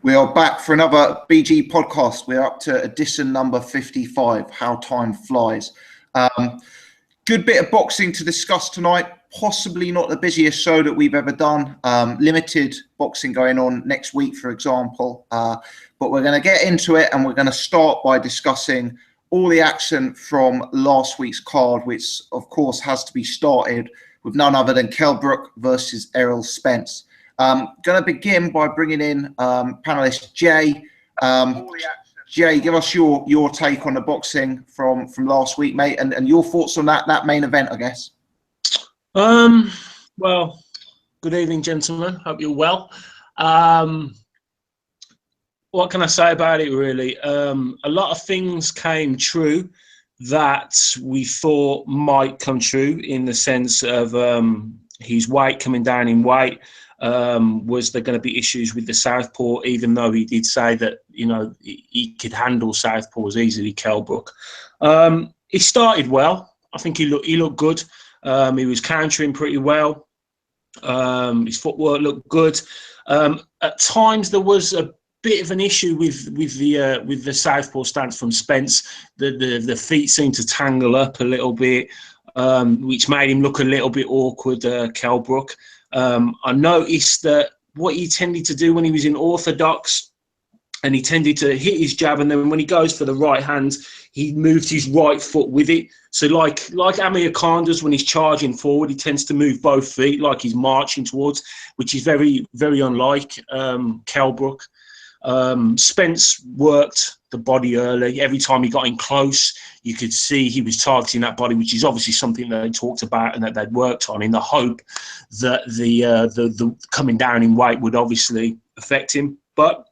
We are back for another BG podcast. We're up to edition number 55, How Time Flies. Good bit of boxing to discuss tonight. Possibly not the busiest show that we've ever done. Limited boxing going on next week, for example. But we're going to get into it, and we're going to start by discussing all the action from last week's card, which, of course, has to be started with none other than Kell Brook versus Errol Spence. Going to begin by bringing in panelist Jay. Jay, give us your take on the boxing from last week, mate, and your thoughts on that main event, I guess. Well, good evening, gentlemen. Hope you're well. What can I say about it, really? A lot of things came true that we thought might come true, in the sense of his weight coming down in weight. Was there going to be issues with the southpaw, even though he did say that, you know, he could handle southpaws easily, Kell Brook. He started well. I think he looked good. He was countering pretty well. His footwork looked good. At times there was a bit of an issue with the southpaw stance from Spence. The feet seemed to tangle up a little bit, which made him look a little bit awkward, Kell Brook. I noticed that what he tended to do when he was in orthodox, and he tended to hit his jab, and then when he goes for the right hand, he moved his right foot with it. So like Amir Khan does when he's charging forward, he tends to move both feet like he's marching towards, which is very, very unlike Kell Brook. Spence worked the body early. Every time he got in close, you could see he was targeting that body, which is obviously something that they talked about and that they'd worked on, in the hope that the coming down in weight would obviously affect him. But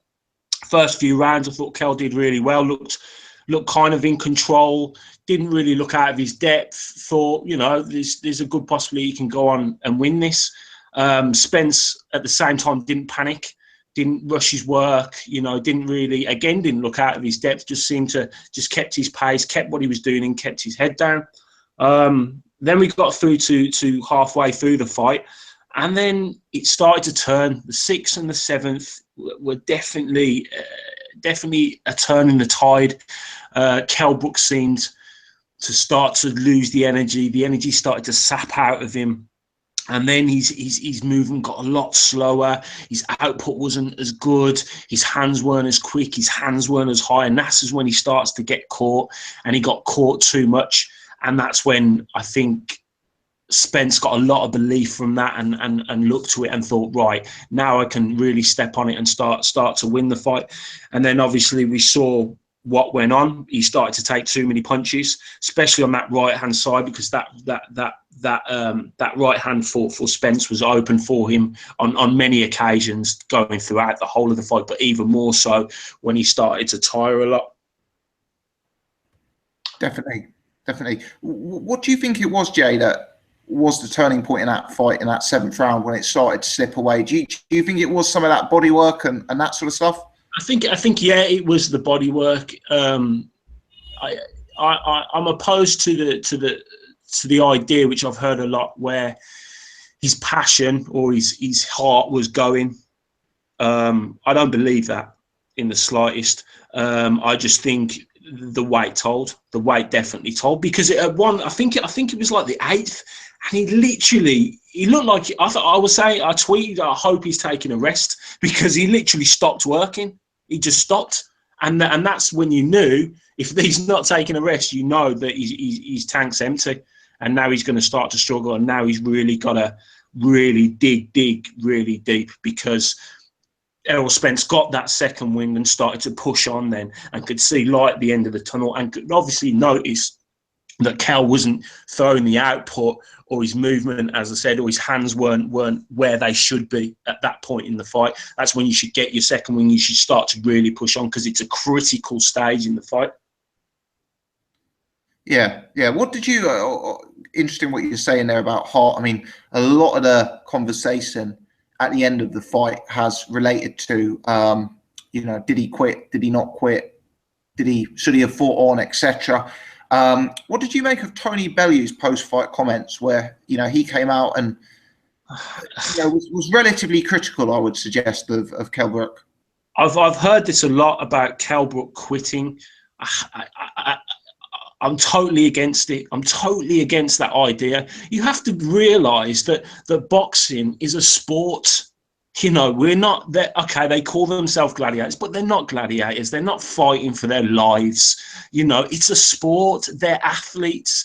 first few rounds, I thought Kell did really well. Looked kind of in control. Didn't really look out of his depth. Thought, you know, there's a good possibility he can go on and win this. Spence at the same time didn't panic. Didn't rush his work, you know, didn't look out of his depth, just kept his pace, kept what he was doing and kept his head down. Then we got through to halfway through the fight, and then it started to turn. The 6th and the 7th were definitely a turn in the tide. Kell Brook seemed to start to lose the energy. The energy started to sap out of him. And then his movement got a lot slower. His output wasn't as good. His hands weren't as quick. His hands weren't as high. And that's when he starts to get caught. And he got caught too much. And that's when I think Spence got a lot of belief from that and looked to it and thought, right, now I can really step on it and start to win the fight. And then obviously we saw what went on. He started to take too many punches, especially on that right hand side, because that right hand for Spence was open for him on many occasions going throughout the whole of the fight, but even more so when he started to tire a lot. Definitely. What do you think it was, Jay, that was the turning point in that fight, in that 7th round, when it started to slip away? Do you think it was some of that body work and that sort of stuff? I think yeah, it was the body work. I'm opposed to the idea, which I've heard a lot, where his passion or his heart was going. I don't believe that in the slightest. I just think the weight told. The weight definitely told, because it had one. I think it was like the 8th, and he looked like, I tweeted, I hope he's taking a rest, because he literally stopped working. He just stopped, and that's when you knew, if he's not taking a rest, you know that his tank's empty, and now he's going to start to struggle, and now he's really got to really dig really deep, because Errol Spence got that second wind and started to push on then, and could see light at the end of the tunnel, and could obviously notice that Kell wasn't throwing the output, or his movement, as I said, or his hands weren't where they should be at that point in the fight. That's when you should get your second win. You should start to really push on, because it's a critical stage in the fight. Yeah. What did you? Interesting what you're saying there about heart. I mean, a lot of the conversation at the end of the fight has related to, did he quit? Did he not quit? Should he have fought on, etc. What did you make of Tony Bellew's post-fight comments, where he came out and was relatively critical, I would suggest, of Kell Brook? I've heard this a lot about Kell Brook quitting. I'm totally against it. I'm totally against that idea. You have to realise that boxing is a sport. You know, we're not that okay. They call themselves gladiators, but they're not gladiators. They're not fighting for their lives. You know, it's a sport. They're athletes,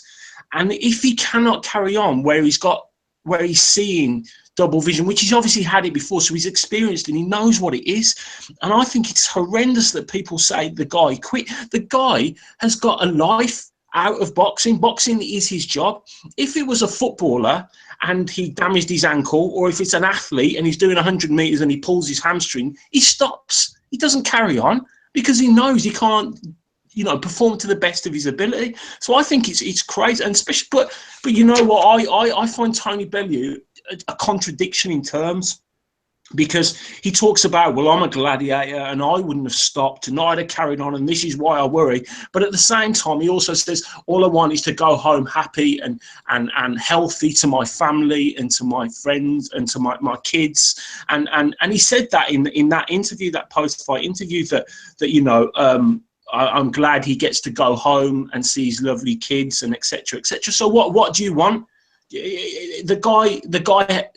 and if he cannot carry on where he's seeing double vision, which he's obviously had it before, so he's experienced and he knows what it is. And I think it's horrendous that people say the guy quit. The guy has got a life out of boxing. Boxing is his job. If it was a footballer and he damaged his ankle, or if it's an athlete and he's doing 100 meters and he pulls his hamstring, he stops. He doesn't carry on because he knows he can't, you know, perform to the best of his ability. So I think it's crazy, and especially, but you know what, I find Tony Bellew a contradiction in terms, because he talks about, well, I'm a gladiator and I wouldn't have stopped and I'd have carried on and this is why I worry. But at the same time, he also says, all I want is to go home happy and healthy to my family and to my friends and to my kids. And he said that in that interview, that post-fight interview, that you know, I'm glad he gets to go home and see his lovely kids and etc. etc. So what do you want? The guy,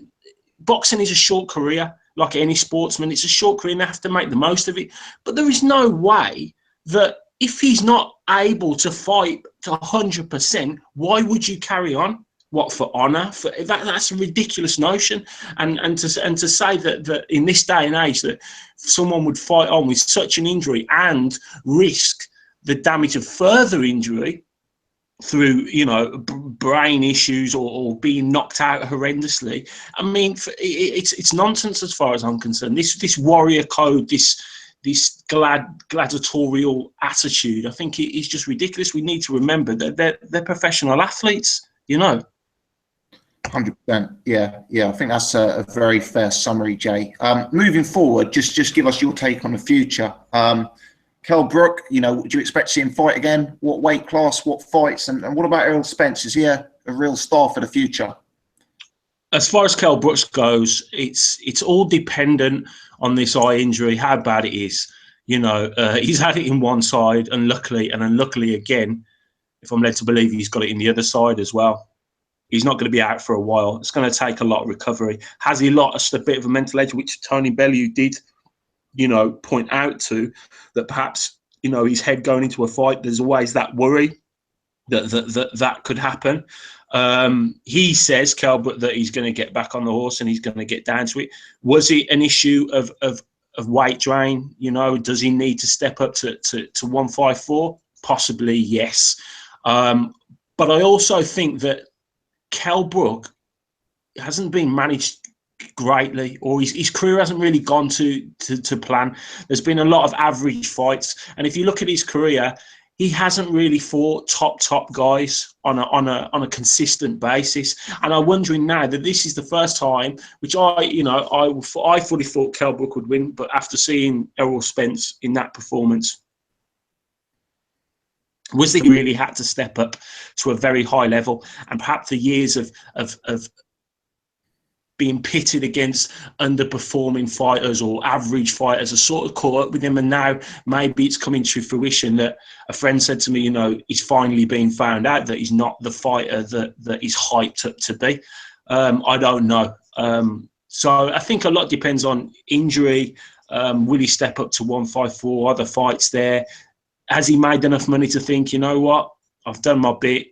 boxing is a short career, like any sportsman. It's a short career and they have to make the most of it. But there is no way that if he's not able to fight to 100%, why would you carry on? What, for honour? For that's a ridiculous notion. And to say that in this day and age that someone would fight on with such an injury and risk the damage of further injury through, you know, brain issues or being knocked out horrendously. I mean, it's nonsense as far as I'm concerned. This warrior code, this gladiatorial attitude, I think it is just ridiculous. We need to remember that they're professional athletes, you know. 100%. Yeah. I think that's a very fair summary, Jay. Moving forward, just give us your take on the future. Kell Brook, you know, do you expect to see him fight again? What weight class, what fights, and what about Errol Spence? Is he a real star for the future? As far as Kell Brooks goes, it's all dependent on this eye injury, how bad it is. You know, he's had it in one side, unluckily, and unluckily again, if I'm led to believe, he's got it in the other side as well. He's not going to be out for a while. It's going to take a lot of recovery. Has he lost a bit of a mental edge, which Tony Bellew did, you know, point out to, that perhaps, you know, his head going into a fight, there's always that worry that could happen. He says, Kell Brook, that he's going to get back on the horse and he's going to get down to it. Was it an issue of weight drain? You know, does he need to step up to 154? Possibly, yes. But I also think that Kell Brook hasn't been managed greatly, or his career hasn't really gone to plan. There's been a lot of average fights, and if you look at his career, he hasn't really fought top guys on a consistent basis. And I'm wondering now that this is the first time, which I fully thought Kell Brook would win, but after seeing Errol Spence in that performance, was that he really had to step up to a very high level, and perhaps the years of being pitted against underperforming fighters or average fighters are sort of caught up with him. And now maybe it's coming to fruition that a friend said to me, you know, he's finally being found out that he's not the fighter that he's hyped up to be. I don't know. So I think a lot depends on injury. Will he step up to 154? Other fights there? Has he made enough money to think, you know what, I've done my bit.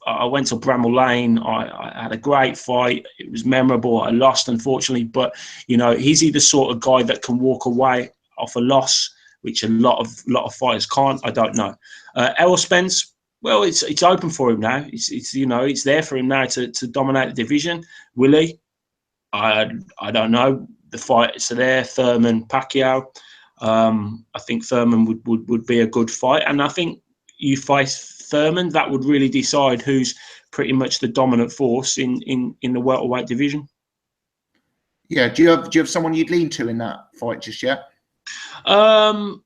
I went to Bramall Lane. I had a great fight. It was memorable. I lost, unfortunately, but you know, is he the sort of guy that can walk away off a loss, which a lot of fighters can't? I don't know. Errol Spence, well, it's open for him now. It's you know, it's there for him now to dominate the division. Will he? I don't know. The fights are there. Thurman, Pacquiao. I think Thurman would be a good fight, and I think you face Thurman, that would really decide who's pretty much the dominant force in the welterweight division. Yeah, do you have someone you'd lean to in that fight just yet? I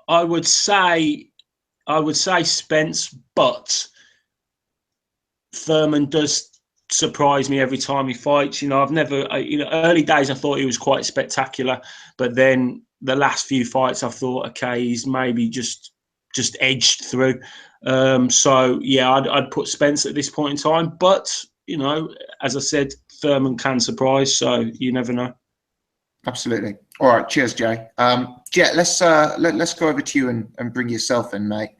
would say Spence, but Thurman does surprise me every time he fights. You know, early days I thought he was quite spectacular, but then the last few fights, I thought, okay, he's maybe just edged through. So yeah, I'd put Spence at this point in time, but you know, as I said, Thurman can surprise, so you never know. Absolutely. All right. Cheers, Jay. Jet, let's go over to you and bring yourself in, mate.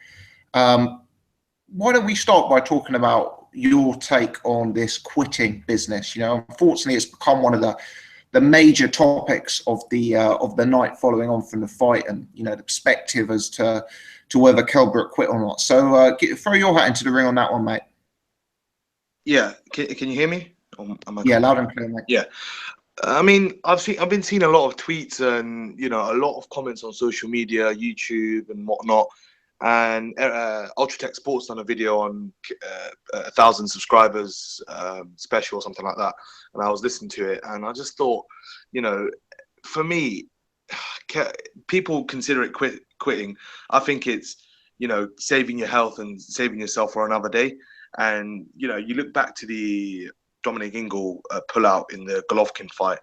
Why don't we start by talking about your take on this quitting business? You know, unfortunately, it's become one of the major topics of the night following on from the fight, and you know, the perspective as to whether Kell Brook quit or not. So throw your hat into the ring on that one, mate. Yeah, can you hear me? Yeah, loud and clear, mate. Yeah, I mean, I've been seeing a lot of tweets and a lot of comments on social media, YouTube and whatnot. And Ultratech Sports done a video on 1,000 subscribers special or something like that, and I was listening to it, and I just thought, for me, people consider it quitting. I think it's saving your health and saving yourself for another day. And you look back to the Dominic Ingle pullout in the Golovkin fight,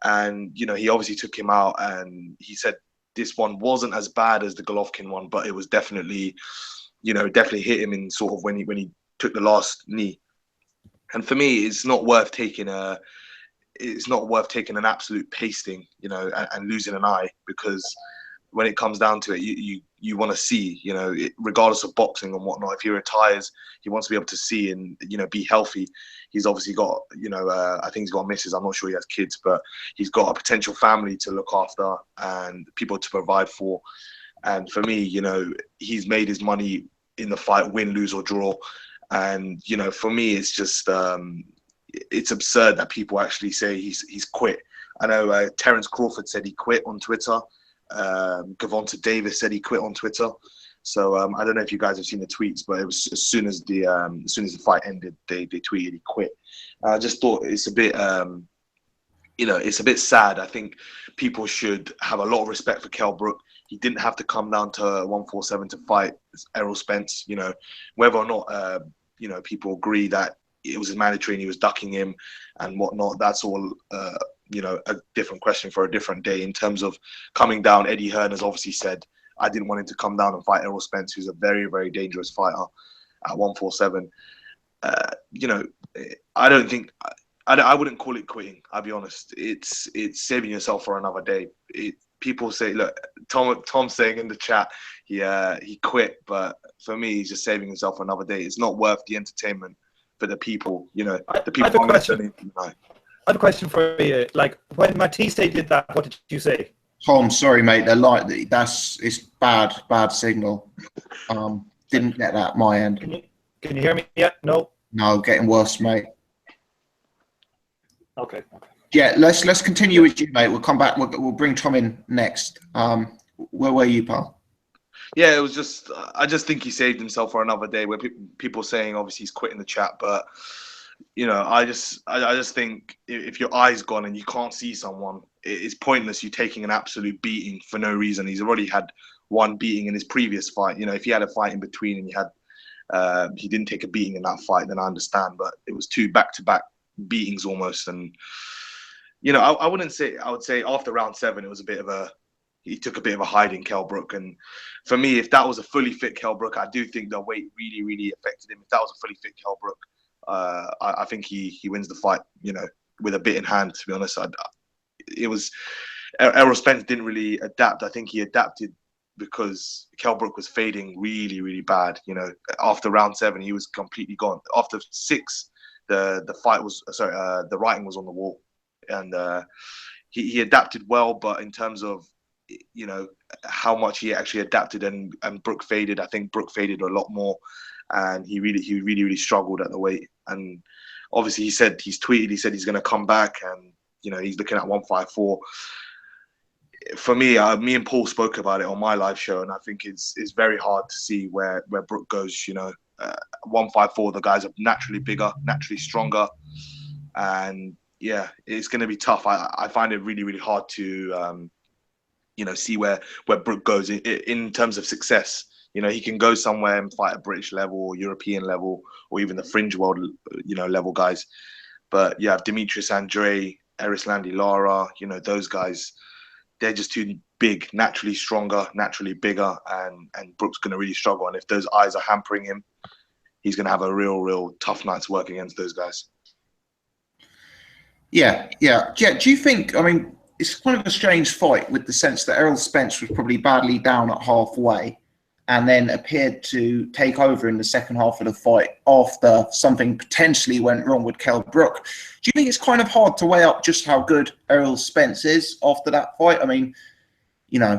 and he obviously took him out, and he said this one wasn't as bad as the Golovkin one, but it was definitely, definitely hit him in sort of when he took the last knee. And for me, it's not worth taking an absolute pasting, and losing an eye, because when it comes down to it, you want to see, regardless of boxing and whatnot. If he retires, he wants to be able to see and be healthy. He's obviously got I think he's got a missus. I'm not sure he has kids, but he's got a potential family to look after and people to provide for. And for me, he's made his money in the fight, win, lose or draw. And for me, it's just it's absurd that people actually say he's quit. I know Terence Crawford said he quit on Twitter. Gervonta Davis said he quit on Twitter. So I don't know if you guys have seen the tweets, but it was as soon as the fight ended, they tweeted he quit. I just thought it's a bit it's a bit sad. I think people should have a lot of respect for Kell Brook. He didn't have to come down to 147 to fight Errol Spence. Whether or not people agree that it was mandatory and he was ducking him and whatnot, that's all a different question for a different day. In terms of coming down, Eddie Hearn has obviously said, I didn't want him to come down and fight Errol Spence, who's a very, very dangerous fighter at 147. I don't think, I wouldn't call it quitting. I'll be honest. It's saving yourself for another day. People say, look, Tom's saying in the chat, he quit, but for me, he's just saving himself for another day. It's not worth the entertainment for the people. The people. I have a question for you. Like, when Matisse did that, what did you say? Tom, sorry, mate. It's bad signal. Didn't get that my end. Can you hear me yet? No. No, getting worse, mate. Okay. Yeah, let's continue with you, mate. We'll come back. We'll bring Tom in next. Where were you, pal? Yeah, it was just. I just think he saved himself for another day. Where people saying obviously he's quitting the chat, but. I just think if your eye's gone and you can't see someone, it's pointless you taking an absolute beating for no reason. He's already had one beating in his previous fight. If he had a fight in between and he didn't take a beating in that fight, then I understand. But it was two back-to-back beatings almost. And, I would say after round 7, it was he took a bit of a hiding, Kell Brook. And for me, if that was a fully fit Kell Brook, I do think the weight really, really affected him. If that was a fully fit Kell Brook, I think he wins the fight, with a bit in hand. To be honest, it was Errol Spence didn't really adapt. I think he adapted because Kell Brook was fading really, really bad. After round 7, he was completely gone. After 6, the fight was the writing was on the wall, and he adapted well. But in terms of how much he actually adapted and Brook faded, I think Brook faded a lot more. And he really struggled at the weight. And obviously he's tweeted, he said he's going to come back, and he's looking at 154. For me, me and Paul spoke about it on my live show, and I think it's very hard to see where Brook goes. 154, the guys are naturally bigger, naturally stronger, and yeah, it's going to be tough. I find it really, really hard to see where Brook goes in terms of success. He can go somewhere and fight at British level or European level or even the fringe world, level guys. But yeah, Demetrius Andre, Erislandy Lara, those guys, they're just too big, naturally stronger, naturally bigger, and Brook's going to really struggle. And if those eyes are hampering him, he's going to have a real tough night to work against those guys. Yeah. Do you think, I mean, it's kind of a strange fight with the sense that Errol Spence was probably badly down at halfway and then appeared to take over in the second half of the fight after something potentially went wrong with Kell Brook. Do you think it's kind of hard to weigh up just how good Errol Spence is after that fight? I mean, you know,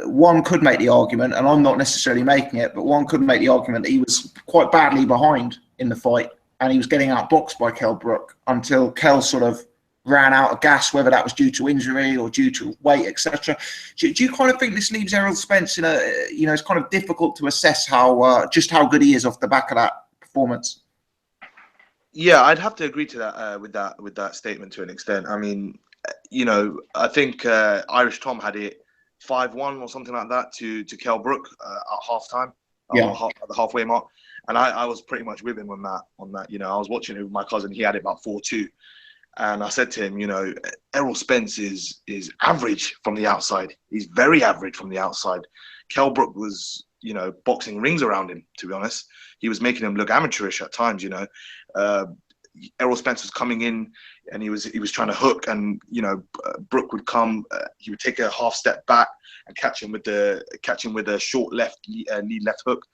one could make the argument, and I'm not necessarily making it, but one could make the argument that he was quite badly behind in the fight and he was getting outboxed by Kell Brook until Kell sort of ran out of gas, whether that was due to injury or due to weight, etc. Do you kind of think this leaves Errol Spence in a, you know, it's kind of difficult to assess how just how good he is off the back of that performance? Yeah, I'd have to agree to that with that statement to an extent. I mean, you know, I think Irish Tom had it 5-1 or something like that to Kell Brook at halftime, at the halfway mark, and I was pretty much with him on that. You know, I was watching it with my cousin. He had it about 4-2. And I said to him, you know, Errol Spence is average from the outside. He's very average from the outside. Kell Brook was, you know, boxing rings around him, to be honest. He was making him look amateurish at times, you know. Errol Spence was coming in and he was trying to hook, and, you know, Brook would come, he would take a half step back and catch him with a short lead left hook.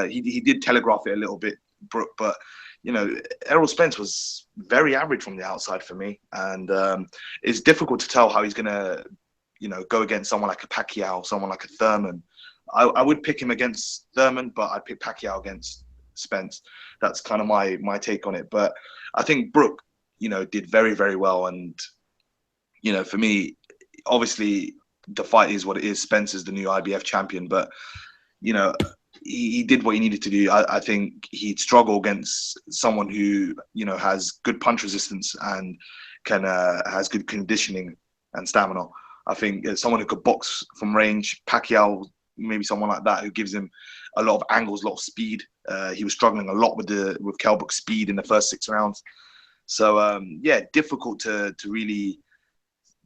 He did telegraph it a little bit, Brook, but, you know, Errol Spence was very average from the outside for me, and it's difficult to tell how he's going to, you know, go against someone like a Pacquiao, someone like a Thurman. I would pick him against Thurman, but I'd pick Pacquiao against Spence. That's kind of my take on it. But I think Brook, you know, did very well, and, you know, for me, obviously the fight is what it is. Spence is the new IBF champion, but, you know, he did what he needed to do. I think he'd struggle against someone who, you know, has good punch resistance and has good conditioning and stamina. I think someone who could box from range, Pacquiao, maybe someone like that, who gives him a lot of angles, a lot of speed. He was struggling a lot with Kell Brook's speed in the first 6 rounds. So yeah, difficult to really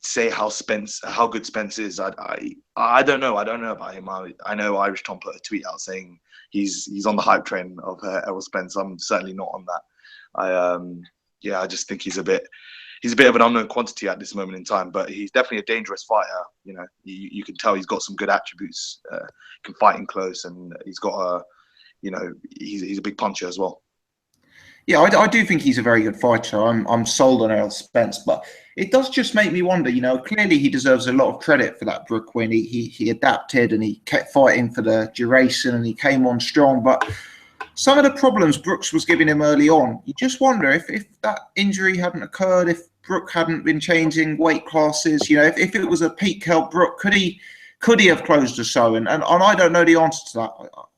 say how good Spence is. I don't know. I don't know about him. I know Irish Tom put a tweet out saying he's on the hype train of Errol Spence. I'm certainly not on that. I just think he's a bit of an unknown quantity at this moment in time, but he's definitely a dangerous fighter. You know, you can tell he's got some good attributes. Can fight in close, and he's got he's a big puncher as well. Yeah, I do think he's a very good fighter. I'm sold on Errol Spence, but it does just make me wonder. You know, clearly he deserves a lot of credit for that Brook win. He adapted and he kept fighting for the duration and he came on strong. But some of the problems Brooks was giving him early on, you just wonder if that injury hadn't occurred, if Brook hadn't been changing weight classes. You know, if it was a peak Kell Brook, could he have closed the show? And I don't know the answer to that.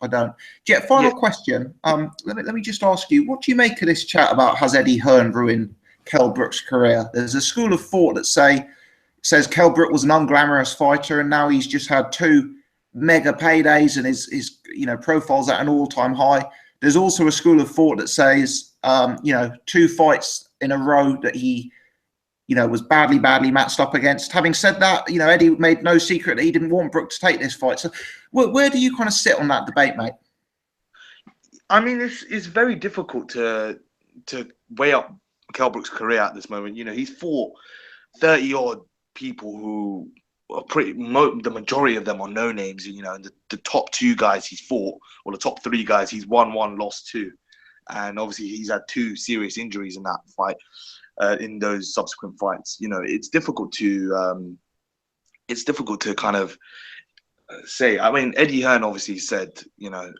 I don't. Jet, final question. Let me just ask you, what do you make of this chat about has Eddie Hearn ruined Kell Brook's career? There's a school of thought that says Kell Brook was an unglamorous fighter and now he's just had 2 mega paydays and his profile's at an all-time high. There's also a school of thought that says 2 fights in a row that he was badly matched up against. Having said that, Eddie made no secret that he didn't want Brook to take this fight. So where do you kind of sit on that debate, mate? I mean, it's very difficult to weigh up Kell Brook's career at this moment. You know, he's fought 30-odd people who are the majority of them are no names. You know, and the top 2 guys he's fought, or the top 3 guys, he's won 1, lost 2. And obviously he's had 2 serious injuries in that fight. In those subsequent fights, it's difficult to kind of say. I mean, Eddie Hearn obviously said,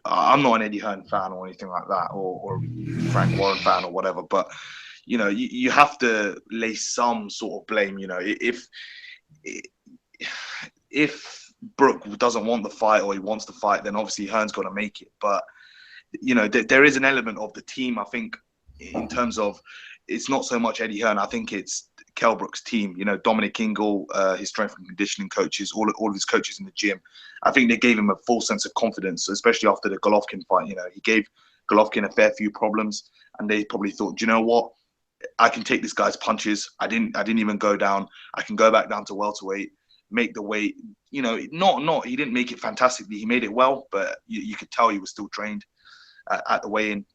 I'm not an Eddie Hearn fan or anything like that, or Frank Warren fan or whatever. But you have to lay some sort of blame. If Brook doesn't want the fight or he wants the fight, then obviously Hearn's got to make it. But there is an element of the team, I think, in terms of. It's not so much Eddie Hearn. I think it's Kell Brook's team. Dominic Ingle, his strength and conditioning coaches, all of his coaches in the gym. I think they gave him a full sense of confidence, especially after the Golovkin fight. He gave Golovkin a fair few problems, and they probably thought, you know what, I can take this guy's punches. I didn't even go down. I can go back down to welterweight. make the weight. You know, not he didn't make it fantastically. He made it well, but you could tell he was still trained at the weigh-in.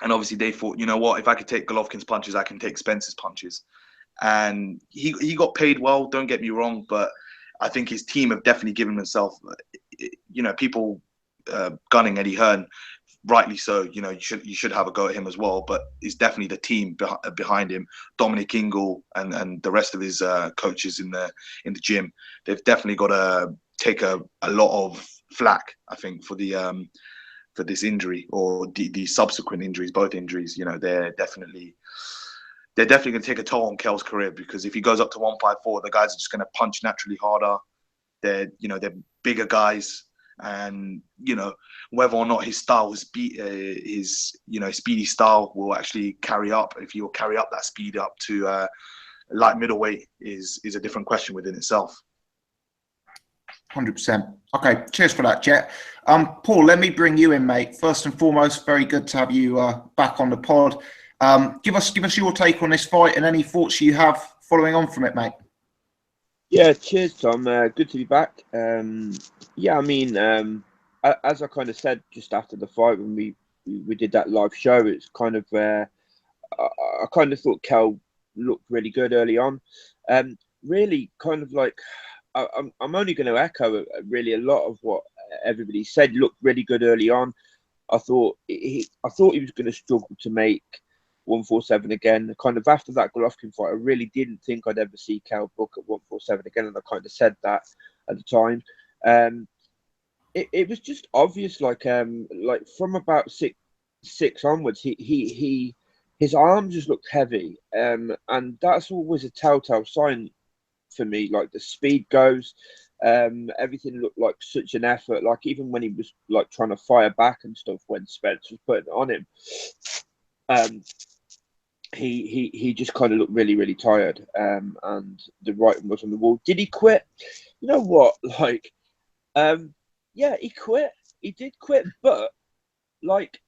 And obviously they thought, you know what, if I could take Golovkin's punches, I can take Spencer's punches. And he got paid well, don't get me wrong, but I think his team have definitely given himself, you know, people gunning Eddie Hearn, rightly so. You know, you should have a go at him as well, but it's definitely the team behind him, Dominic Ingle and the rest of his coaches in the gym. They've definitely got to take a lot of flack, I think, for this injury or the subsequent injuries, both injuries. You know, they're definitely going to take a toll on Kell's career, because if he goes up to 154, the guys are just going to punch naturally harder. They're bigger guys, and you know, whether or not his style is speedy style will actually carry up. If he will carry up that speed up to light middleweight is a different question within itself. 100%. Okay, cheers for that, Jet. Paul, let me bring you in, mate. First and foremost, very good to have you back on the pod. Give us your take on this fight and any thoughts you have following on from it, mate. Yeah, cheers, Tom. Good to be back. Yeah, I mean, as I kind of said just after the fight when we did that live show, it's kind of I kind of thought Kell looked really good early on. Really, kind of like I'm only going to echo really a lot of what everybody said. Looked really good early on. I thought he was going to struggle to make 147 again. Kind of after that Golovkin fight, I really didn't think I'd ever see Kell Brook at 147 again, and I kind of said that at the time. It was just obvious, like from about six onwards, his arms just looked heavy, and that's always a telltale sign for me. Like the speed goes, everything looked like such an effort. Like even when he was like trying to fire back and stuff, when Spence was putting it on him, he just kind of looked really, really tired. And the writing was on the wall. Did he quit? You know what? Like, yeah, he quit. He did quit, but like,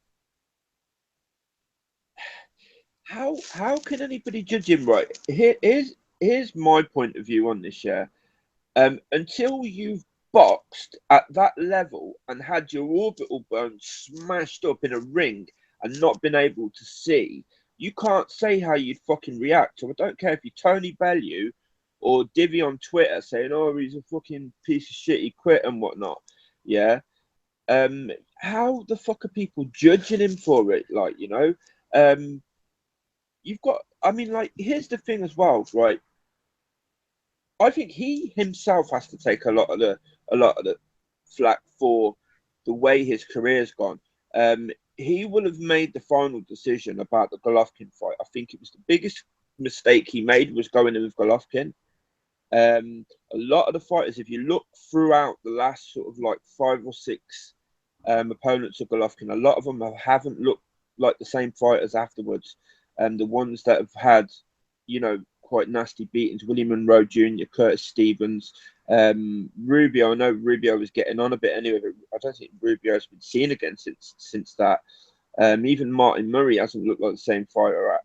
how can anybody judge him right? Here's my point of view on this. Yeah, until you've boxed at that level and had your orbital bone smashed up in a ring and not been able to see, you can't say how you'd fucking react. So I don't care if you Tony Bellew or Divvy on Twitter saying, "Oh, he's a fucking piece of shit, he quit and whatnot." Yeah. How the fuck are people judging him for it? Like, you know, you've got. I mean, like, here's the thing as well, right? I think he himself has to take a lot of the flack for the way his career's gone. He will have made the final decision about the Golovkin fight. I think it was the biggest mistake he made was going in with Golovkin. A lot of the fighters, if you look throughout the last sort of like 5 or 6 opponents of Golovkin, a lot of them haven't looked like the same fighters afterwards. The ones that have had, you know, quite nasty beatings: Willie Monroe Jr., Curtis Stevens, Rubio. I know Rubio was getting on a bit anyway, but I don't think Rubio has been seen again since that. Even Martin Murray hasn't looked like the same fighter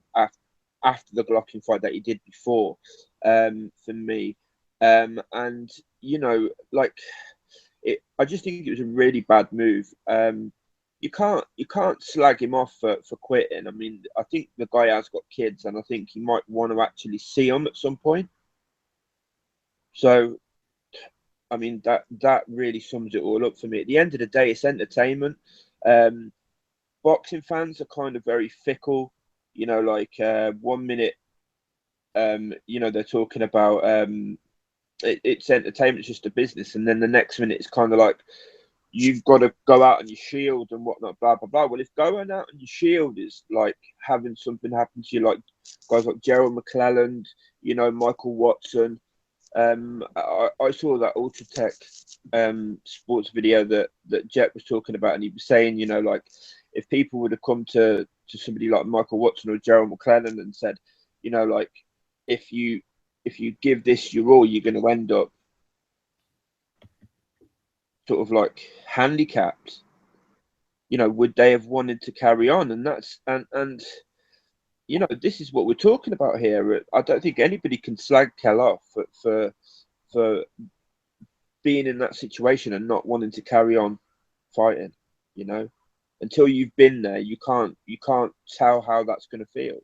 after the Golovkin fight that he did before, for me. And you know, like, I just think it was a really bad move. You can't slag him off for quitting. I mean, I think the guy has got kids, and I think he might want to actually see them at some point. So, I mean, that really sums it all up for me. At the end of the day, it's entertainment. Boxing fans are kind of very fickle. You know, like 1 minute, you know, they're talking about it's entertainment, it's just a business, and then the next minute it's kind of like, you've got to go out on your shield and whatnot, blah, blah, blah. Well, if going out on your shield is like having something happen to you, like guys like Gerald McClelland, you know, Michael Watson. I saw that Ultra Tech sports video that Jet was talking about, and he was saying, you know, like, if people would have come to somebody like Michael Watson or Gerald McClelland and said, you know, like, if you give this your all, you're going to end up sort of like handicapped, you know, would they have wanted to carry on? And that's and you know, this is what we're talking about here. I don't think anybody can slag Kell off for for being in that situation and not wanting to carry on fighting. You know, until you've been there, you can't tell how that's going to feel.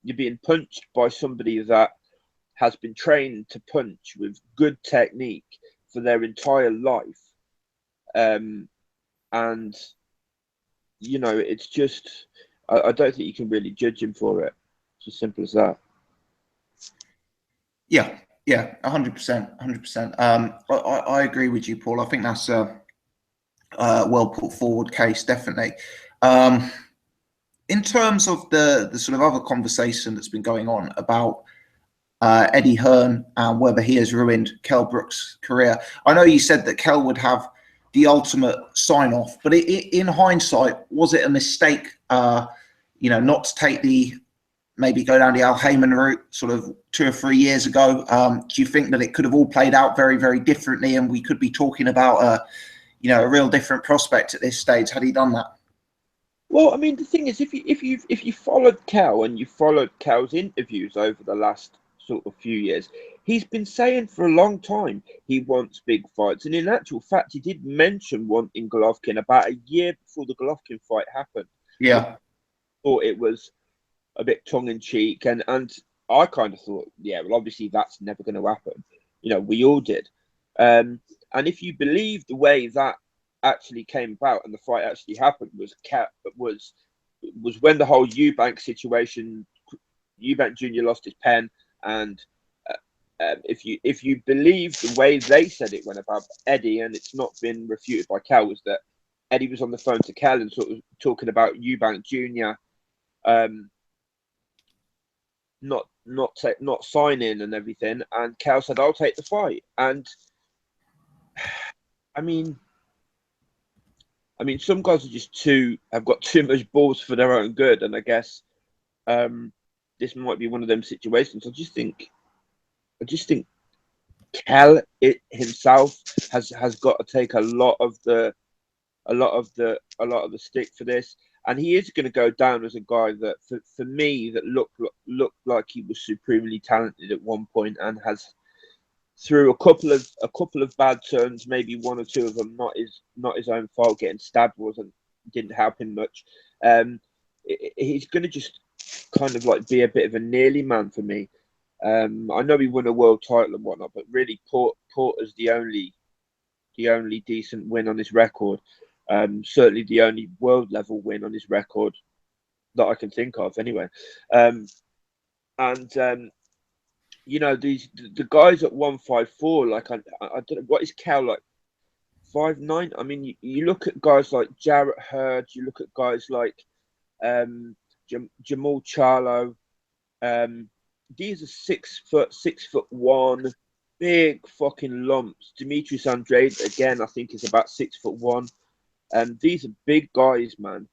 You're being punched by somebody that has been trained to punch with good technique for their entire life. And, you know, it's just, I don't think you can really judge him for it. It's as simple as that. Yeah, 100%, 100%. I agree with you, Paul. I think that's a well put forward case, definitely. In terms of the sort of other conversation that's been going on about Eddie Hearn and whether he has ruined Kell Brook's career, I know you said that Kell would have the ultimate sign off, but in hindsight, was it a mistake, you know, not to take maybe go down the Al Heyman route sort of 2 or 3 years ago? Do you think that it could have all played out very, very differently, and we could be talking about you know, a real different prospect at this stage had he done that? Well, I mean, the thing is, if you followed Kell and you followed Kell's interviews over the last sort of few years, he's been saying for a long time he wants big fights, and in actual fact, he did mention wanting Golovkin about a year before the Golovkin fight happened. Yeah, Thought it was a bit tongue in cheek, and I kind of thought, yeah, well, obviously that's never going to happen. You know, we all did. And if you believe the way that actually came about and the fight actually happened, was when the whole Eubank situation, Eubank Jr. lost his pen, and if you believe the way they said it went about Eddie, and it's not been refuted by Kell, was that Eddie was on the phone to Kell and sort of talking about Eubank Jr. Not signing and everything, and Kell said, "I'll take the fight." And I mean, some guys are just have got too much balls for their own good, and I guess this might be one of them situations. I just think Kell himself has got to take a lot of the stick for this, and he is going to go down as a guy that, for me, that looked like he was supremely talented at one point, and has, through a couple of bad turns, maybe one or two of them not his own fault, getting stabbed didn't help him much. He's going to just kind of like be a bit of a nearly man for me. I know he won a world title and whatnot, but really Porter's the only decent win on his record. Certainly the only world level win on his record that I can think of, anyway. You know, the guys at 154, like I don't know, what is Kell, like 5'9"? I mean, you look at guys like Jarrett Hurd, you look at guys like Jamal Charlo. These are 6'1", big fucking lumps. Demetrius Andrade, again, I think is about 6'1". These are big guys, man.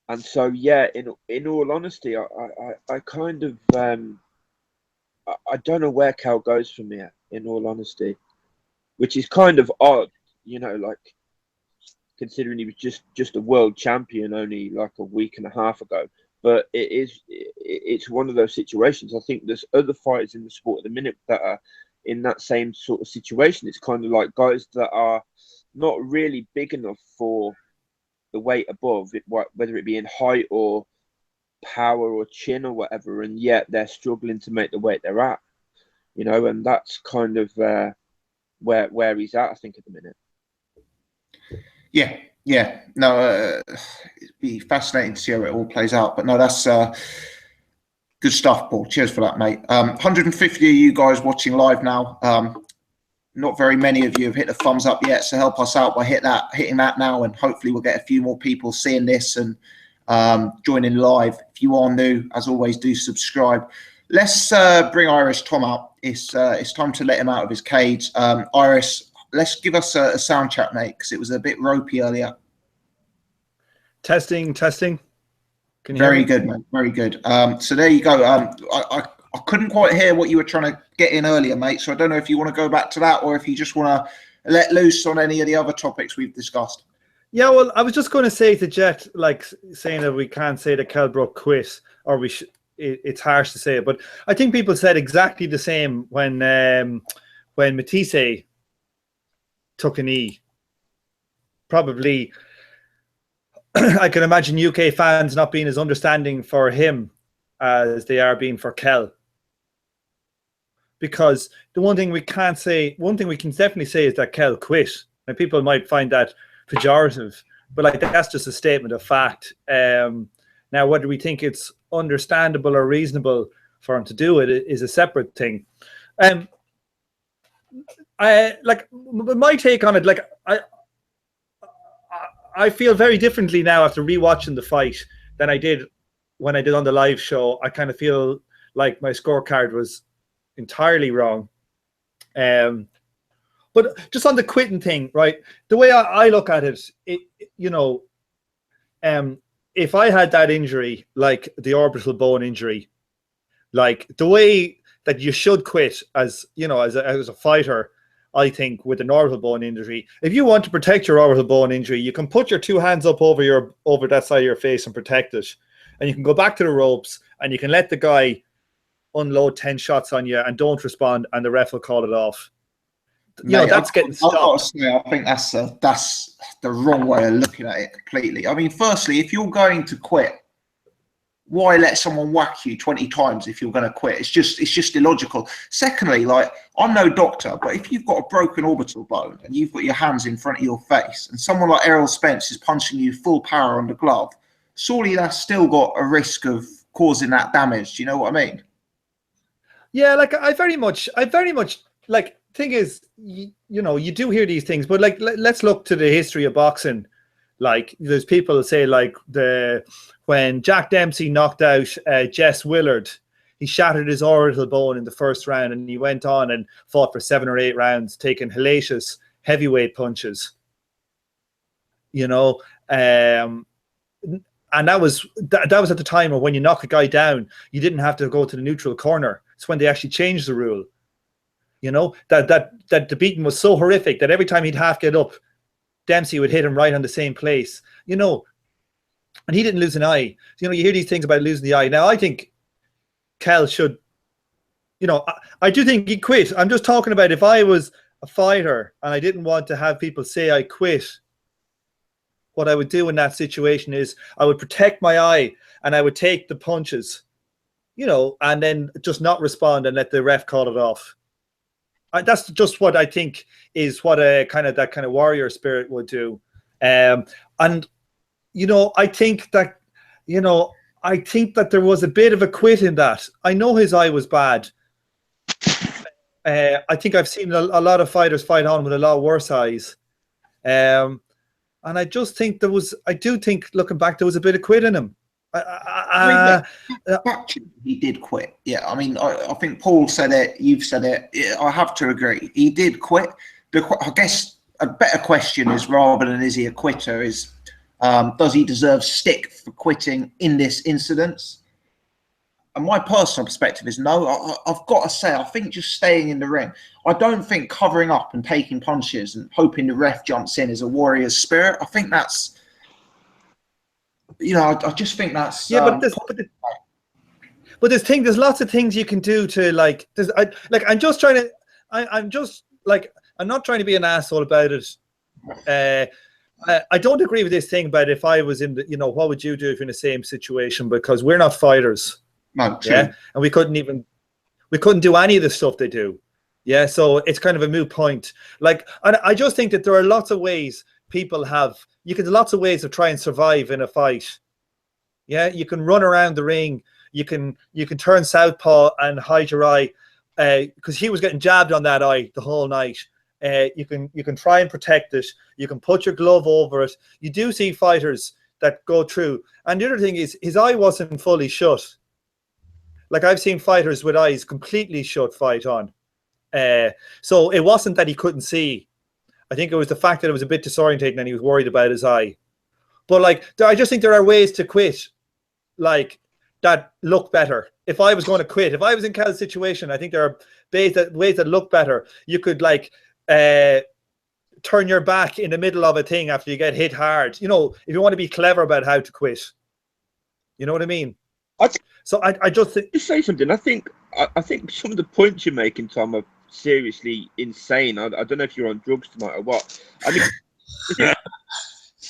And so, yeah, in all honesty, I kind of I don't know where Kell goes from here, in all honesty, which is kind of odd, you know, like considering he was just a world champion only like a week and a half ago. But it's one of those situations. I think there's other fighters in the sport at the minute that are in that same sort of situation. It's kind of like guys that are not really big enough for the weight above, whether it be in height or power or chin or whatever, and yet they're struggling to make the weight they're at, you know, and that's kind of where he's at, I think, at the minute. Yeah. No, it'd be fascinating to see how it all plays out. But no, that's good stuff, Paul. Cheers for that, mate. 150 of you guys watching live now. Not very many of you have hit the thumbs up yet, so help us out by hitting that now, and hopefully we'll get a few more people seeing this and joining live. If you are new, as always, do subscribe. Let's bring Irish Tom out. It's time to let him out of his cage. Irish, let's give us a sound check, mate, because it was a bit ropey earlier. Testing. Can you Very hear me? good, mate. Very good. So there you go. I couldn't quite hear what you were trying to get in earlier, mate. So I don't know if you want to go back to that, or if you just want to let loose on any of the other topics we've discussed. Yeah, well, I was just going to say to Jet, like saying that we can't say that Kell Brook quit, or it's harsh to say it, but I think people said exactly the same when Matisse took a knee. Probably, I can imagine UK fans not being as understanding for him as they are being for Kell. Because the one thing we can definitely say is that Kell quit. And people might find that pejorative, but like that's just a statement of fact. Now, whether we think it's understandable or reasonable for him to do it is a separate thing. My take on it, like I feel very differently now after rewatching the fight than I did when I did on the live show. I kind of feel like my scorecard was entirely wrong. But just on the quitting thing, right? The way I look at it, if I had that injury, like the orbital bone injury, like the way that you should quit as a fighter, I think with an orbital bone injury, if you want to protect your orbital bone injury, you can put your two hands up over that side of your face and protect it. And you can go back to the ropes and you can let the guy unload 10 shots on you and don't respond, and the ref will call it off. That's getting stopped. I think that's the wrong way of looking at it completely. I mean, firstly, if you're going to quit, why let someone whack you 20 times if you're going to quit? It's just illogical. Secondly, like, I'm no doctor, but if you've got a broken orbital bone and you've got your hands in front of your face and someone like Errol Spence is punching you full power on the glove, surely that's still got a risk of causing that damage. Do you know what I mean? Yeah, like I very much like, thing is, you do hear these things, but like, let's look to the history of boxing. Like, there's people that say, like, when Jack Dempsey knocked out Jess Willard, he shattered his orbital bone in the first round, and he went on and fought for 7 or 8 rounds, taking hellacious heavyweight punches. And that was at the time of when you knock a guy down, you didn't have to go to the neutral corner. It's when they actually changed the rule. That the beating was so horrific that every time he'd half get up, Dempsey would hit him right on the same place. And he didn't lose an eye. You hear these things about losing the eye. Now, I think Kell should, I do think he quit. I'm just talking about if I was a fighter and I didn't want to have people say I quit, what I would do in that situation is I would protect my eye and I would take the punches, and then just not respond and let the ref call it off. That's just what I think is what that kind of warrior spirit would do. I think that there was a bit of a quit in that. I know his eye was bad. I think I've seen a lot of fighters fight on with a lot worse eyes. And I just think looking back, there was a bit of quit in him. He did quit. Yeah, I mean, I think Paul said it. You've said it. I have to agree. He did quit. I guess a better question is, rather than is he a quitter, is does he deserve stick for quitting in this incident? And my personal perspective is no. I've got to say, I think just staying in the ring. I don't think covering up and taking punches and hoping the ref jumps in is a warrior's spirit. I think that's. I just think that's. Yeah, but there's lots of things you can do to like. I'm not trying to be an asshole about it. I don't agree with this thing about if I was in the, what would you do if you're in the same situation? Because we're not fighters. No, true. Yeah, and we couldn't do any of the stuff they do. Yeah, so it's kind of a moot point. Like, and I just think that there are lots of ways people have. Lots of ways of trying to survive in a fight. Yeah, you can run around the ring. You can turn southpaw and hide your eye, because he was getting jabbed on that eye the whole night. You can try and protect it. You can put your glove over it. You do see fighters that go through. And the other thing is, his eye wasn't fully shut. Like, I've seen fighters with eyes completely shut fight on. So it wasn't that he couldn't see. I think it was the fact that it was a bit disorientating and he was worried about his eye. But like, I just think there are ways to quit, like, that look better. If I was going to quit, if I was in Kell's situation, I think there are ways that look better. You could like turn your back in the middle of a thing after you get hit hard. If you want to be clever about how to quit. You know what I mean? I just think. Just say something. I think some of the points you're making, Tom, are seriously insane. I don't know if you're on drugs tonight or what. I mean,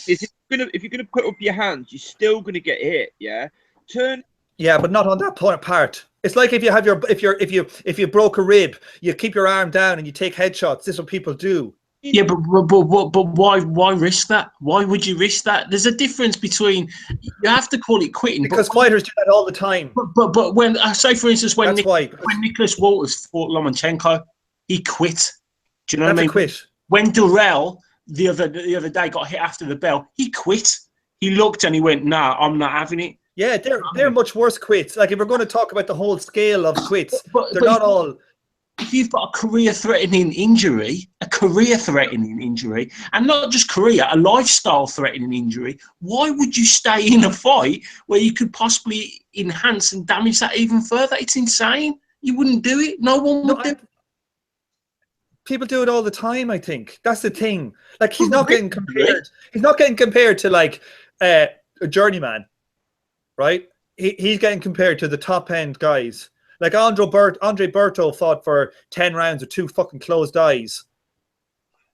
if you're gonna put up your hands, you're still gonna get hit. Yeah, Yeah, but not on that part. It's like if you broke a rib, you keep your arm down and you take headshots. This is what people do. Yeah, but why risk that? Why would you risk that? There's a difference between, you have to call it quitting. Because fighters do that all the time. But when I say, for instance, when Nicholas Walters fought Lomachenko, he quit. Do you know what I mean? Quit. When Durrell the other day got hit after the bell, he quit. He looked and he went, "Nah, I'm not having it." Yeah, they're much worse quits. Like, if we're going to talk about the whole scale of quits, they're not all. If you've got a career-threatening injury, and not just career, a lifestyle-threatening injury, why would you stay in a fight where you could possibly enhance and damage that even further? It's insane. You wouldn't do it. No one would do it. People do it all the time, I think. That's the thing. Like, he's not getting compared. He's not getting compared to, like, a journeyman, right? He's getting compared to the top-end guys. Like Andre Berto fought for 10 rounds with 2 fucking closed eyes.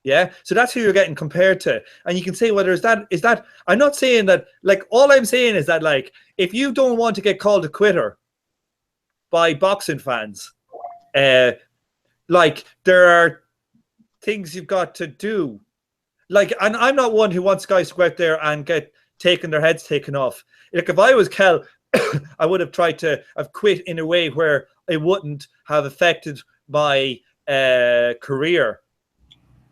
Yeah? So that's who you're getting compared to. And you can say whether is that I'm not saying that, like, all I'm saying is that, like, if you don't want to get called a quitter by boxing fans, like, there are things you've got to do. Like, and I'm not one who wants guys to go out there and get their heads taken off. Like, if I was Kell, I would have tried to have quit in a way where it wouldn't have affected my career,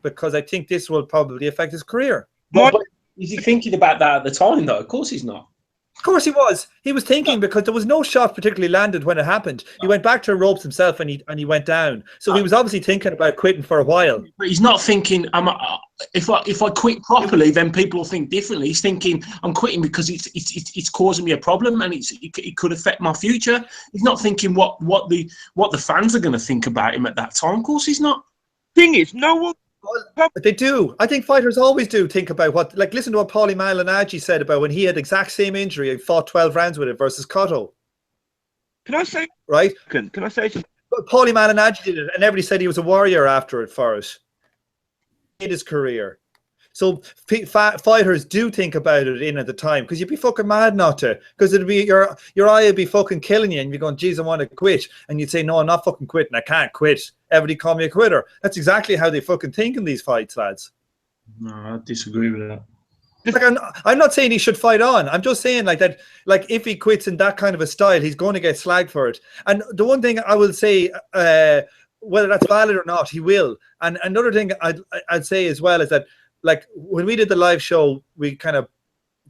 because I think this will probably affect his career. But is he thinking about that at the time, though? Of course he's not. Of course he was. He was thinking, because there was no shot particularly landed when it happened. He went back to the ropes himself and he went down. So he was obviously thinking about quitting for a while. But he's not thinking, if I quit properly, then people will think differently. He's thinking, I'm quitting because it's causing me a problem and it could affect my future. He's not thinking what the fans are going to think about him at that time. Of course he's not. Thing is, no one. But they do. I think fighters always do think about what, like, listen to what Paulie Malignaggi said about when he had the exact same injury and fought 12 rounds with it versus Cotto. Can I say? Right? Can I say something? Paulie Malignaggi did it, and everybody said he was a warrior after it for it. In his career. So fighters do think about it at the time, because you'd be fucking mad not to, because it'd be your eye would be fucking killing you, and you're going, geez, I want to quit, and you'd say, no, I'm not fucking quitting, I can't quit. Everybody call me a quitter. That's exactly how they fucking think in these fights, lads. No, I disagree with that. Like, I'm not saying he should fight on. I'm just saying, like, that, like, if he quits in that kind of a style, he's going to get slagged for it. And the one thing I will say, whether that's valid or not, he will. And another thing I'd say as well is that, like, when we did the live show, we kind of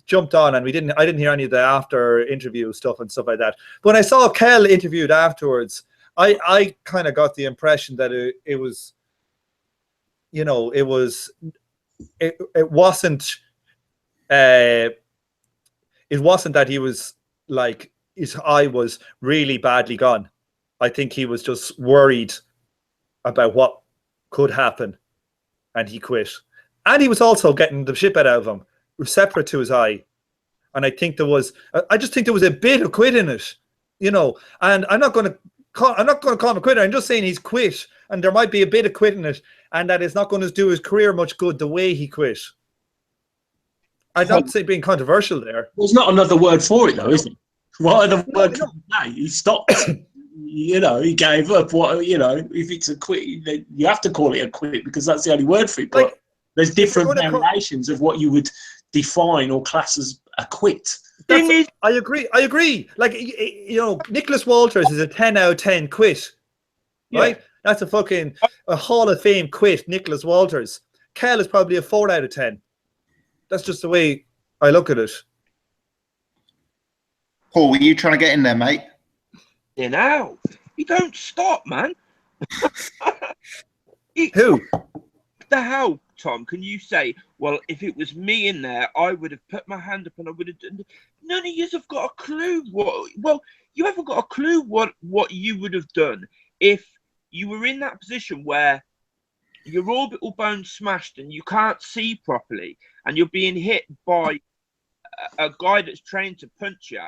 jumped on, and I didn't hear any of the after interview stuff and stuff like that. But when I saw Kell interviewed afterwards, I kind of got the impression that it was, you know, it wasn't that he was, like, his eye was really badly gone. I think he was just worried about what could happen, and he quit. And he was also getting the shit out of him, separate to his eye. And I just think there was a bit of quit in it, you know. And I'm not going to call him a quitter. I'm just saying he's quit, and there might be a bit of quit in it, and that it's not going to do his career much good the way he quit. I'd not say being controversial there. There's not another word for it, though, is there? What other word can you say? He stopped. You know, he gave up. What, you know, if it's a quit, you have to call it a quit, because that's the only word for it. But like, there's different variations of what you would define or class as a quit. I agree. Like, you know, Nicholas Walters is a 10 out of 10 quit, right? Yeah. That's a Hall of Fame quit, Nicholas Walters. Kell is probably a 4 out of 10. That's just the way I look at it. Paul, were you trying to get in there, mate? You know, you don't stop, man. Who? The hell, Tom? Can you say, well, if it was me in there, I would have put my hand up and I would have done. None of you have got a clue what. Well, you haven't got a clue what you would have done if you were in that position where your orbital bone's smashed and you can't see properly, and you're being hit by a guy that's trained to punch you.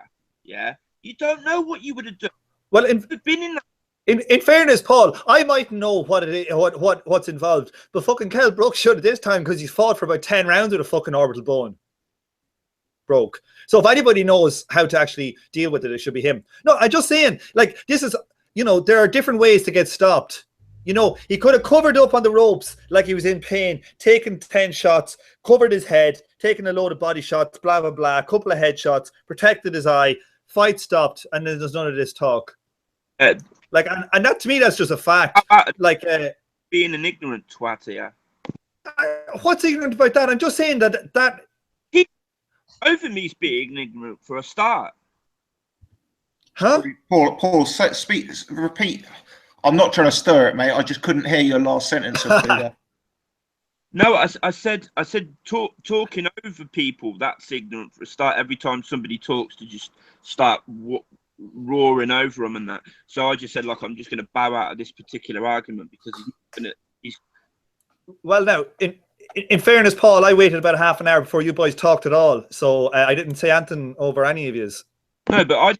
Yeah, You don't know what you would have done. Well, You've been in that. in fairness, Paul, I might know what it is, what's involved, but fucking Kell Brook should at this time because he's fought for about 10 rounds with a fucking orbital bone broke. So if anybody knows how to actually deal with it, it should be him. No, I'm just saying, like, this is, you know, there are different ways to get stopped. You know, he could have covered up on the ropes like he was in pain, taken 10 shots, covered his head, taken a load of body shots, blah, blah, blah, a couple of headshots, protected his eye, fight stopped, and then there's none of this talk. Like, and that, to me, that's just a fact. Like, being an ignorant twat here. What's ignorant about that? I'm just saying that he over me's being ignorant for a start. Huh? Paul, repeat. I'm not trying to stir it, mate. I just couldn't hear your last sentence. No, I said talking over people, that's ignorant for a start. Every time somebody talks, to just start roaring over them and that. So I just said, like, I'm just going to bow out of this particular argument because he's. Well, now, in fairness, Paul, I waited about half an hour before you boys talked at all, so I didn't say anything over any of yous. No, but I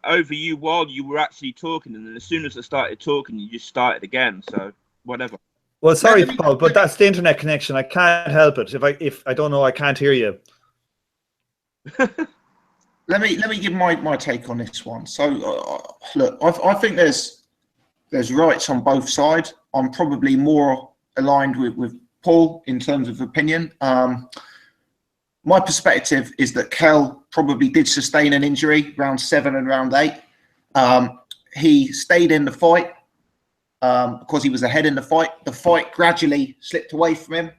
over you while you were actually talking, and then as soon as I started talking, you just started again. So whatever. Well, sorry, Paul, but that's the internet connection. I can't help it. If I don't know, I can't hear you. Let me give my take on this one. So look, I think there's rights on both sides. I'm probably more aligned with Paul in terms of opinion. My perspective is that Kell probably did sustain an injury round 7 and round 8. He stayed in the fight because he was ahead in the fight. The fight gradually slipped away from him.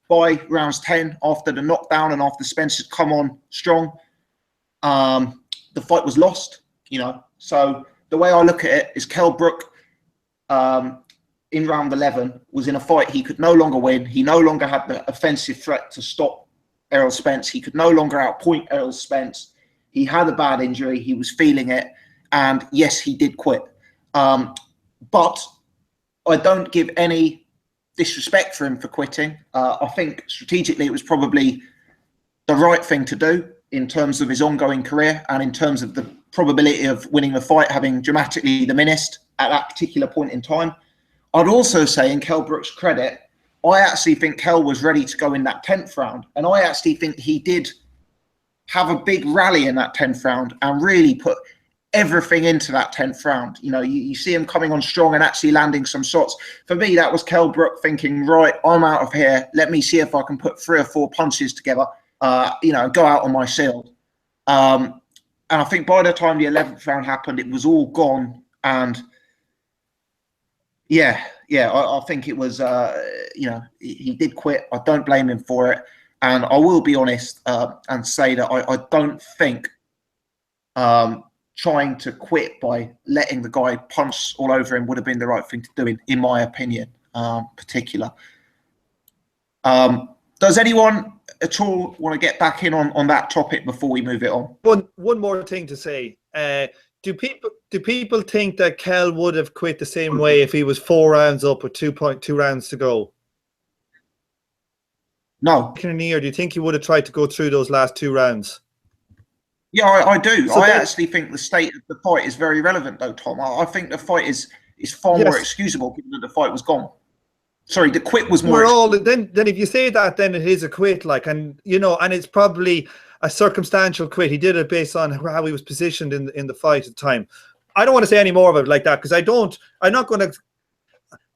By rounds 10, after the knockdown and after Spencer's come on strong, the fight was lost. You know, so the way I look at it is Kell Brook in round 11 was in a fight he could no longer win. He no longer had the offensive threat to stop Errol Spence. He could no longer outpoint Errol Spence. He had a bad injury. He was feeling it. And yes, he did quit. But I don't give any disrespect for him for quitting. I think strategically it was probably the right thing to do in terms of his ongoing career and in terms of the probability of winning the fight having dramatically diminished at that particular point in time. I'd also say, in Kell Brook's credit, I actually think Kell was ready to go in that 10th round. And I actually think he did have a big rally in that 10th round and really put everything into that 10th round. You know, you see him coming on strong and actually landing some shots. For me, that was Kell Brook thinking, right, I'm out of here. Let me see if I can put 3 or 4 punches together, you know, go out on my shield. And I think by the time the 11th round happened, it was all gone. And yeah, I think it was, you know, he did quit. I don't blame him for it. And I will be honest and say that I don't think trying to quit by letting the guy punch all over him would have been the right thing to do, in my opinion, particular. Does anyone at all want to get back in on that topic before we move it on? One more thing to say. Do people think that Kell would have quit the same way if he was 4 rounds up with 2.2 rounds to go? No. Or do you think he would have tried to go through those last 2 rounds? Yeah, I do. So I actually think the state of the fight is very relevant, though, Tom. I think the fight is far more excusable given that the fight was gone. Sorry, the quit was more. Then if you say that, then it is a quit, like, and you know, and it's probably a circumstantial quit. He did it based on how he was positioned in the fight at the time. I don't want to say any more of it like that because I'm not going to.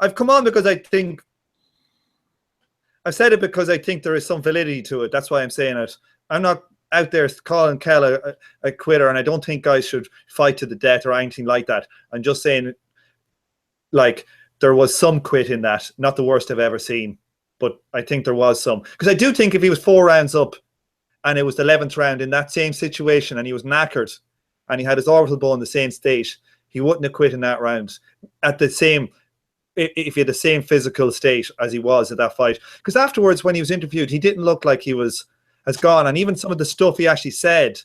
I've come on because I think. I've said it because I think there is some validity to it. That's why I'm saying it. I'm not out there calling Kell a quitter, and I don't think guys should fight to the death or anything like that. I'm just saying, like, there was some quit in that. Not the worst I've ever seen, but I think there was some. Because I do think if he was 4 rounds up and it was the 11th round in that same situation and he was knackered and he had his orbital bone in the same state, he wouldn't have quit in that round at the same, if he had the same physical state as he was at that fight. Because afterwards, when he was interviewed, he didn't look like he was as gone. And even some of the stuff he actually said,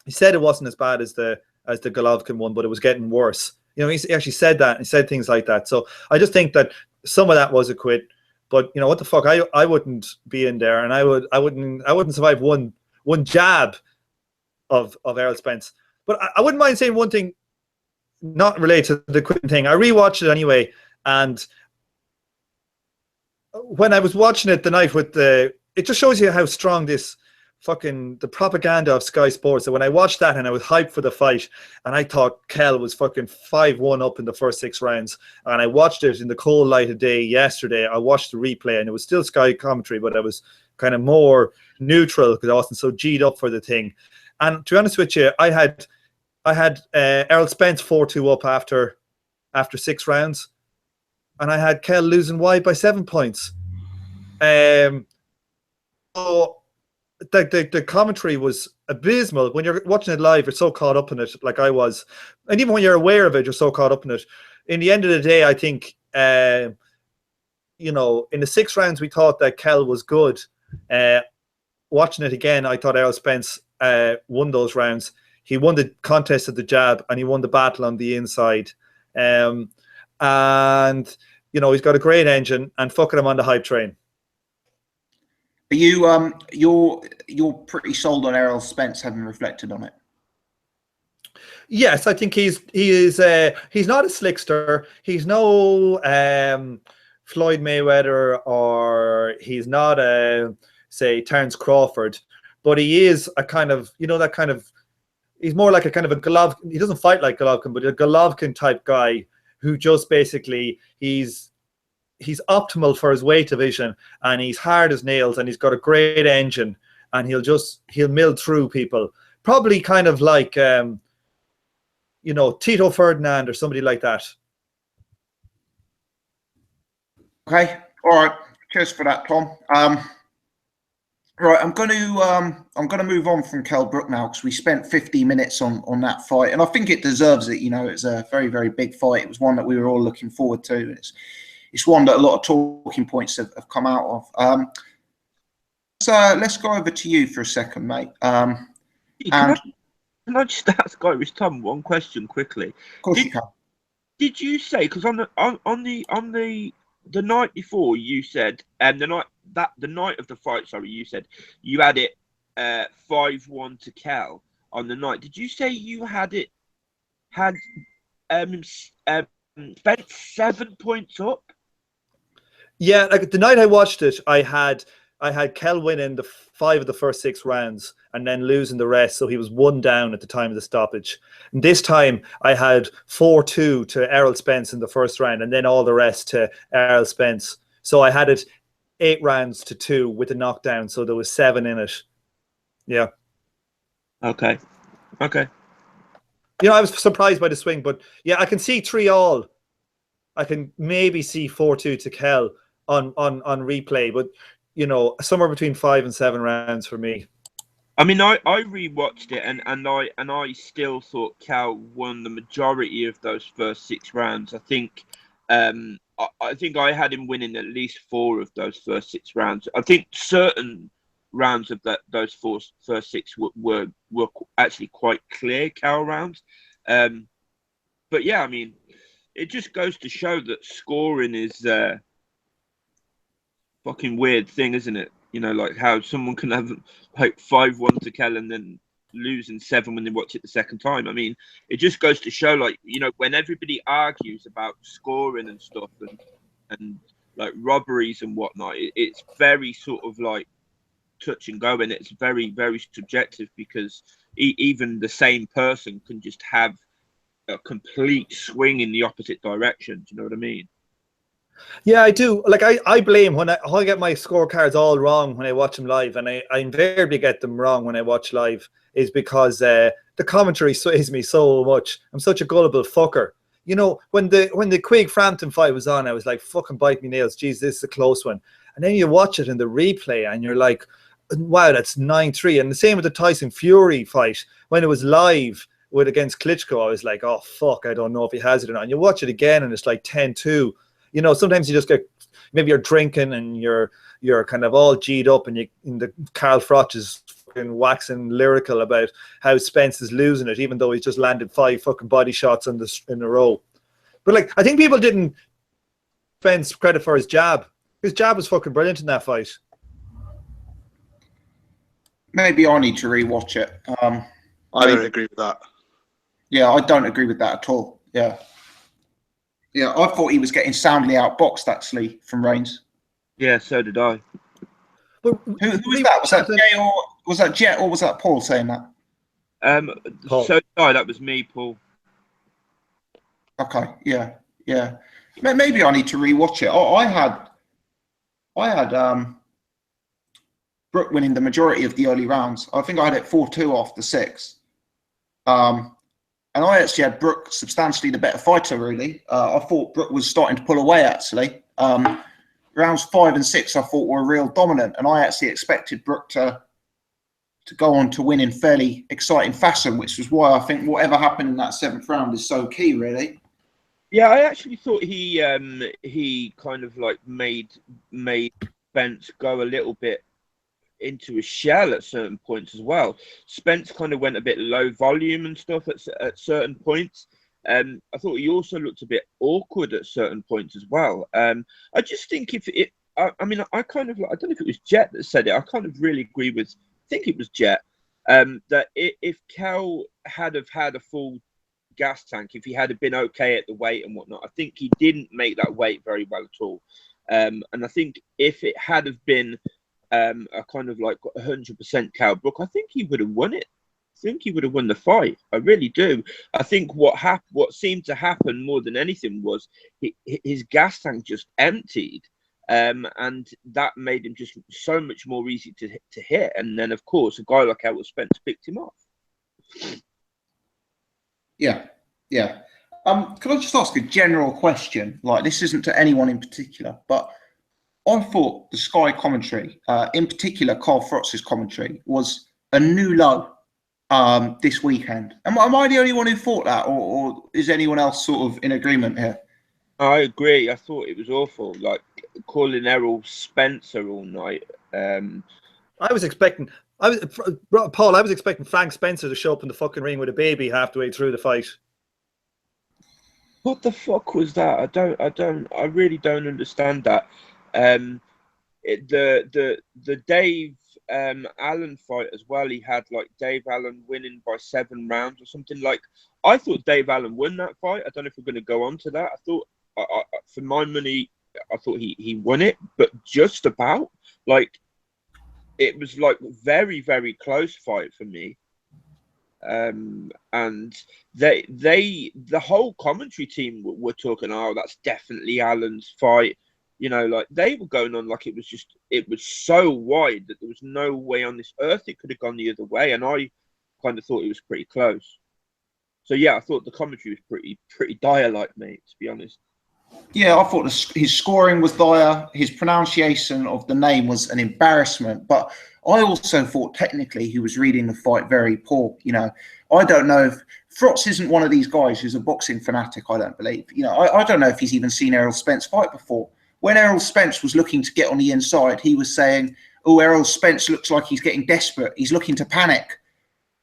he said it wasn't as bad as the Golovkin one, but it was getting worse. You know, he actually said that. He said things like that. So I just think that some of that was a quit. But you know what the fuck? I wouldn't be in there, and I wouldn't survive one jab of Errol Spence. But I wouldn't mind saying one thing, not related to the quitting thing. I rewatched it anyway, and when I was watching it the night with it just shows you how strong this the propaganda of Sky Sports. So when I watched that and I was hyped for the fight, and I thought Kell was fucking 5-1 up in the first 6 rounds, and I watched it in the cold light of day yesterday. I watched the replay, and it was still Sky commentary, but I was kind of more neutral because I wasn't so G'd up for the thing. And to be honest with you, I had Errol Spence 4-2 up after 6 rounds, and I had Kell losing wide by 7 points. So the commentary was abysmal. When you're watching it live, you're so caught up in it, like I was, and even when you're aware of it, you're so caught up in it. In the end of the day, I think in the 6 rounds we thought that Kell was good. Watching it again, I thought Errol Spence won those rounds. He won the contest at the jab, and he won the battle on the inside. And he's got a great engine, and fucking him on the hype train. Are you you're pretty sold on Errol Spence, having reflected on it? Yes, I think he's not a slickster. He's no Floyd Mayweather, or he's not say Terence Crawford, but he is a kind of that kind of. He's more like a kind of a Golovkin. He doesn't fight like Golovkin, but a Golovkin type guy who just basically he's optimal for his weight division, and he's hard as nails, and he's got a great engine, and he'll mill through people. Probably kind of like Tito Ferdinand or somebody like that. Okay, all right. Cheers for that, Tom. Right, I'm going to move on from Kell Brook now, because we spent 50 minutes on that fight, and I think it deserves it. It's a very, very big fight. It was one that we were all looking forward to. It's one that a lot of talking points have come out of. So let's go over to you for a second, mate. Can I just ask Irish Tom one question quickly? Of course you can. Did you say, because on the night before, you said, and the night of the fight, sorry, you said you had it 5-1 to Kell on the night. Did you say you had spent 7 points up? Yeah, like the night I watched it, I had Kell winning the 5 of the first 6 rounds and then losing the rest, so he was 1 down at the time of the stoppage. And this time I had 4-2 to Errol Spence in the first round, and then all the rest to Errol Spence. So I had it 8 rounds to 2 with a knockdown, so there was 7 in it. Yeah. Okay. I was surprised by the swing, but yeah, I can see 3-all. I can maybe see 4-2 to Kell on replay, but somewhere between 5 and 7 rounds for me. I mean, I rewatched it, and I still thought Kell won the majority of those first 6 rounds. I think I had him winning at least 4 of those first 6 rounds. I think certain rounds of those first 6 were actually quite clear Kell rounds. But yeah, I mean, it just goes to show that scoring is a fucking weird thing, isn't it? Like how someone can have like 5-1 to Kell and then losing 7 when they watch it the second time. I mean, it just goes to show, like, when everybody argues about scoring and stuff and like robberies and whatnot, it's very sort of like touch and go, and it's very, very subjective, because even the same person can just have a complete swing in the opposite direction. Do you know what I mean? Yeah, I do. Like I blame when I get my scorecards all wrong when I watch them live, and I invariably get them wrong when I watch live, is because the commentary sways me so much. I'm such a gullible fucker. When the Quigg Frampton fight was on, I was like, fucking bite me nails. Jeez, this is a close one. And then you watch it in the replay and you're like, wow, that's 9-3. And the same with the Tyson Fury fight. When it was live against Klitschko, I was like, oh, fuck, I don't know if he has it or not. And you watch it again and it's like 10-2. Sometimes you just get, maybe you're drinking and you're kind of all G'd up, and the Carl Froch is fucking waxing lyrical about how Spence is losing it, even though he's just landed 5 fucking body shots in a row. But like, I think people didn't Spence credit for his jab. His jab was fucking brilliant in that fight. Maybe I need to rewatch it. I don't agree with that. Yeah, I don't agree with that at all. Yeah. Yeah, I thought he was getting soundly outboxed, actually, from Reigns. Yeah, so did I. But Who was that? Was that Jay or was that Jet or was that Paul saying that? Paul. So no, that was me, Paul. Okay, yeah. Maybe I need to rewatch it. I had Brook winning the majority of the early rounds. I think I had it 4-2 after 6. And I actually had Brook substantially the better fighter, really. I thought Brook was starting to pull away, actually. Rounds 5 and 6, I thought were real dominant, and I actually expected Brook to go on to win in fairly exciting fashion, which was why I think whatever happened in that 7th round is so key, really. Yeah, I actually thought he kind of like made Spence go a little bit into a shell at certain points as well. Spence kind of went a bit low volume and stuff at certain points. I thought he also looked a bit awkward at certain points as well. I just think I kind of like, I don't know if it was Jet that said it. I kind of really agree with. I think it was Jet. That if Kell had had a full gas tank, if he had been okay at the weight and whatnot, I think he didn't make that weight very well at all. And I think if it had have been a kind of like 100% Kell Brook, I think he would have won it. I think he would have won the fight. I really do. I think what seemed to happen more than anything was his gas tank just emptied, and that made him just so much more easy to hit. And then, of course, a guy like Errol Spence picked him off. Yeah. Could I just ask a general question? Like, this isn't to anyone in particular, but I thought the Sky commentary, in particular Carl Frotz's commentary, was a new low this weekend. Am I the only one who thought that, or is anyone else sort of in agreement here? I agree. I thought it was awful, like calling Errol Spencer all night. I was expecting Frank Spencer to show up in the fucking ring with a baby halfway through the fight. What the fuck was that? I really don't understand that. The Dave Allen fight as well. He had like Dave Allen winning by 7 rounds or something. Like, I thought Dave Allen won that fight. I don't know if we're going to go on to that. I thought, for my money, I thought he won it, but just about. Like, it was like very, very close fight for me. And the whole commentary team were talking, oh, that's definitely Allen's fight. You know, like, they were going on like it was so wide that there was no way on this earth it could have gone the other way. And I kind of thought it was pretty close. So yeah, I thought the commentary was pretty dire, like, mate, to be honest. Yeah, I thought his scoring was dire. His pronunciation of the name was an embarrassment. But I also thought technically he was reading the fight very poor. You know, I don't know if Frotz isn't one of these guys who's a boxing fanatic, I don't believe. You know, I don't know if he's even seen Errol Spence fight before. When Errol Spence was looking to get on the inside, he was saying, oh, Errol Spence looks like he's getting desperate. He's looking to panic.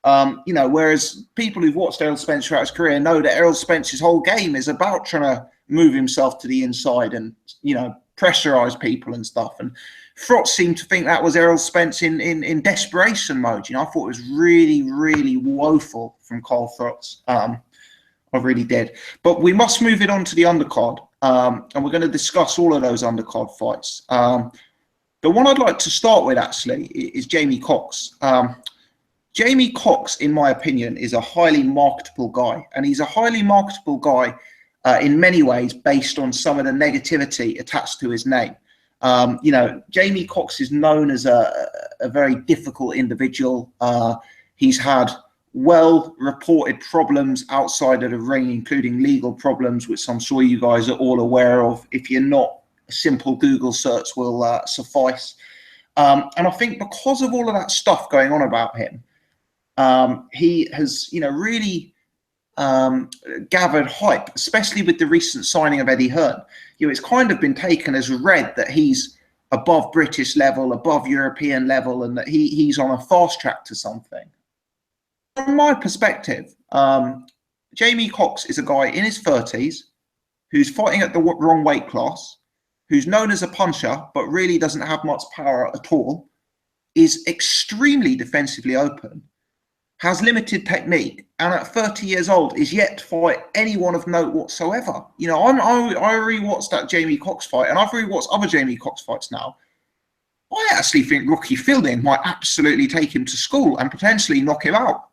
You know, whereas people who've watched Errol Spence throughout his career know that Errol Spence's whole game is about trying to move himself to the inside and, you know, pressurize people and stuff. And Frotz seemed to think that was Errol Spence in desperation mode. You know, I thought it was really, really woeful from Carl Frotz. I really did. But we must move it on to the undercard. And we're going to discuss all of those undercard fights. The one I'd like to start with, actually, is Jamie Cox. Jamie Cox, in my opinion, is a highly marketable guy. And he's a highly marketable guy in many ways based on some of the negativity attached to his name. You know, Jamie Cox is known as a very difficult individual. He's had well-reported problems outside of the ring, including legal problems, which I'm sure you guys are all aware of. If you're not, a simple Google search will suffice. And I think because of all of that stuff going on about him, he has, you know, really gathered hype, especially with the recent signing of Eddie Hearn. You know, it's kind of been taken as read that he's above British level, above European level, and that he's on a fast track to something. From my perspective, Jamie Cox is a guy in his 30s who's fighting at the wrong weight class, who's known as a puncher, but really doesn't have much power at all, is extremely defensively open, has limited technique, and at 30 years old is yet to fight anyone of note whatsoever. You know, I rewatched that Jamie Cox fight, and I've rewatched other Jamie Cox fights now. I actually think Rocky Fielding might absolutely take him to school and potentially knock him out.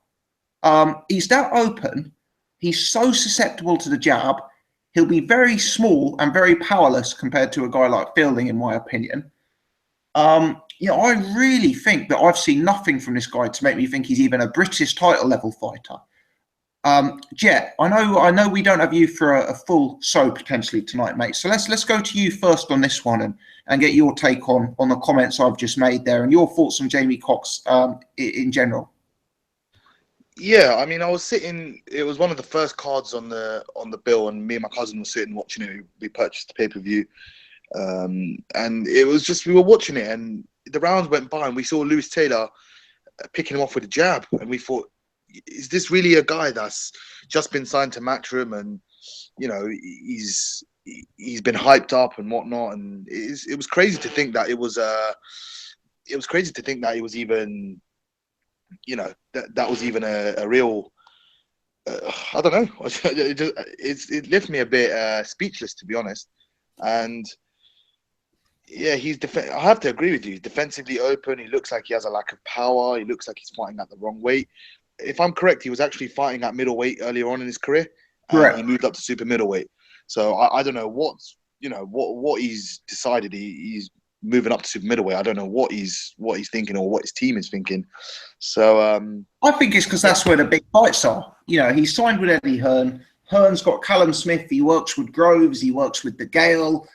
He's that open. He's so susceptible to the jab. He'll be very small and very powerless compared to a guy like Fielding, in my opinion. You know, I really think that I've seen nothing from this guy to make me think he's even a British title level fighter. Jet, I know we don't have you for a full show potentially tonight, mate. So let's go to you first on this one and get your take on the comments I've just made there and your thoughts on Jamie Cox in general. Yeah, I mean, I was sitting. It was one of the first cards on the bill, and me and my cousin were sitting watching it. We purchased the pay-per-view, and it was just we were watching it, and the rounds went by, and we saw Lewis Taylor picking him off with a jab, and we thought, is this really a guy that's just been signed to Matchroom, and you know he's been hyped up and whatnot, and it was crazy to think that it was crazy to think that it was even. You know that was even a real. I don't know. It left me a bit speechless, to be honest. And yeah, I have to agree with you. He's defensively open. He looks like he has a lack of power. He looks like he's fighting at the wrong weight. If I'm correct, he was actually fighting at middleweight earlier on in his career, and he moved up to super middleweight. So I don't know what he's decided. He's moving up to super middleweight. I don't know what he's thinking or what his team is thinking. So I think it's because that's where the big fights are. You know, he's signed with Eddie Hearn. Hearn's got Callum Smith. He works with Groves. He works with the Gale.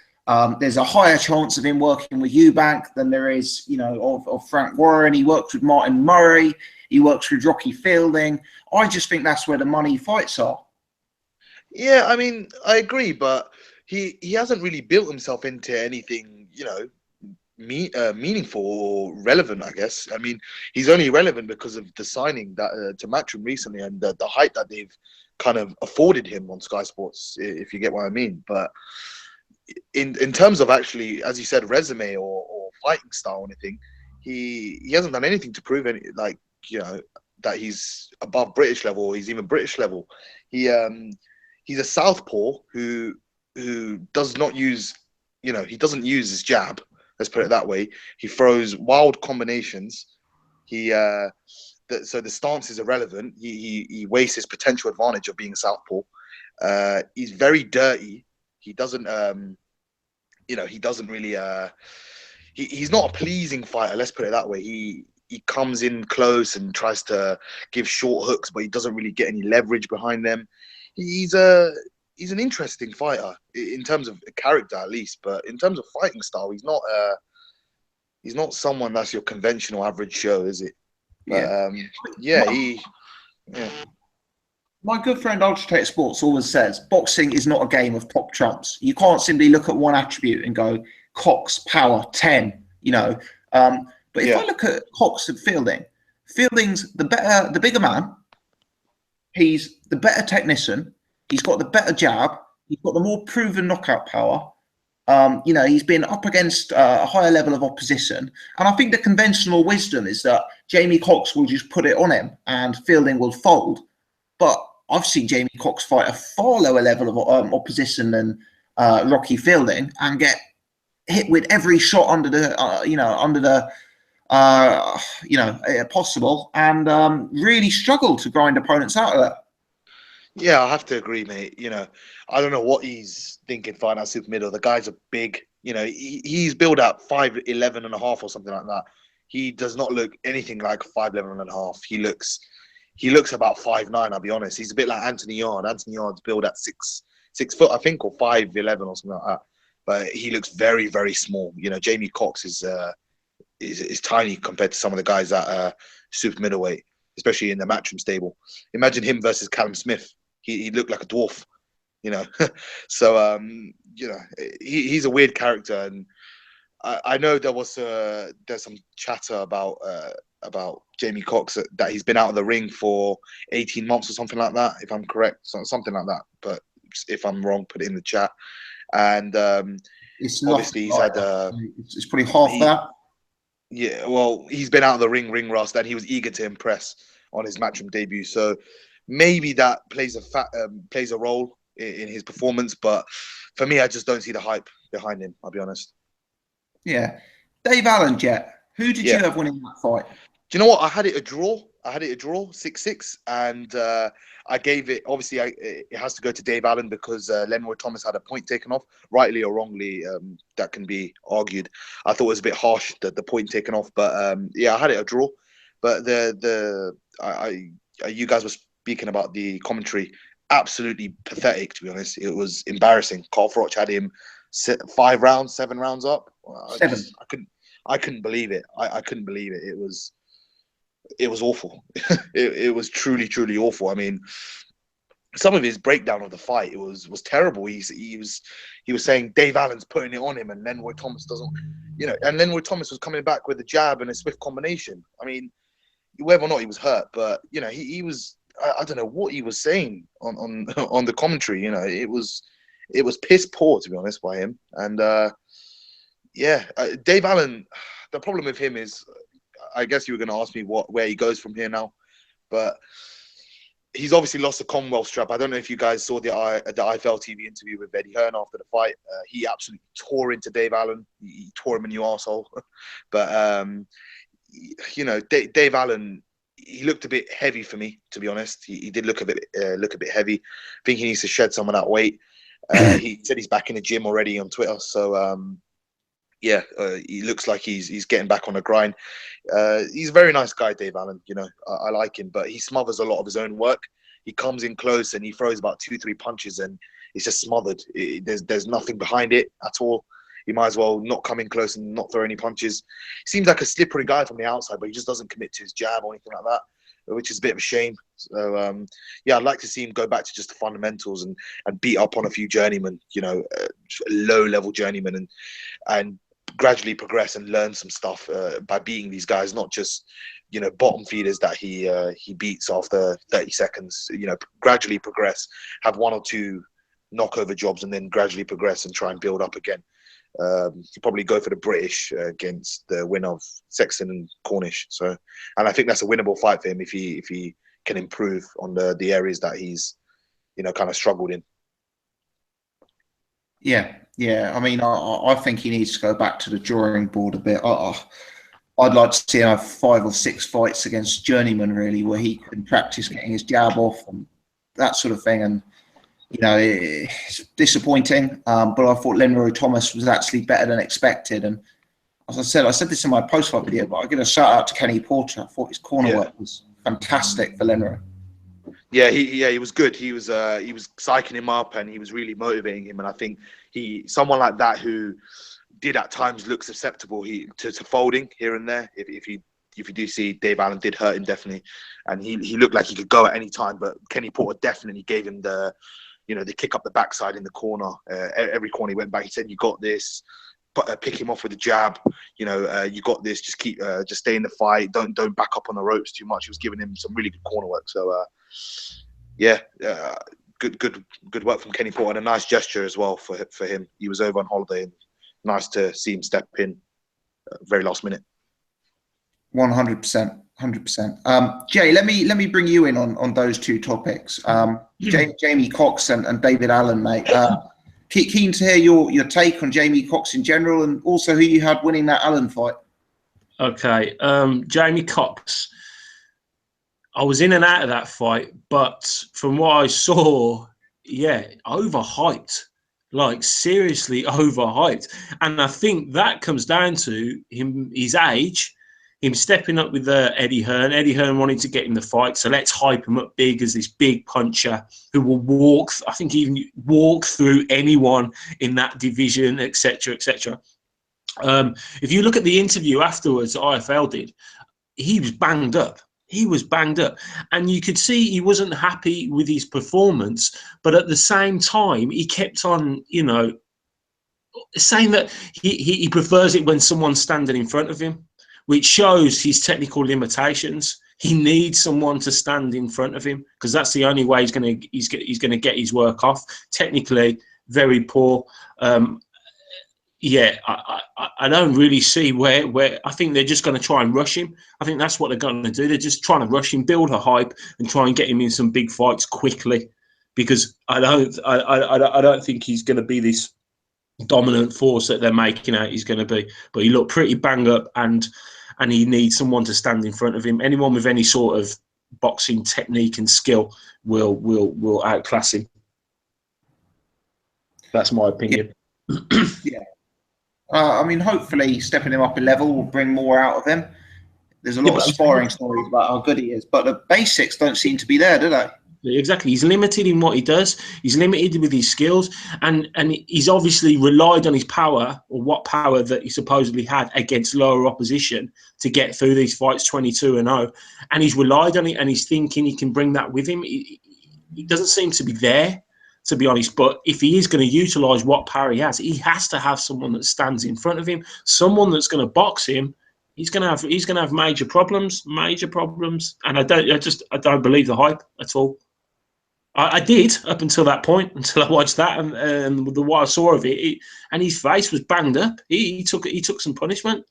There's a higher chance of him working with Eubank than there is, you know, of Frank Warren. He works with Martin Murray. He works with Rocky Fielding. I just think that's where the money fights are. Yeah, I mean, I agree, but he hasn't really built himself into anything, you know, meaningful or relevant, I guess. I mean, he's only relevant because of the signing that to Matchroom recently and the hype that they've kind of afforded him on Sky Sports, if you get what I mean. But in terms of actually, as you said, resume or fighting style or anything, he hasn't done anything to prove any, like, you know, that he's above British level or he's even British level. He's a southpaw who does not use, you know, he doesn't use his jab. Let's put it that way. He throws wild combinations. So the stance is irrelevant. He wastes his potential advantage of being southpaw. He's very dirty. He doesn't, you know, he doesn't really. He's not a pleasing fighter. Let's put it that way. He comes in close and tries to give short hooks, but he doesn't really get any leverage behind them. He's an interesting fighter in terms of character, at least, but in terms of fighting style, he's not someone that's your conventional average Joe, is it? But, My good friend Ultra Sports always says boxing is not a game of top trumps. You can't simply look at one attribute and go Cox power 10, you know. But if I look at Cox and Fielding's the bigger man. He's the better technician. He's got the better jab. He's got the more proven knockout power. You know, he's been up against a higher level of opposition. And I think the conventional wisdom is that Jamie Cox will just put it on him and Fielding will fold. But I've seen Jamie Cox fight a far lower level of opposition than Rocky Fielding and get hit with every shot under the possible, and really struggle to grind opponents out of that. Yeah, I have to agree, mate. You know, I don't know what he's thinking fighting at super middle. The guy's a big, you know, he's billed at 5'11" and a half or something like that. He does not look anything like 5'11" and a half. He looks about 5'9", I'll be honest. He's a bit like Anthony Yard. Anthony Yard's billed at 6 foot, I think, or 5'11" or something like that. But he looks very, very small. You know, Jamie Cox is tiny compared to some of the guys at super middleweight, especially in the Matchroom stable. Imagine him versus Callum Smith. He looked like a dwarf, you know. So you know, he's a weird character, and I know there's some chatter about Jamie Cox that he's been out of the ring for 18 months or something like that, if I'm correct, something like that. But if I'm wrong, put it in the chat. And it's obviously he's had it's probably half that. Yeah, well, he's been out of the ring rust, and he was eager to impress. on his Matchroom debut. So maybe that plays a role in his performance. But for me, I just don't see the hype behind him. I'll be honest. Yeah, Dave Allen, Jet. Who did you have winning that fight? Do you know what? I had it a draw. 6-6, and I gave it. Obviously, it has to go to Dave Allen because Leroy Thomas had a point taken off, rightly or wrongly. That can be argued. I thought it was a bit harsh that the point taken off, but I had it a draw. But you guys were speaking about the commentary. Absolutely pathetic, to be honest. It was embarrassing. Carl Froch had him 7 rounds up. I couldn't believe it. I couldn't believe it. It was awful. it was truly, truly awful. I mean, some of his breakdown of the fight was terrible. He was saying Dave Allen's putting it on him, and Leroy Thomas doesn't, and Leroy Thomas was coming back with a jab and a swift combination. I mean, whether or not he was hurt, but he was. I don't know what he was saying on the commentary. It was piss poor, to be honest, by him. And Dave Allen. The problem with him is, I guess you were going to ask me where he goes from here now, but he's obviously lost the Commonwealth strap. I don't know if you guys saw the IFL TV interview with Eddie Hearn after the fight. He absolutely tore into Dave Allen. He tore him a new arsehole. But Dave Allen, he looked a bit heavy for me, to be honest. He did look a bit heavy. I think he needs to shed some of that weight. He said he's back in the gym already on Twitter. So he looks like he's getting back on the grind. He's a very nice guy, Dave Allen. I like him, but he smothers a lot of his own work. He comes in close and he throws about 2-3 punches, and it's just smothered. There's nothing behind it at all. He might as well not come in close and not throw any punches. He seems like a slippery guy from the outside, but he just doesn't commit to his jab or anything like that, which is a bit of a shame. So I'd like to see him go back to just the fundamentals and beat up on a few journeymen, low-level journeymen, and gradually progress and learn some stuff by beating these guys, not just bottom feeders that he beats after 30 seconds. Gradually progress, have 1 or 2 knockover jobs, and then gradually progress and try and build up again. He'll probably go for the British against the winner of Sexton and Cornish. So, and I think that's a winnable fight for him if he can improve on the areas that he's kind of struggled in. Yeah. I mean, I think he needs to go back to the drawing board a bit. I'd like to see him have 5 or 6 fights against journeymen, really, where he can practice getting his jab off and that sort of thing. And it's disappointing, but I thought Leroy Thomas was actually better than expected. And as I said this in my post-fight video, but I give a shout out to Kenny Porter. I thought his corner work was fantastic for Leroy. Yeah, he was good. He was psyching him up, and he was really motivating him. And I think someone like that who did at times look susceptible to folding here and there. If you do see, Dave Allen did hurt him definitely, and he looked like he could go at any time. But Kenny Porter definitely gave him the kick up the backside in the corner. Every corner he went back, he said, "You got this." Pick him off with a jab. You got this. Just just stay in the fight. Don't back up on the ropes too much. He was giving him some really good corner work. So good work from Kenny Porter, and a nice gesture as well for him. He was over on holiday, and nice to see him step in very last minute. 100%. Jay, let me bring you in on those 2 topics. Jamie Cox and David Allen, mate. Keen to hear your take on Jamie Cox in general, and also who you had winning that Allen fight. Okay, Jamie Cox. I was in and out of that fight, but from what I saw, overhyped. Like, seriously overhyped. And I think that comes down to his age, him stepping up with Eddie Hearn. Eddie Hearn wanted to get in the fight, so let's hype him up big as this big puncher who will even walk through anyone in that division, etc., etc. If you look at the interview afterwards that IFL did, he was banged up. And you could see he wasn't happy with his performance, but at the same time, he kept on, saying that he prefers it when someone's standing in front of him, which shows his technical limitations. He needs someone to stand in front of him because that's the only way he's going to get his work off. Technically, very poor. yeah, I don't really see where I think they're just going to try and rush him. I think that's what they're going to do. They're just trying to rush him, build a hype, and try and get him in some big fights quickly. Because I don't think he's going to be this dominant force that they're making out he's going to be. But he looked pretty bang up, and he needs someone to stand in front of him. Anyone with any sort of boxing technique and skill will outclass him. That's my opinion. Yeah. I mean, hopefully stepping him up a level will bring more out of him. There's a lot of sparring stories about how good he is, but the basics don't seem to be there, do they? Exactly. He's limited in what he does. He's limited with his skills, and he's obviously relied on his power, or what power that he supposedly had against lower opposition to get through these fights 22-0. And he's relied on it, and he's thinking he can bring that with him. He doesn't seem to be there, to be honest. But if he is going to utilise what power he has to have someone that stands in front of him, someone that's going to box him. He's going to have major problems, and I don't believe the hype at all. I did up until that point, until I watched that, and what I saw of it, and his face was banged up. He took some punishment.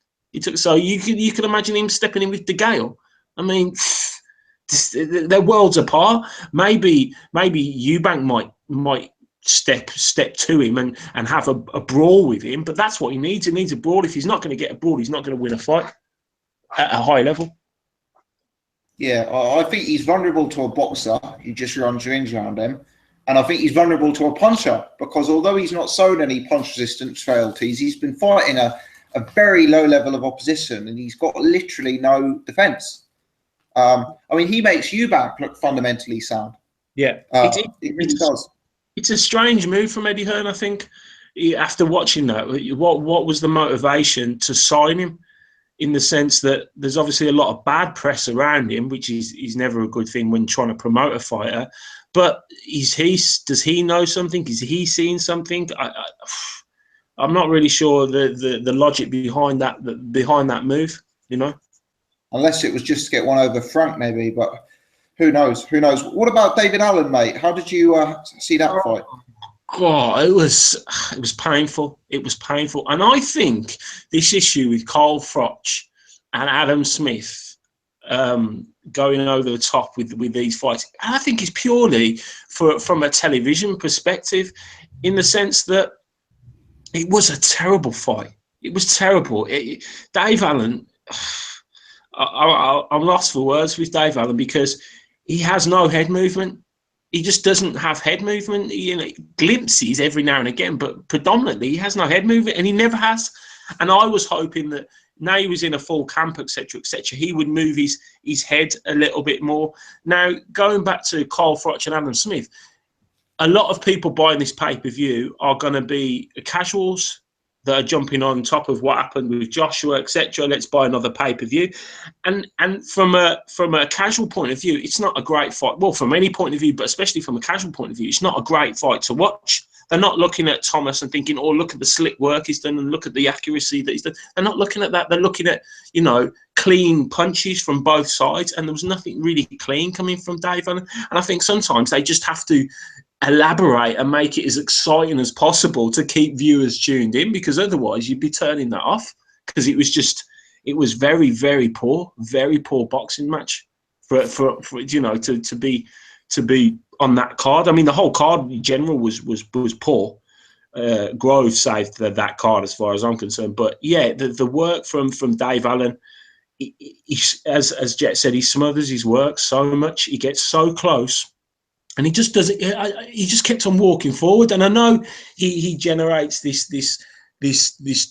So you could imagine him stepping in with De Gale. I mean, they're worlds apart. Maybe Eubank might step to him and have a brawl with him, but that's what he needs. He needs a brawl. If he's not going to get a brawl, he's not going to win a fight at a high level. Yeah, I think he's vulnerable to a boxer who just runs rings around him. And I think he's vulnerable to a puncher because although he's not shown any punch resistance frailties, he's been fighting a very low level of opposition and he's got literally no defence. I mean, he makes Eubank look fundamentally sound. Yeah, it really does. It's a strange move from Eddie Hearn, I think. After watching that, what was the motivation to sign him? In the sense that there's obviously a lot of bad press around him, which is never a good thing when trying to promote a fighter. But does he know something? Is he seeing something? I'm not really sure the logic behind that move. You know, unless it was just to get one over Frank, maybe. But who knows? Who knows? What about David Allen, mate? How did you see that fight? God, it was painful. It was painful. And I think this issue with Carl Froch and Adam Smith going over the top with these fights, I think is purely from a television perspective, in the sense that it was a terrible fight. It was terrible. Dave Allen, I'm lost for words with Dave Allen because he has no head movement. He just doesn't have head movement. Glimpses every now and again, but predominantly he has no head movement, and he never has. And I was hoping that now he was in a full camp, etc., he would move his head a little bit more. Now, going back to Carl Froch and Adam Smith, a lot of people buying this pay-per-view are going to be casuals that are jumping on top of what happened with Joshua, etc. Let's buy another pay-per-view. And from a casual point of view, it's not a great fight. Well, from any point of view, but especially from a casual point of view, it's not a great fight to watch. They're not looking at Thomas and thinking, oh, look at the slick work he's done and look at the accuracy that he's done. They're not looking at that. They're looking at, clean punches from both sides. And there was nothing really clean coming from Dave Allen. And I think sometimes they just have to elaborate and make it as exciting as possible to keep viewers tuned in, because otherwise you'd be turning that off, because it was very, very poor boxing match for to be on that card. I mean, the whole card in general was poor. Grove saved that card as far as I'm concerned. But yeah, the work from Dave Allen, he, as Jet said, he smothers his work so much. He gets so close. And he just doesn't. He just kept on walking forward. And I know he generates this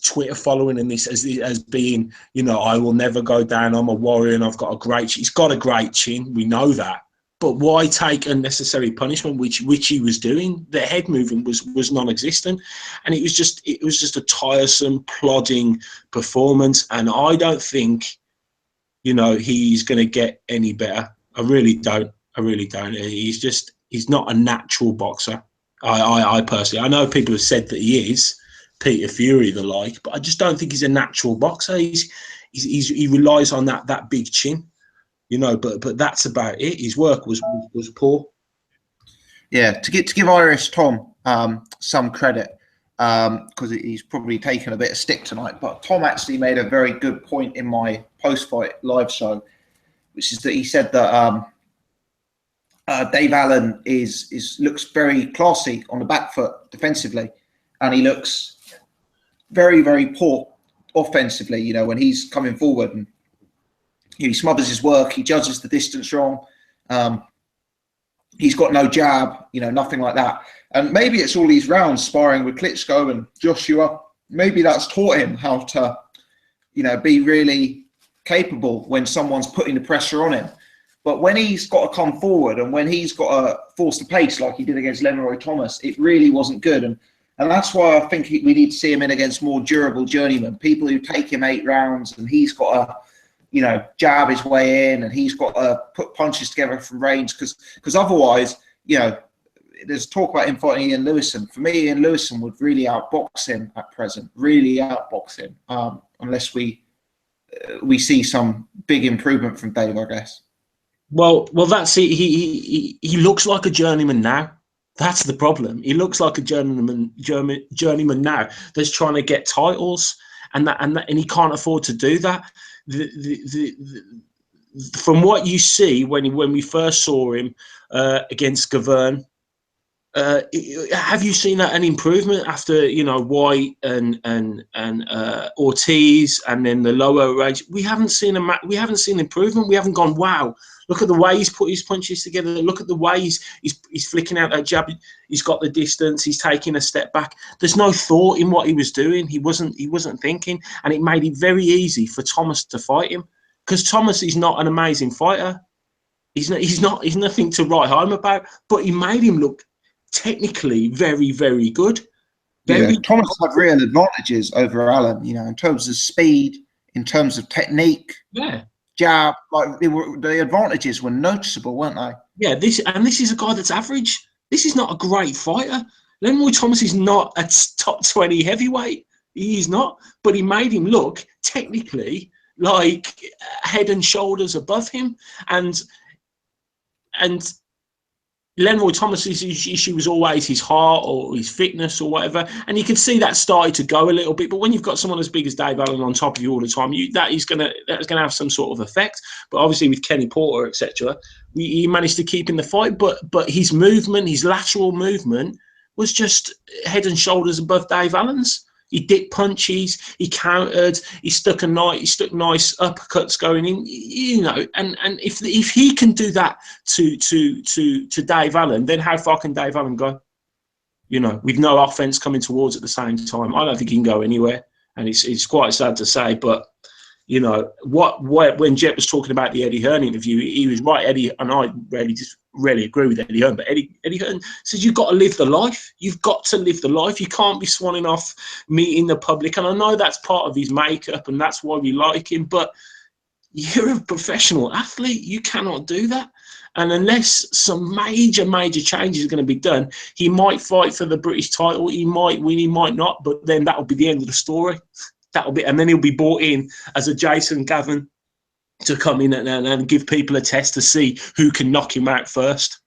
Twitter following and this as being, I will never go down. I'm a warrior and I've got a great chin. He's got a great chin. We know that. But why take unnecessary punishment, which he was doing? The head movement was non-existent, and it was just a tiresome, plodding performance. And I don't think, he's going to get any better. I really don't. He's not a natural boxer. I personally, I know people have said that he is, Peter Fury the like, but I just don't think he's a natural boxer. He relies on that big chin, but that's about it. His work was poor. Yeah, to give Irish Tom some credit, because he's probably taken a bit of stick tonight. But Tom actually made a very good point in my post-fight live show, which is that he said that Dave Allen looks very classy on the back foot defensively, and he looks very, very poor offensively. You know, when he's coming forward and he smothers his work, he judges the distance wrong. He's got no jab, you know, nothing like that. And maybe it's all these rounds sparring with Klitschko and Joshua. Maybe that's taught him how to, you know, be really capable when someone's putting the pressure on him. But when he's got to come forward and when he's got to force the pace like he did against Leroy Thomas, it really wasn't good. And that's why I think we need to see him in against more durable journeymen, people who take him 8 rounds and he's got to, you know, jab his way in and he's got to put punches together from range. Because otherwise, you know, there's talk about him fighting Ian Lewison. For me, Ian Lewison would really outbox him at present, really outbox him, unless we see some big improvement from Dave, I guess. Well, that's it. He looks like a journeyman now. That's the problem. He looks like a journeyman now that's trying to get titles, and he can't afford to do that. From what you see when we first saw him against Gavern, have you seen an improvement after, you know, White and Ortiz and then the lower range? We haven't seen improvement. We haven't gone, wow, look at the way he's put his punches together. Look at the way he's flicking out that jab. He's got the distance. He's taking a step back. There's no thought in what he was doing. He wasn't thinking, and it made it very easy for Thomas to fight him, because Thomas is not an amazing fighter. He's nothing to write home about, but he made him look technically very, very good. Thomas had real advantages over Allen, you know, in terms of speed, in terms of technique, jab. Like the advantages were noticeable, weren't they? Yeah, this is a guy that's average. This is not a great fighter. Leroy Thomas is not a top 20 heavyweight. He is not, but he made him look technically like head and shoulders above him, and Leroy Thomas's issue was always his heart or his fitness or whatever, and you can see that started to go a little bit. But when you've got someone as big as Dave Allen on top of you all the time, that's gonna have some sort of effect. But obviously with Kenny Porter, etc., he managed to keep in the fight. But his movement, his lateral movement, was just head and shoulders above Dave Allen's. He dipped punches, he countered, he stuck nice uppercuts going in, you know. And if he can do that to Dave Allen, then how far can Dave Allen go? You know, with no offense coming towards at the same time, I don't think he can go anywhere. And it's quite sad to say, but you know when Jet was talking about the Eddie Hearn interview, he was right. Eddie and I really agree with Eddie Hearn, but Eddie Hearn says you've got to live the life. You've got to live the life. You can't be swanning off meeting the public. And I know that's part of his makeup, and that's why we like him. But you're a professional athlete. You cannot do that. And unless some major changes are going to be done, he might fight for the British title. He might win. He might not. But then that'll be the end of the story. And then he'll be brought in as a Jason Gavin to come in and give people a test to see who can knock him out first.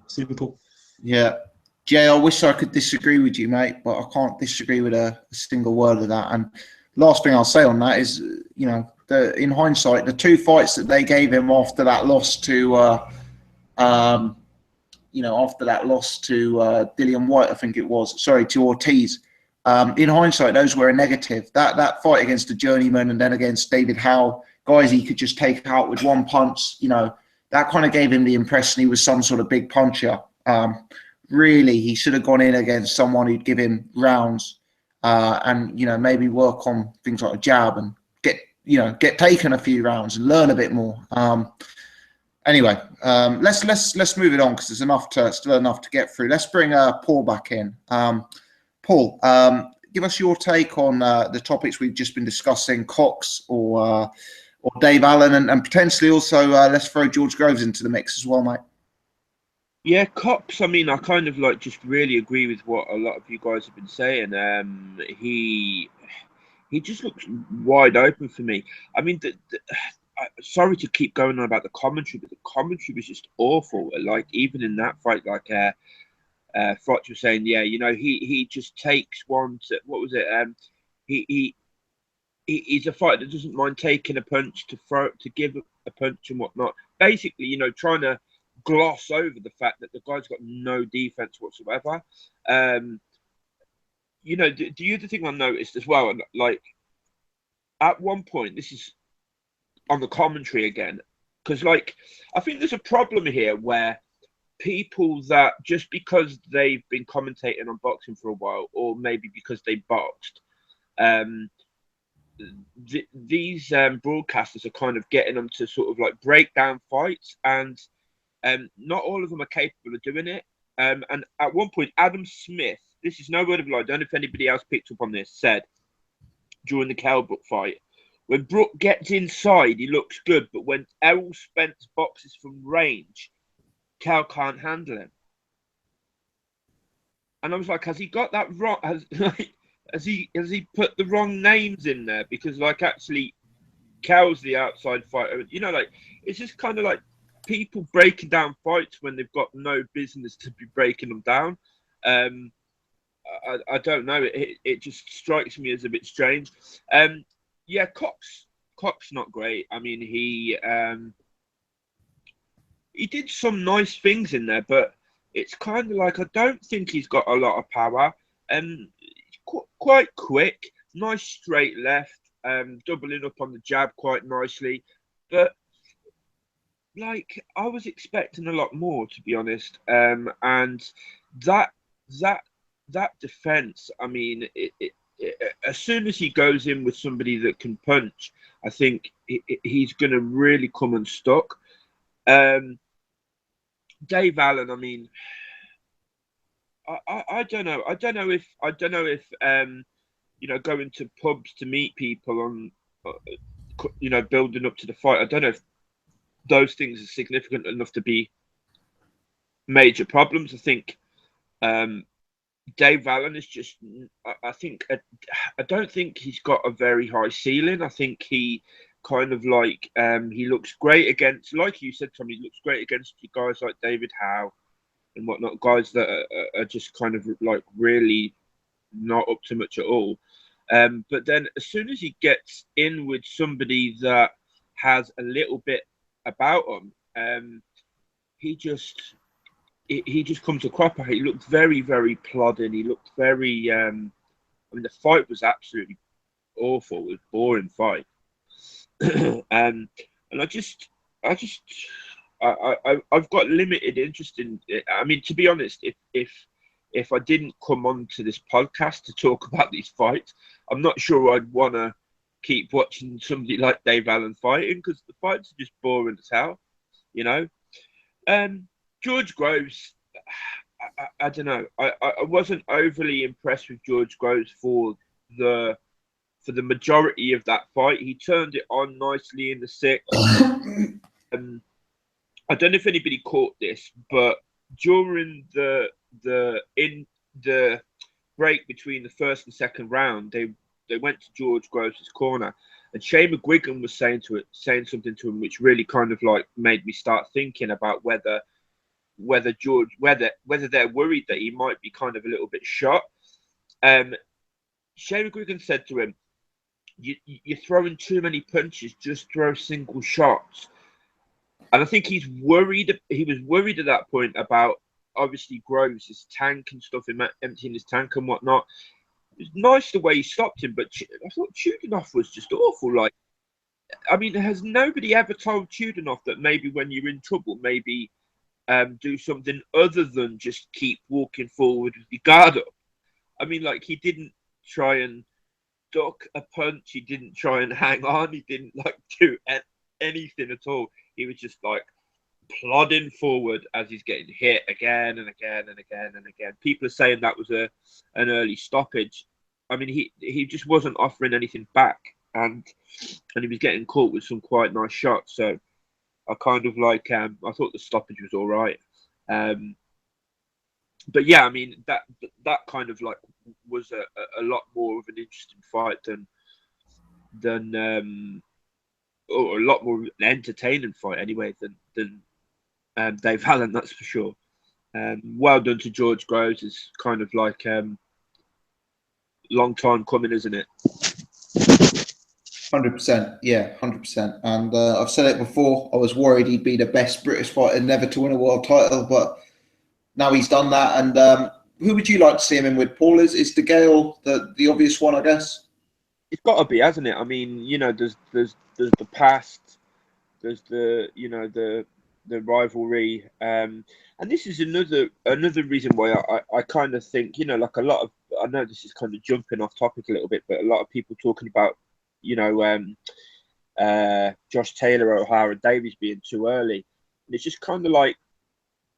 Simple. Yeah. Jay, I wish I could disagree with you, mate, but I can't disagree with a single word of that. And last thing I'll say on that is, you know, in hindsight, the 2 fights that they gave him after that loss to, Dillian White, I think it was, to Ortiz. In hindsight, those were a negative. That fight against the journeyman and then against David Howe, guys he could just take out with one punch, you know, that kind of gave him the impression he was some sort of big puncher. Really, he should have gone in against someone who'd give him rounds and, you know, maybe work on things like a jab and get taken a few rounds and learn a bit more. Anyway, let's move it on because there's still enough to get through. Let's bring Paul back in. Paul, give us your take on the topics we've just been discussing, Cox or Dave Allen, and potentially also let's throw George Groves into the mix as well, mate. Yeah, Cox, I mean, I kind of just really agree with what a lot of you guys have been saying. He just looks wide open for me. I mean, sorry to keep going on about the commentary, but the commentary was just awful. Like, even in that fight, Frotch was saying, yeah, he just takes one to, what was it? He's a fighter that doesn't mind taking a punch to give a punch and whatnot. Basically, trying to gloss over the fact that the guy's got no defense whatsoever. The other thing I noticed as well, like at one point, this is on the commentary again, because like I think there's a problem here where people that just because they've been commentating on boxing for a while, or maybe because they boxed, these broadcasters are kind of getting them to sort of like break down fights, and not all of them are capable of doing it. And at one point, Adam Smith, this is no word of lie, I don't know if anybody else picked up on this, said during the Kell Brook fight, when Brook gets inside, he looks good, but when Errol Spence boxes from range, Kell can't handle him. And I was like, has he got that wrong? Has he put the wrong names in there? Because like actually, Kell's the outside fighter. Like it's just kind of like people breaking down fights when they've got no business to be breaking them down. I don't know. It just strikes me as a bit strange. Yeah, Cox not great. I mean, he did some nice things in there, but it's kind of like I don't think he's got a lot of power. Quite quick, nice straight left, doubling up on the jab quite nicely. But like I was expecting a lot more, to be honest. And that defense, I mean, as soon as he goes in with somebody that can punch, I think he's going to really come unstuck. Dave Allen, I mean, I don't know. I don't know if going to pubs to meet people on, building up to the fight. I don't know if those things are significant enough to be major problems. I think Dave Allen is just. I don't think he's got a very high ceiling. I think he kind of like he looks great against, like you said, Tommy. He looks great against guys like David Howe and whatnot, guys that are just kind of like really not up to much at all. But then as soon as he gets in with somebody that has a little bit about him, he just comes a cropper. He looked very, very plodding. He looked very. I mean, the fight was absolutely awful. It was a boring fight. And I've got limited interest in it. I mean, to be honest, if I didn't come on to this podcast to talk about these fights, I'm not sure I'd want to keep watching somebody like Dave Allen fighting, because the fights are just boring as hell, George Groves, I don't know. I wasn't overly impressed with George Groves for the majority of that fight. He turned it on nicely in the sixth. I don't know if anybody caught this, but during the break between the first and second round, they went to George Groves' corner, and Shane McGuigan was saying something to him, which really kind of like made me start thinking about whether they're worried that he might be kind of a little bit shot. Shane McGuigan said to him, "You're throwing too many punches. Just throw single shots." And I think he was worried at that point about obviously Groves' tank and stuff, him emptying his tank and whatnot. It was nice the way he stopped him, but I thought Chudinov was just awful. Like, I mean, has nobody ever told Chudinov that maybe when you're in trouble, maybe do something other than just keep walking forward with your guard up? I mean, like, he didn't try and duck a punch. He didn't try and hang on. He didn't like do anything at all. He was just like plodding forward as he's getting hit again and again and again and again. People are saying that was an early stoppage. I mean, he just wasn't offering anything back, and he was getting caught with some quite nice shots. So I kind of like I thought the stoppage was all right. But yeah, I mean that kind of like was a lot more of an interesting fight than or a lot more entertaining fight anyway than Dave Allen, that's for sure. Well done to George Groves. It's kind of like long time coming, isn't it? 100%, yeah, 100%. And I've said it before, I was worried he'd be the best British fighter never to win a world title, but now he's done that. And who would you like to see him in with, Paul? Is De Gale the obvious one, I guess? It's got to be, hasn't it? I mean, there's the past, there's the rivalry, and this is another reason why I kind of think, like a lot of, I know this is kind of jumping off topic a little bit, but a lot of people talking about, Josh Taylor, Ohara, Davies being too early. And it's just kind of like,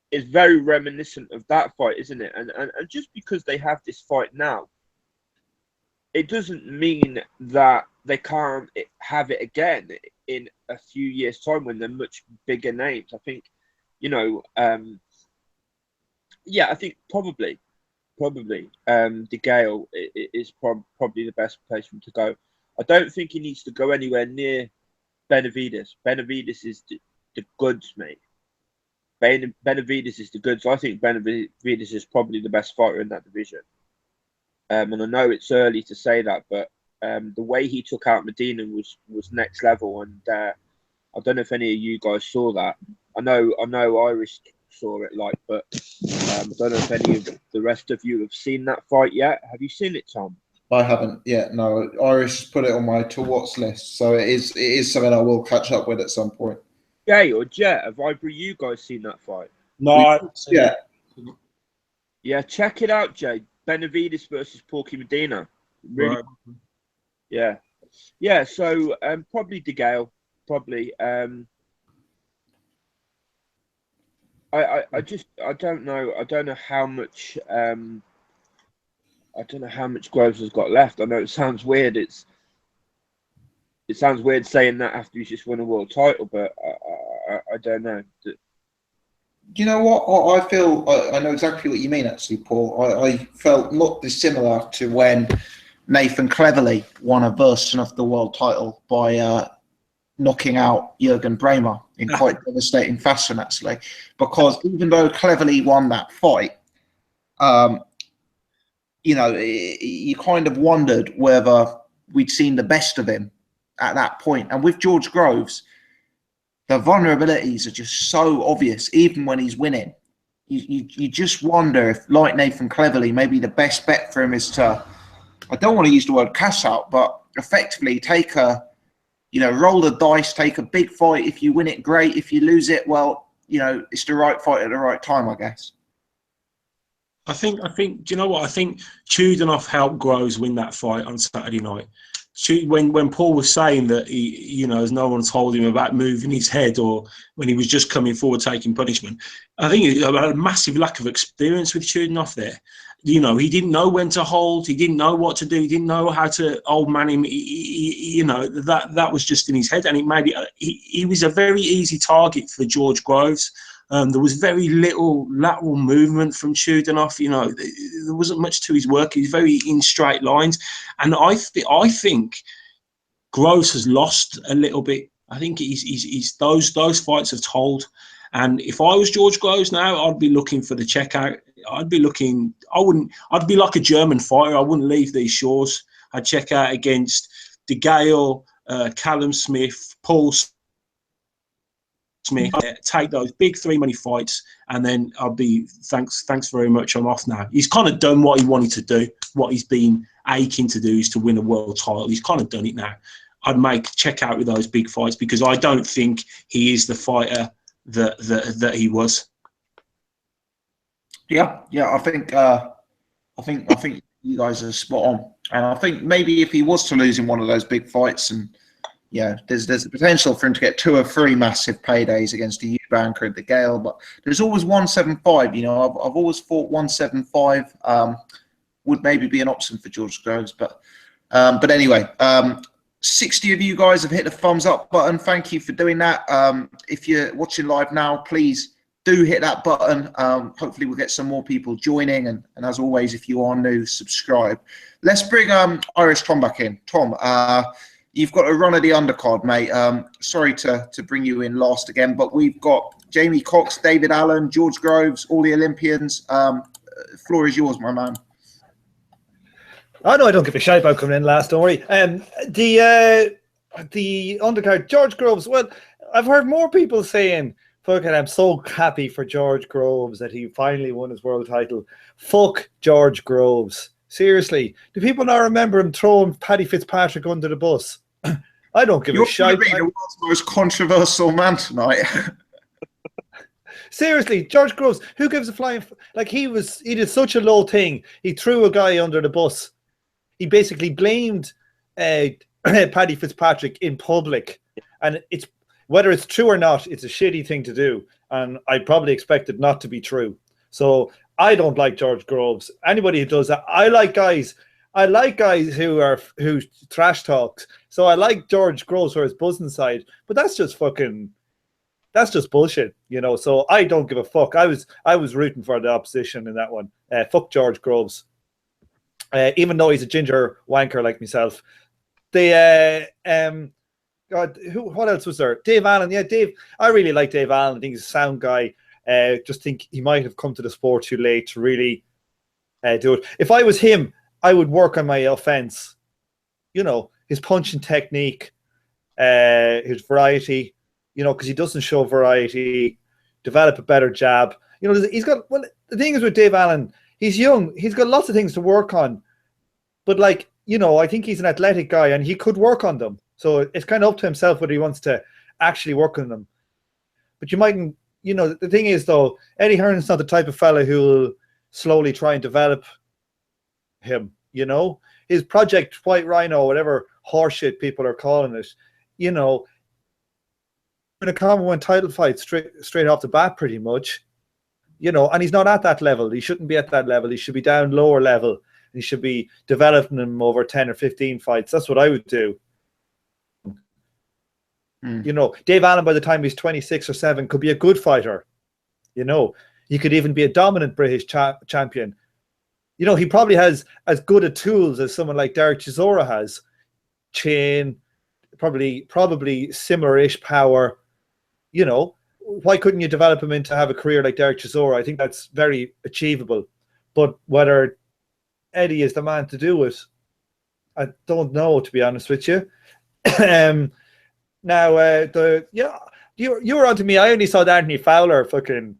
it's very reminiscent of that fight, isn't it? And just because they have this fight now, it doesn't mean that they can't have it again in a few years' time when they're much bigger names. I think, I think probably De Gale is probably the best place for him to go. I don't think he needs to go anywhere near Benavidez. Benavidez is the goods, mate. Benavidez is the goods. I think Benavidez is probably the best fighter in that division. And I know it's early to say that, but the way he took out Medina was next level. And I don't know if any of you guys saw that. I know Irish saw it, but I don't know if any of the rest of you have seen that fight yet. Have you seen it, Tom? I haven't yet. No, Irish put it on my to watch list, so it is something I will catch up with at some point. Jay or Jet, have either of you guys seen that fight? No, yeah, check it out, Jay. Benavidez versus Porky Medina. Really, right. yeah. So probably De Gale, probably. I don't know. I don't know how much. I don't know how much Groves has got left. I know it sounds weird. It sounds weird saying that after he's just won a world title, but I don't know. You know what? I feel I know exactly what you mean, actually, Paul. I felt not dissimilar to when Nathan Cleverly won a version of the world title by knocking out Jürgen Bremer in quite devastating fashion, actually. Because even though Cleverly won that fight, you kind of wondered whether we'd seen the best of him at that point. And with George Groves, the vulnerabilities are just so obvious, even when he's winning. You just wonder if, like Nathan Cleverly, maybe the best bet for him is to, I don't want to use the word cash out, but effectively take roll the dice, take a big fight. If you win it, great. If you lose it, well, it's the right fight at the right time, I guess. I think. Do you know what? I think Chudinov helped Groves win that fight on Saturday night. When Paul was saying that he, as no one told him about moving his head, or when he was just coming forward taking punishment, I think he had a massive lack of experience with Chudinov there. He didn't know when to hold. He didn't know what to do. He didn't know how to old man him. That was just in his head, and it made it. He was a very easy target for George Groves. There was very little lateral movement from Chudinov. There wasn't much to his work. He's very in straight lines. And I think Groves has lost a little bit. I think he's those fights have told. And if I was George Groves now, I'd be looking for the checkout. I'd be like a German fighter. I wouldn't leave these shores. I'd check out against De Gale, Callum Smith, Paul Smith, take those big 3 money fights, and then I'll be thanks very much, I'm off now. He's kind of done what he wanted to do. What he's been aching to do is to win a world title. He's kind of done it now. I'd check out with those big fights, because I don't think he is the fighter that he was. Yeah, I think you guys are spot on, and I think maybe if he was to lose in one of those big fights, and there's the potential for him to get 2 or 3 massive paydays against a Eubanker and De Gale, but there's always 175. I've always thought 175 would maybe be an option for George Groves, but anyway, 60 of you guys have hit the thumbs up button. Thank you for doing that. If you're watching live now, please do hit that button. Hopefully we'll get some more people joining, and as always, if you are new, subscribe. Let's bring Irish Tom back in. Tom, you've got a run of the undercard, mate. Sorry to bring you in last again, but we've got Jamie Cox, David Allen, George Groves, all the Olympians. Floor is yours, my man. Oh no, I don't give a shit about coming in last. Don't worry. The undercard, George Groves. Well, I've heard more people saying, "Fucking, I'm so happy for George Groves that he finally won his world title." Fuck George Groves. Seriously, do people not remember him throwing Paddy Fitzpatrick under the bus? I don't give a shit. You're going to be the world's most controversial man tonight. Seriously, George Groves, who gives a flying... Like, he did such a low thing. He threw a guy under the bus. He basically blamed Paddy Fitzpatrick in public. And it's whether it's true or not, it's a shitty thing to do. And I probably expect it not to be true. So I don't like George Groves. Anybody who does that, I like guys who trash talks. So I like George Groves for his buzzing side, but that's just bullshit, you know. So I don't give a fuck. I was rooting for the opposition in that one. Fuck George Groves, even though he's a ginger wanker like myself. God, what else was there? Dave Allen, yeah, Dave. I really like Dave Allen. I think he's a sound guy. Just think he might have come to the sport too late to really do it. If I was him, I would work on my offense. You know, his punching technique, his variety. You know, because he doesn't show variety. Develop a better jab. You know, he's got. Well, the thing is with Dave Allen, he's young. He's got lots of things to work on. But like, you know, I think he's an athletic guy, and he could work on them. So it's kind of up to himself whether he wants to actually work on them. But you mightn't, you know, the thing is though, Eddie Hearn's not the type of fella who will slowly try and develop him, you know. His Project White Rhino, whatever horseshit people are calling it, you know, in a Commonwealth title fight straight off the bat pretty much, you know, and he's not at that level. He shouldn't be at that level. He should be down lower level. He should be developing him over 10 or 15 fights. That's what I would do. You know, Dave Allen, by the time he's 26 or 7, could be a good fighter. You know, he could even be a dominant British champion. You know, he probably has as good a tools as someone like Derek Chisora has. Chin, probably similar-ish power. You know, why couldn't you develop him into have a career like Derek Chisora? I think that's very achievable. But whether Eddie is the man to do it, I don't know, to be honest with you. Now, you were on to me. I only saw Anthony Fowler fucking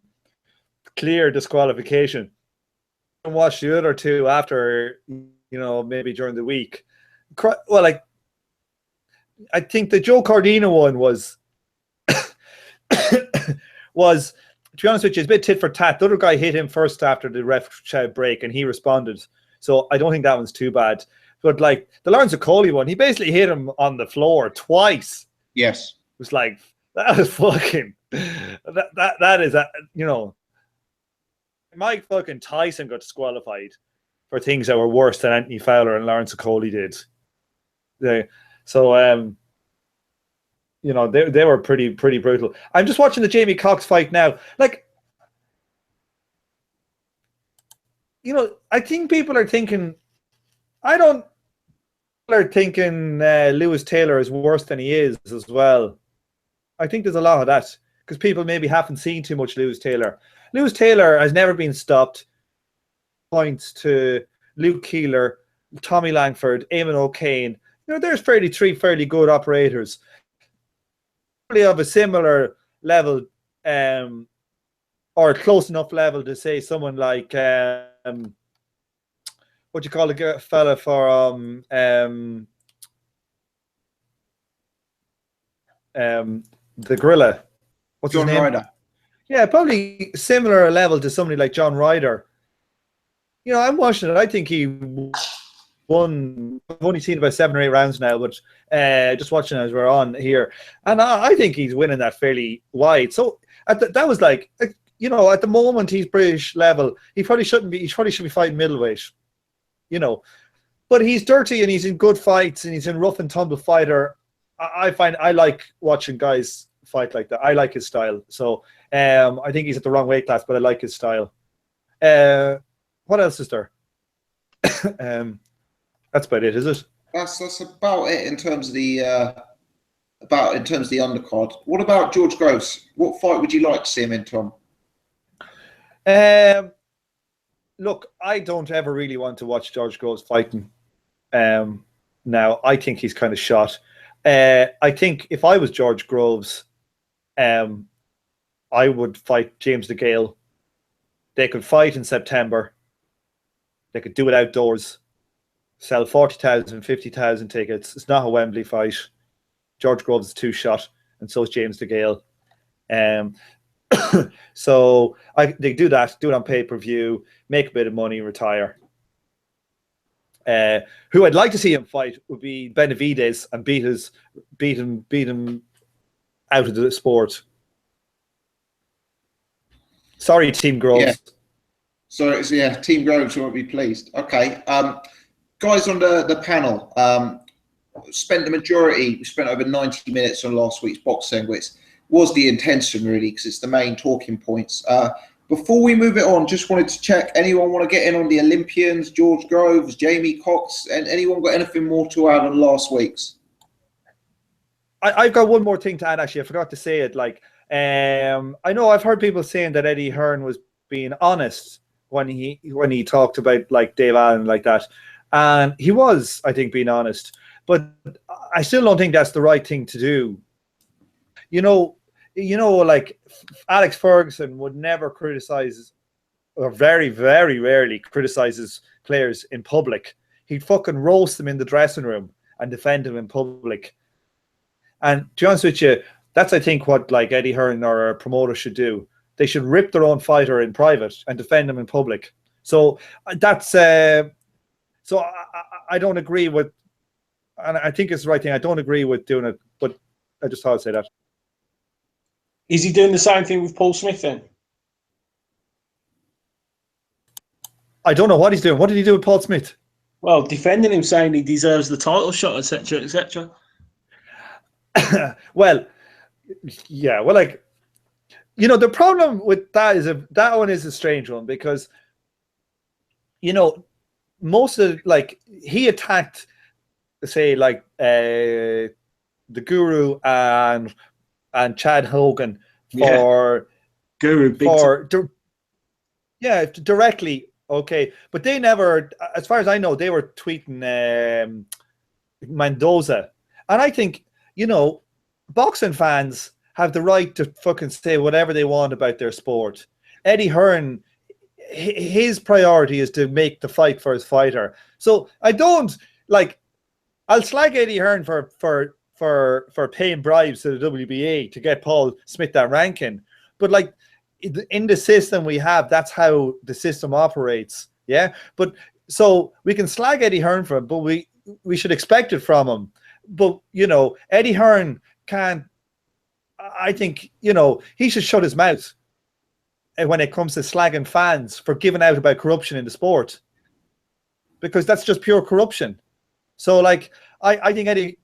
clear disqualification and watched the other two after, you know, maybe during the week. Well, like, I think the Joe Cardino one was, to be honest with you, it's a bit tit for tat. The other guy hit him first after the ref break, and he responded. So I don't think that one's too bad. But like the Lawrence Okoli one, he basically hit him on the floor twice. Yes. It was like, that is fucking, that is, you know, Mike fucking Tyson got disqualified for things that were worse than Anthony Fowler and Lawrence Okoli did. So, you know, they were pretty brutal. I'm just watching the Jamie Cox fight now. Like, you know, I think people are thinking, Lewis Taylor is worse than he is as well. I think there's a lot of that because people maybe haven't seen too much Lewis Taylor. Lewis Taylor has never been stopped. Points to Luke Keeler, Tommy Langford, Eamon O'Kane. You know, there's three fairly good operators. Probably of a similar level, or close enough level to say someone like what do you call a fella for the gorilla? What's John his name? Ryder. Yeah, probably similar level to somebody like John Ryder. You know, I'm watching it. I think he won. I've only seen about 7 or 8 rounds now, but just watching as we're on here, and I think he's winning that fairly wide. So that was like, you know, at the moment he's British level. He probably shouldn't be. He probably should be fighting middleweight. You know, but he's dirty and he's in good fights and he's in rough and tumble fighter. I like watching guys fight like that. I like his style. So I think he's at the wrong weight class, but I like his style. What else is there? That's about it, is it? That's about it in terms of the about in terms of the undercard. What about George Groves? What fight would you like to see him in, Tom? Look, I don't ever really want to watch George Groves fighting. Now, I think he's kind of shot. I think if I was George Groves, I would fight James DeGale. They could fight in September. They could do it outdoors. Sell 40,000, 50,000 tickets. It's not a Wembley fight. George Groves is two shot, and so is James DeGale. So they do that, do it on pay-per-view, make a bit of money, retire. Who I'd like to see him fight would be Benavidez and beat him out of the sport. Sorry, Team Groves. Yeah. So Team Groves won't be pleased. Okay. Guys on the panel, spent the majority, we spent over 90 minutes on last week's boxing, which was the intention really, because it's the main talking points. Before we move it on, just wanted to check, anyone want to get in on the Olympians, George Groves, Jamie Cox, and anyone got anything more to add on last week's? I've got one more thing to add, actually. I forgot to say it. I know I've heard people saying that Eddie Hearn was being honest when he talked about Dave Allen like that. And he was, I think, being honest. But I still don't think that's the right thing to do. Alex Ferguson would never criticize, or very, very rarely criticizes players in public. He'd fucking roast them in the dressing room and defend them in public. And to be honest with you, that's, I think, what Eddie Hearn or a promoter should do. They should rip their own fighter in private and defend them in public. So that's so I don't agree with, and I think it's the right thing. I don't agree with doing it, but I just thought I'd say that. Is he doing the same thing with Paul Smith then? I don't know what he's doing. What did he do with Paul Smith? Well, defending him, saying he deserves the title shot, etc., etc. Well, yeah. Well, the problem with that is that one is a strange one, because, most of he attacked, say, the Guru and Chad Hogan for Guru directly. Okay, but they never, as far as I know, they were tweeting Mendoza, and I think boxing fans have the right to fucking say whatever they want about their sport. Eddie Hearn, his priority is to make the fight for his fighter. So I don't I'll slag Eddie Hearn for paying bribes to the WBA to get Paul Smith that ranking. But in the system we have, that's how the system operates. Yeah. But so we can slag Eddie Hearn for it, but we should expect it from him. But Eddie Hearn can't, I think, he should shut his mouth when it comes to slagging fans for giving out about corruption in the sport, because that's just pure corruption. So I think Eddie,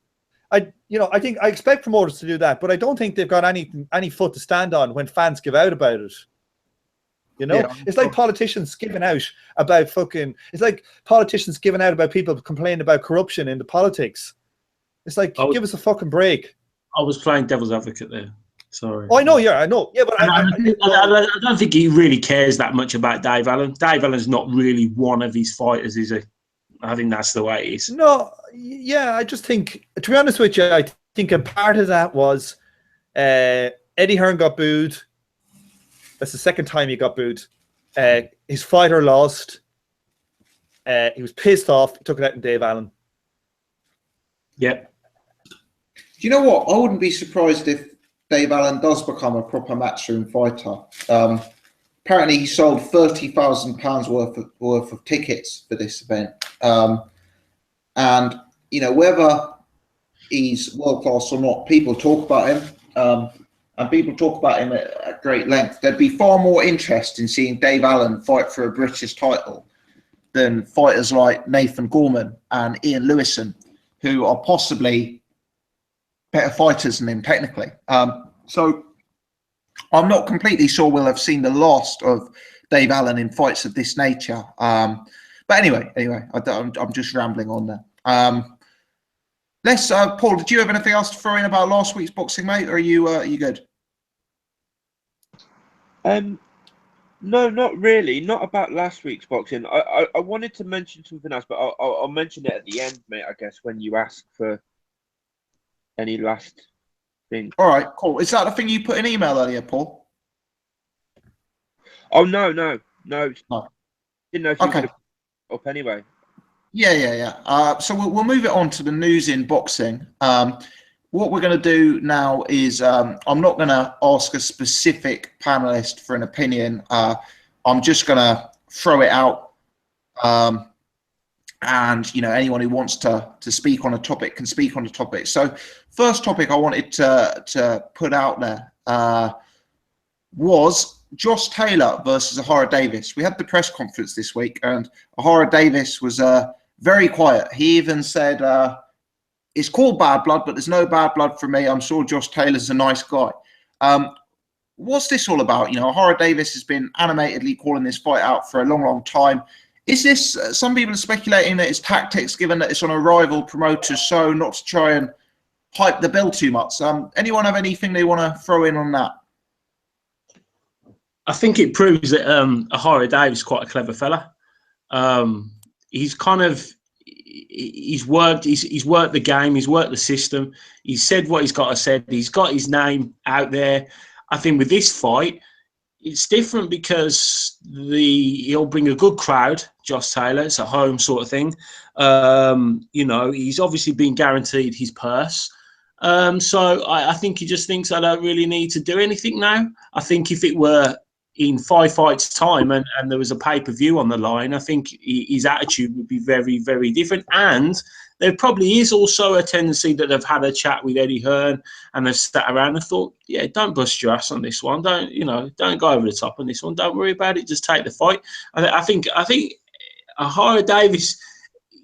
I expect promoters to do that, but I don't think they've got any foot to stand on when fans give out about it. It's like politicians giving out about politicians giving out about people complaining about corruption in the politics. It's give us a fucking break. I was playing devil's advocate there. Sorry. Oh, I know. Yeah, I know. Yeah, but I don't think he really cares that much about Dave Allen. Dave Allen's not really one of his fighters, is he? I think that's the way it is. No, yeah, I just think, to be honest with you, I think a part of that was Eddie Hearn got booed. That's the second time he got booed. His fighter lost. He was pissed off. He took it out on Dave Allen. Yep. Do you know what? I wouldn't be surprised if Dave Allen does become a proper matchroom fighter. Apparently, he sold £30,000 worth of tickets for this event. And whether he's world class or not, people talk about him, and people talk about him at great length. There'd be far more interest in seeing Dave Allen fight for a British title than fighters like Nathan Gorman and Ian Lewison, who are possibly better fighters than him technically. So I'm not completely sure we'll have seen the last of Dave Allen in fights of this nature. But anyway, I'm just rambling on there. Let's, Paul, did you have anything else to throw in about last week's boxing, mate? Or are you good? No, not really. Not about last week's boxing. I wanted to mention something else, but I'll mention it at the end, mate, I guess, when you ask for any last thing. All right, cool. Is that the thing you put in email earlier, Paul? Oh, no. No. Didn't know if you Okay. would have up anyway. Yeah. So we'll move it on to the news in boxing. What we're going to do now is I'm not going to ask a specific panelist for an opinion. I'm just going to throw it out. And, you know, anyone who wants to speak on a topic can speak on the topic. So first topic I wanted to put out there was Josh Taylor versus Ohara Davies. We had the press conference this week, and Ohara Davies was very quiet. He even said, it's called bad blood, but there's no bad blood for me. I'm sure Josh Taylor's a nice guy. What's this all about? You know, Ohara Davies has been animatedly calling this fight out for a long, long time. Is this, some people are speculating that it's tactics, given that it's on a rival promoter's show, not to try and hype the bill too much? Anyone have anything they want to throw in on that? I think it proves that Ohara Davies is quite a clever fella. He's worked the game, he's worked the system, he's said what he's got to say, he's got his name out there. I think with this fight, it's different because he'll bring a good crowd, Josh Taylor. It's a home sort of thing. You know, he's obviously been guaranteed his purse. So I think he just thinks I don't really need to do anything now. I think if it were in 5 fights' time and there was a pay-per-view on the line, I think his attitude would be very, very different. And there probably is also a tendency that they've had a chat with Eddie Hearn and they've sat around and thought, yeah, don't bust your ass on this one. Don't go over the top on this one. Don't worry about it. Just take the fight. I think Ohara Davies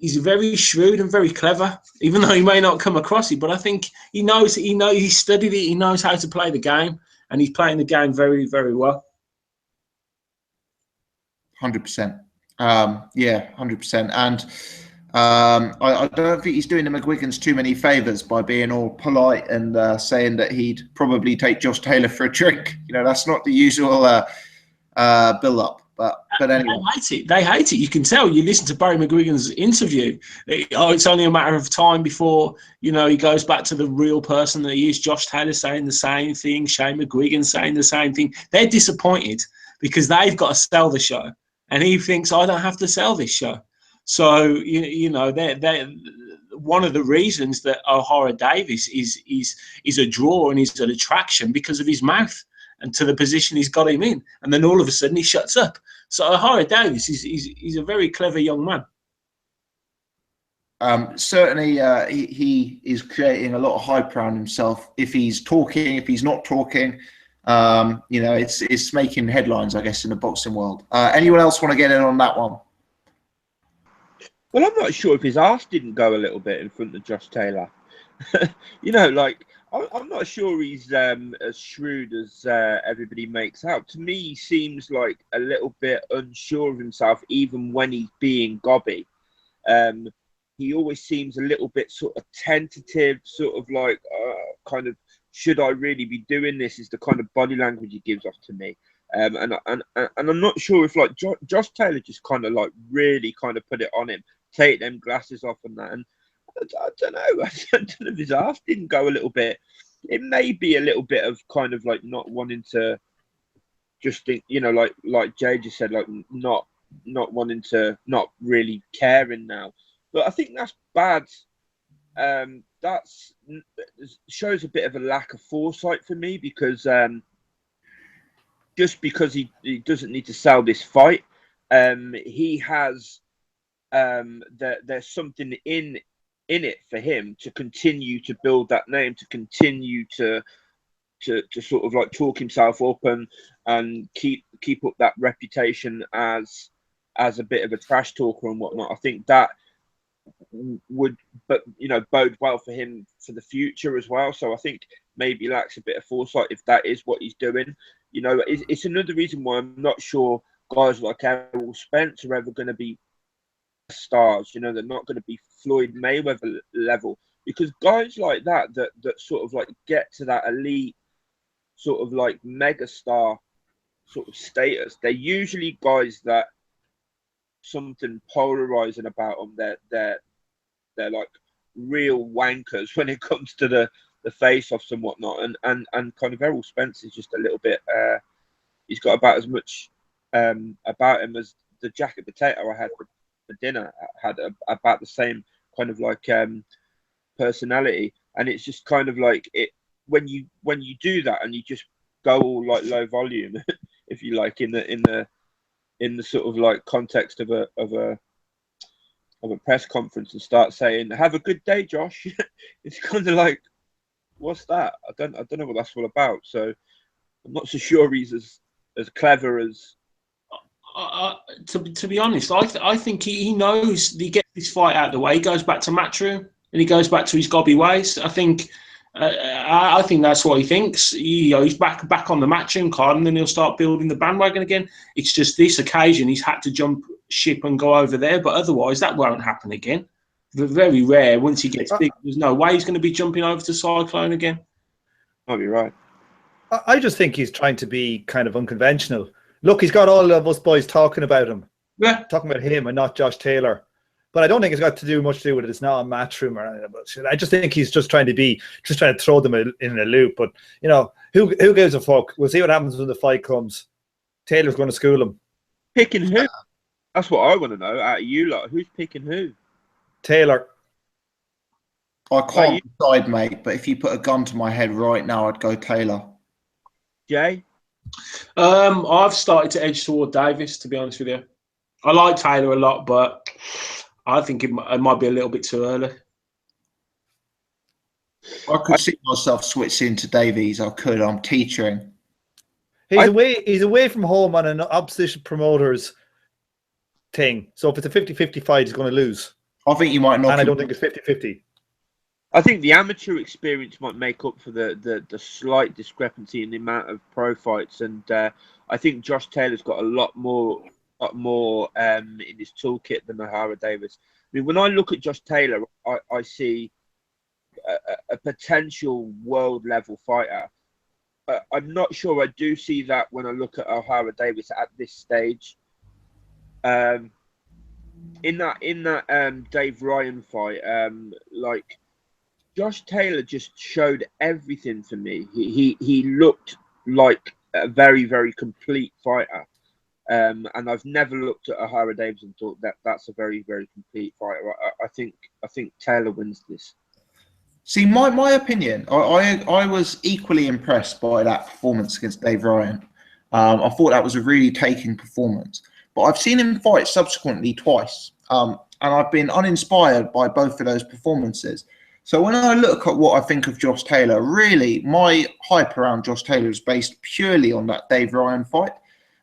is very shrewd and very clever, even though he may not come across it. But I think he knows, he studied it. He knows how to play the game, and he's playing the game very, very well. 100%. Yeah, 100%. And I don't think he's doing the McGuigans too many favours by being all polite and saying that he'd probably take Josh Taylor for a drink. You know, that's not the usual build-up. But anyway. They hate it. You can tell. You listen to Barry McGuigan's interview. It's only a matter of time before, you know, he goes back to the real person that he is. Josh Taylor saying the same thing. Shane McGuigan saying the same thing. They're disappointed because they've got to sell the show. And he thinks, I don't have to sell this show. So, you know, they're one of the reasons that Ohara Davies is a draw and is an attraction because of his mouth and to the position he's got him in. And then all of a sudden he shuts up. So Ohara Davies is a very clever young man. Certainly, he is creating a lot of hype around himself. If he's talking, if he's not talking, you know, it's making headlines, I guess, in the boxing world. Anyone else want to get in on that one? Well, I'm not sure if his arse didn't go a little bit in front of Josh Taylor. You know, like, I'm not sure he's as shrewd as everybody makes out. To me, he seems like a little bit unsure of himself, even when he's being gobby. He always seems a little bit sort of tentative, sort of like, kind of, should I really be doing this? Is the kind of body language he gives off to me. And I'm not sure if, like, Josh Taylor just kind of, like, really kind of put it on him, take them glasses off and that. And I don't know. I don't know if his ass didn't go a little bit. It may be a little bit of kind of like not wanting to just think, you know, like Jay just said, like not wanting to, not really caring now. But I think that's bad. That's shows a bit of a lack of foresight for me because just because he doesn't need to sell this fight, he has there's something in it for him to continue to build that name, to continue to sort of like talk himself up and keep up that reputation as a bit of a trash talker and whatnot. I think that would, but you know, bode well for him for the future as well. So I think maybe he lacks a bit of foresight if that is what he's doing. You know, it's another reason why I'm not sure guys like Errol Spence are ever going to be stars. You know, they're not going to be Floyd Mayweather level because guys like that sort of like get to that elite sort of like mega star sort of status, they're usually guys that something polarizing about them. They're like real wankers when it comes to the face-offs and whatnot. And kind of Errol Spence is just a little bit. He's got about as much about him as the jacket potato I had for dinner had about the same kind of like personality. And it's just kind of like it when you do that and you just go all like low volume, if you like, in the sort of like context of a press conference and start saying, "Have a good day, Josh." It's kind of like, what's that? I don't know what that's all about. So I'm not so sure he's as clever as. To be honest, I think he knows he gets this fight out of the way. He goes back to Matchroom and he goes back to his gobby ways. I think that's what he thinks. He's back on the Matchroom card, and then he'll start building the bandwagon again. It's just this occasion he's had to jump ship and go over there, but otherwise that won't happen again. Very rare. Once he gets big, there's no way he's going to be jumping over to Cyclone again. Might be right. I just think he's trying to be kind of unconventional. Look, he's got all of us boys talking about him. Yeah. Talking about him and not Josh Taylor. But I don't think it's got to do much to do with it. It's not a Matchroom or anything. But I just think he's just trying to throw them in a loop. But, you know, who gives a fuck? We'll see what happens when the fight comes. Taylor's going to school him. Picking who? That's what I want to know out of you lot. Who's picking who? Taylor. I can't decide, mate, but if you put a gun to my head right now, I'd go Taylor. Jay? I've started to edge toward Davies, to be honest with you. I like Taylor a lot, but I think it might be a little bit too early. I could see myself switching to Davies. I could. I'm teetering. He's away from home on an opposition promoter's thing. So if it's a 50-50 fight, he's going to lose. I think you might knock him. And I don't think it's 50-50. I think the amateur experience might make up for the slight discrepancy in the amount of pro fights, and I think Josh Taylor's got a lot more in his toolkit than Ohara Davies. I mean, when I look at Josh Taylor, I see a potential world level fighter. I'm not sure I do see that when I look at Ohara Davies at this stage. In that Dave Ryan fight, like. Josh Taylor just showed everything for me. He looked like a very, very complete fighter. And I've never looked at Ohara Davies and thought that's a very, very complete fighter. I think Taylor wins this. See, my opinion, I was equally impressed by that performance against Dave Ryan. I thought that was a really taking performance. But I've seen him fight subsequently twice. And I've been uninspired by both of those performances. So when I look at what I think of Josh Taylor, really, my hype around Josh Taylor is based purely on that Dave Ryan fight.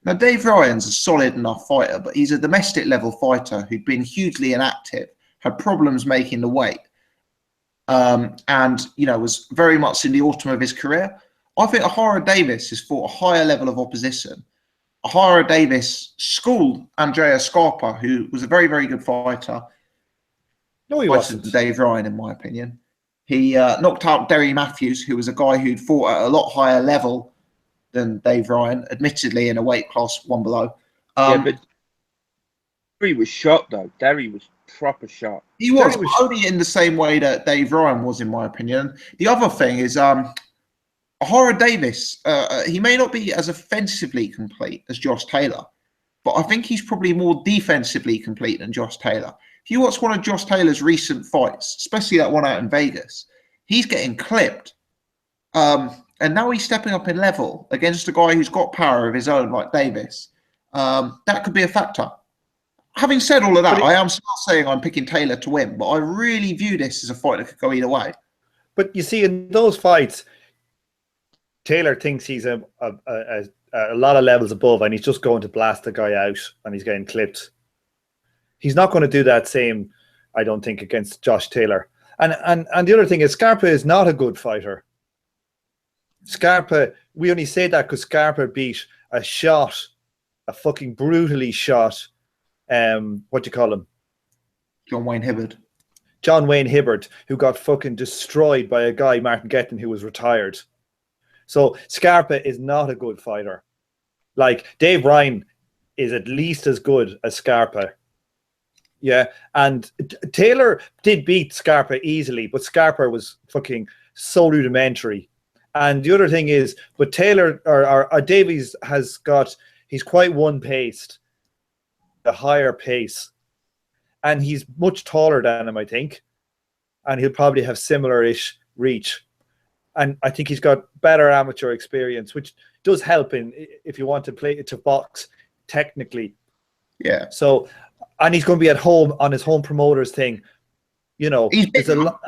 Now, Dave Ryan's a solid enough fighter, but he's a domestic level fighter who'd been hugely inactive, had problems making the weight, and, you know, was very much in the autumn of his career. I think Ohara Davies has fought a higher level of opposition. Ohara Davies schooled Andrea Scarpa, who was a very, very good fighter. No, he wasn't. Dave Ryan, in my opinion. He knocked out Derry Matthews, who was a guy who'd fought at a lot higher level than Dave Ryan, admittedly in a weight class one below. But Derry was shot, though. Derry was proper shot. He was, but only in the same way that Dave Ryan was, in my opinion. The other thing is Ohara Davies, he may not be as offensively complete as Josh Taylor, but I think he's probably more defensively complete than Josh Taylor. If you watch one of Josh Taylor's recent fights, especially that one out in Vegas, he's getting clipped. And now he's stepping up in level against a guy who's got power of his own, like Davies. That could be a factor. Having said all of that, I am still saying I'm picking Taylor to win, but I really view this as a fight that could go either way. But you see, in those fights, Taylor thinks he's a lot of levels above, and he's just going to blast the guy out, and he's getting clipped. He's not going to do that same, I don't think, against Josh Taylor. And the other thing is, Scarpa is not a good fighter. Scarpa, we only say that because Scarpa beat a fucking brutally shot, what do you call him? John Wayne Hibbard. John Wayne Hibbert, who got fucking destroyed by a guy, Martin Getton, who was retired. So Scarpa is not a good fighter. Like, Dave Ryan is at least as good as Scarpa. Yeah, and Taylor did beat Scarpa easily, but Scarpa was fucking so rudimentary. And the other thing is, but Taylor or Davies he's quite one-paced, a higher pace, and he's much taller than him, I think, and he'll probably have similar-ish reach. And I think he's got better amateur experience, which does help if you want to play to box technically. Yeah. So, and he's going to be at home on his home promoters thing. He's got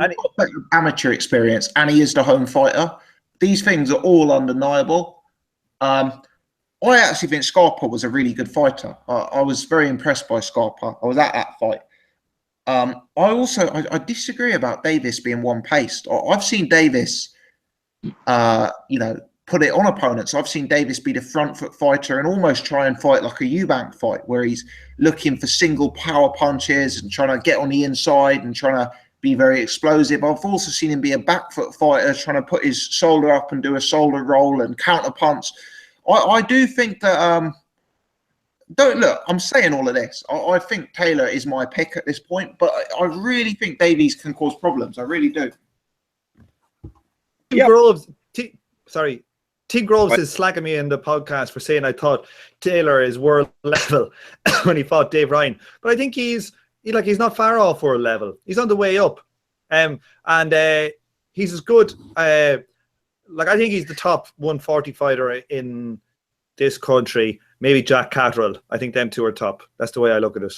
amateur experience, and he is the home fighter. These things are all undeniable. I actually think Scarpa was a really good fighter. I was very impressed by Scarpa. I was at that fight. I disagree about Davis being one-paced. I've seen Davis, put it on opponents. I've seen Davis be the front foot fighter and almost try and fight like a Eubank fight, where he's looking for single power punches and trying to get on the inside and trying to be very explosive. I've also seen him be a back foot fighter, trying to put his shoulder up and do a shoulder roll and counter punch. I do think that I'm saying all of this. I think Taylor is my pick at this point, but I really think Davies can cause problems. I really do. Tim Groves is slagging me in the podcast for saying I thought Taylor is world level when he fought Dave Ryan, but I think he's not far off world level. He's on the way up, and he's as good. I think he's the top 140 fighter in this country. Maybe Jack Catterall. I think them two are top. That's the way I look at it.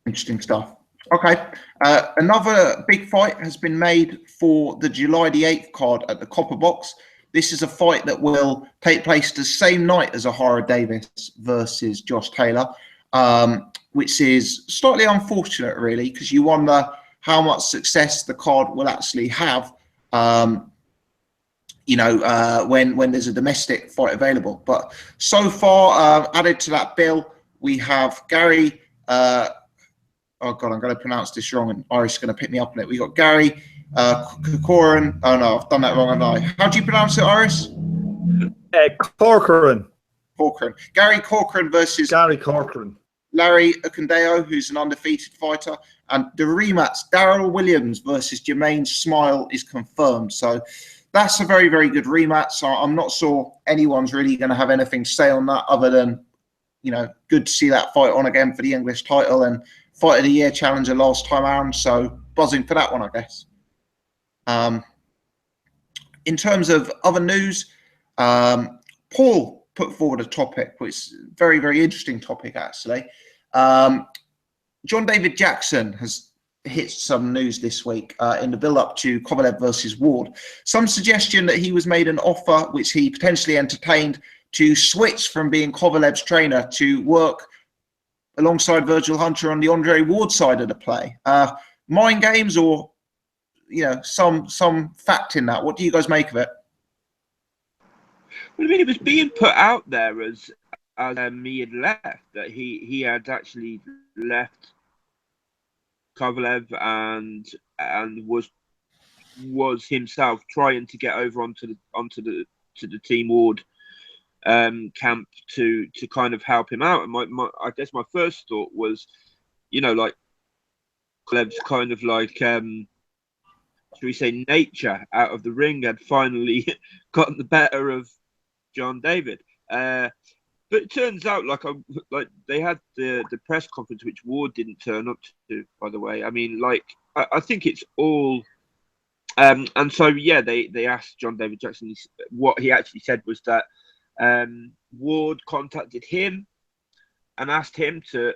Interesting stuff. Okay. Another big fight has been made for the July the 8th card at the Copper Box. This is a fight that will take place the same night as Ohara Davies versus Josh Taylor, which is slightly unfortunate, really, because you wonder how much success the card will actually have, when there's a domestic fight available. But so far, added to that bill, we have Gary. Oh God, I'm going to pronounce this wrong, and Irish is going to pick me up on it. We got Gary Corcoran. Oh no, I've done that wrong, haven't I? How do you pronounce it, Iris? Corcoran. Gary Corcoran versus Gary Corcoran. Larry Okundeo, who's an undefeated fighter, and the rematch, Daryl Williams versus Jermaine Smile, is confirmed. So that's a very, very good rematch. So I'm not sure anyone's really going to have anything to say on that, other than, good to see that fight on again for the English title and Fight of the Year challenger last time around. So buzzing for that one, I guess. In terms of other news, Paul put forward a topic, which is a very, very interesting topic, actually. John David Jackson has hit some news this week in the build-up to Kovalev versus Ward. Some suggestion that he was made an offer, which he potentially entertained, to switch from being Kovalev's trainer to work alongside Virgil Hunter on the Andre Ward side of the play. Mind games or, some fact in that? What do you guys make of it? Well, I mean, it was being put out there as he had left, that he had actually left Kovalev and was himself trying to get over onto the Team Ward camp to kind of help him out. And I guess my first thought was, like Kovalev's kind of like should we say nature out of the ring had finally gotten the better of John David. But it turns out like they had the press conference, which Ward didn't turn up to, by the way. I mean, I think it's all and so yeah, they asked John David Jackson. What he actually said was that Ward contacted him and asked him to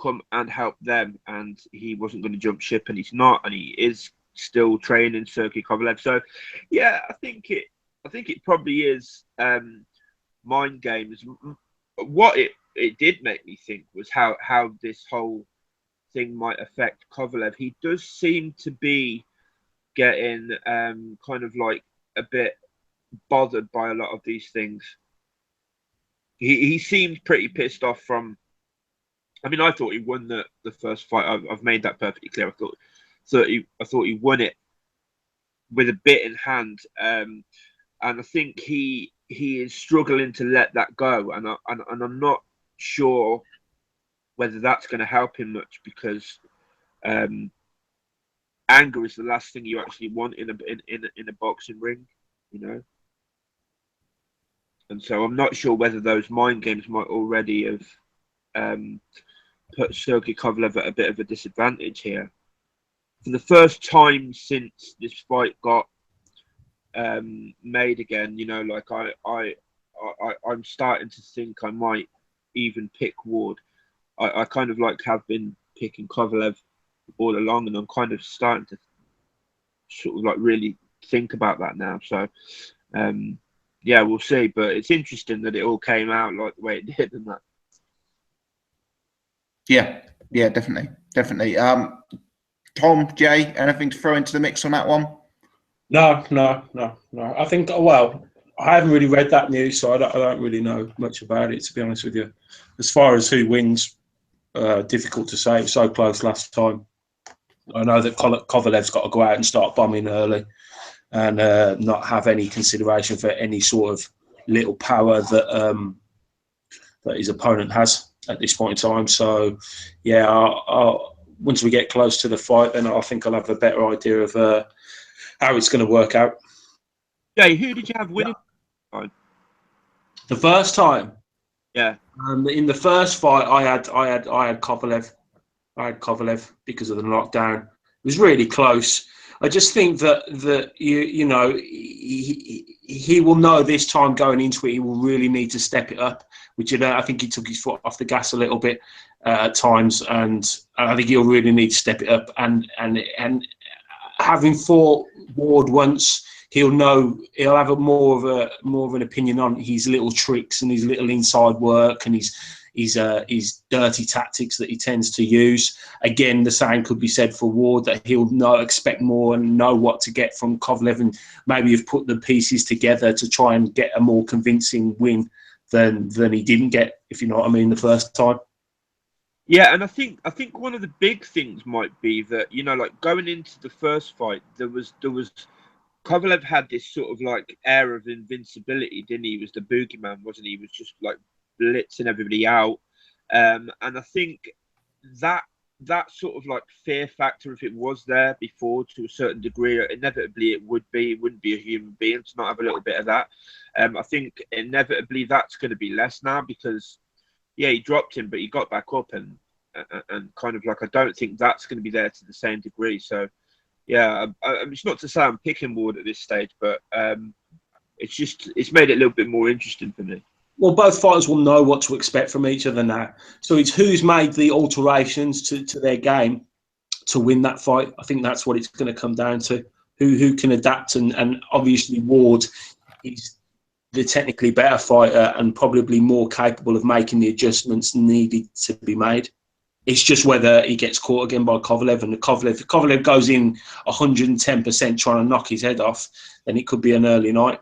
come and help them, and he wasn't going to jump ship, and he's not, and he is still training Sergey Kovalev. So yeah, I think it probably is mind games. What it did make me think was how this whole thing might affect Kovalev. He does seem to be getting kind of like a bit bothered by a lot of these things. He seemed pretty pissed off from I mean, I thought he won the first fight. I've made that perfectly clear. I thought he won it with a bit in hand, and I think he is struggling to let that go, and I'm not sure whether that's going to help him much, because anger is the last thing you actually want in a boxing ring, you know. And so I'm not sure whether those mind games might already have put Sergey Kovalev at a bit of a disadvantage here. For the first time since this fight got made again, you know, like I'm starting to think I might even pick Ward. I kind of like have been picking Kovalev all along, and I'm kind of starting to sort of like really think about that now. So yeah, we'll see. But it's interesting that it all came out like the way it did, and that. Yeah, definitely. Tom, Jay, anything to throw into the mix on that one? No. I think, well, I haven't really read that news, so I don't really know much about it, to be honest with you. As far as who wins, difficult to say. It was so close last time. I know that Kovalev's got to go out and start bombing early and not have any consideration for any sort of little power that that his opponent has at this point in time. So, yeah, once we get close to the fight, then I think I'll have a better idea of how it's going to work out. Jay, who did you have winning? The first time, yeah. In the first fight, I had Kovalev. I had Kovalev because of the knockdown. It was really close. I just think that you know he will know this time going into it. He will really need to step it up, which I think he took his foot off the gas a little bit at times, and I think he'll really need to step it up. And having fought Ward once, he'll have more of an opinion on his little tricks and his little inside work and his dirty tactics that he tends to use. Again, the same could be said for Ward, that he'll expect more and know what to get from Kovalev, and maybe have put the pieces together to try and get a more convincing win than he didn't get, if you know what I mean, the first time. Yeah, and I think one of the big things might be that, you know, like going into the first fight, there was Kovalev had this sort of like air of invincibility, didn't he? He was the boogeyman, wasn't he? He was just like blitzing everybody out, and I think that sort of like fear factor, if it was there before to a certain degree, inevitably it wouldn't be a human being to not have a little bit of that. I think inevitably that's going to be less now, because yeah, he dropped him, but he got back up, and kind of like I don't think that's going to be there to the same degree. So yeah, it's not to say I'm picking Ward at this stage, but it's made it a little bit more interesting for me. Well, both fighters will know what to expect from each other now. So it's who's made the alterations to their game to win that fight. I think that's what it's going to come down to. Who can adapt, and obviously Ward is the technically better fighter and probably more capable of making the adjustments needed to be made. It's just whether he gets caught again by Kovalev, and if Kovalev goes in 110% trying to knock his head off, then it could be an early night.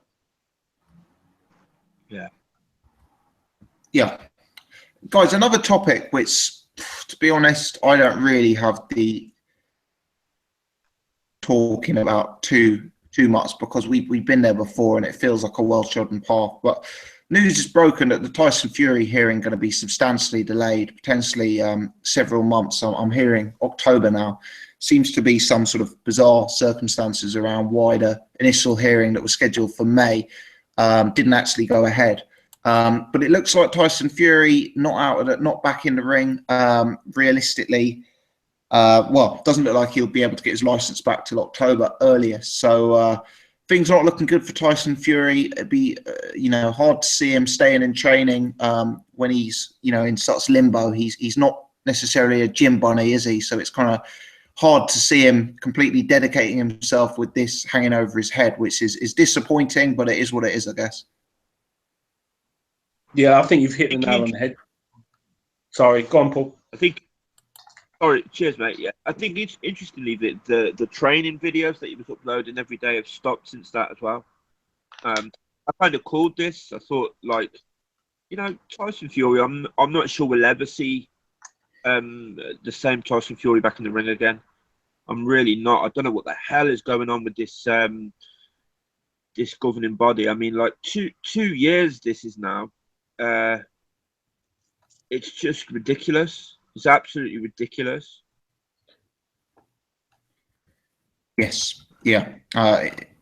Yeah. Guys, another topic which, to be honest, I don't really have the talking about too much, because we've been there before and it feels like a well-trodden path. But news is broken that the Tyson Fury hearing going to be substantially delayed, potentially several months. I'm hearing October now. Seems to be some sort of bizarre circumstances around why the initial hearing that was scheduled for May didn't actually go ahead. But it looks like Tyson Fury not back in the ring. Realistically, doesn't look like he'll be able to get his license back till October earliest. So things are not looking good for Tyson Fury. It'd be hard to see him staying in training when he's in such limbo. He's not necessarily a gym bunny, is he? So it's kind of hard to see him completely dedicating himself with this hanging over his head, which is disappointing, but it is what it is, I guess. Yeah, I think you've hit the nail on the head. Sorry, go on, Paul. Sorry, cheers, mate. Yeah, I think it's interestingly that the training videos that he was uploading every day have stopped since that as well. I kind of called this. I thought, like, Tyson Fury. I'm not sure we'll ever see the same Tyson Fury back in the ring again. I'm really not. I don't know what the hell is going on with this this governing body. I mean, like 2 years this is now. It's just ridiculous. It's absolutely ridiculous. Yes, yeah,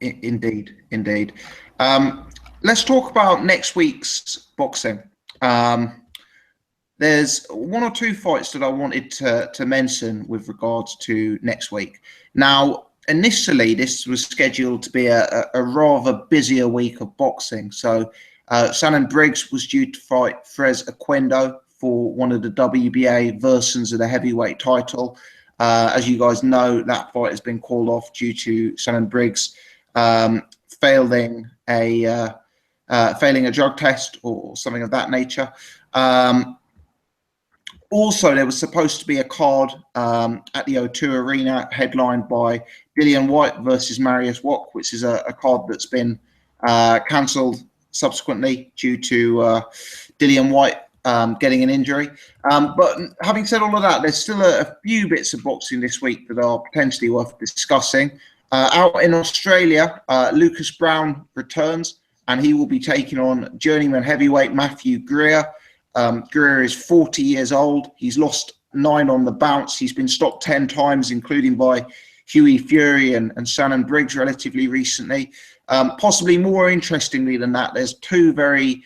indeed. Let's talk about next week's boxing. There's 1 or 2 fights that I wanted to mention with regards to next week. Now, initially, this was scheduled to be a rather busier week of boxing. So, Shannon Briggs was due to fight Frez Oquendo for one of the WBA versions of the heavyweight title. As you guys know, that fight has been called off due to Shannon Briggs failing a drug test or something of that nature. Also, there was supposed to be a card at the O2 Arena headlined by Dillian Whyte versus Marius Wack, which is a card that's been cancelled subsequently due to Dillian Whyte getting an injury. But having said all of that, there's still a few bits of boxing this week that are potentially worth discussing. Out in Australia, Lucas Brown returns, and he will be taking on journeyman heavyweight Matthew Greer. Greer is 40 years old. He's lost 9 on the bounce. He's been stopped 10 times, including by Hughie Fury and Shannon Briggs relatively recently. Possibly more interestingly than that, there's 2 very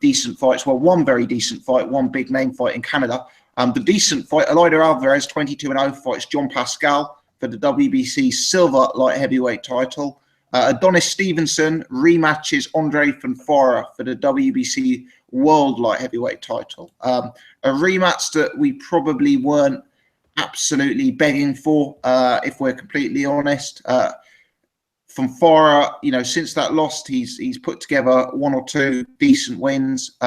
decent fights. Well, one very decent fight, one big name fight in Canada. The decent fight, Eleider Alvarez, 22-0, fights John Pascal for the WBC silver light heavyweight title. Adonis Stevenson rematches Andre Fonfara for the WBC world light heavyweight title. A rematch that we probably weren't absolutely begging for, if we're completely honest. Fonfara, since that loss, he's put together 1 or 2 decent wins.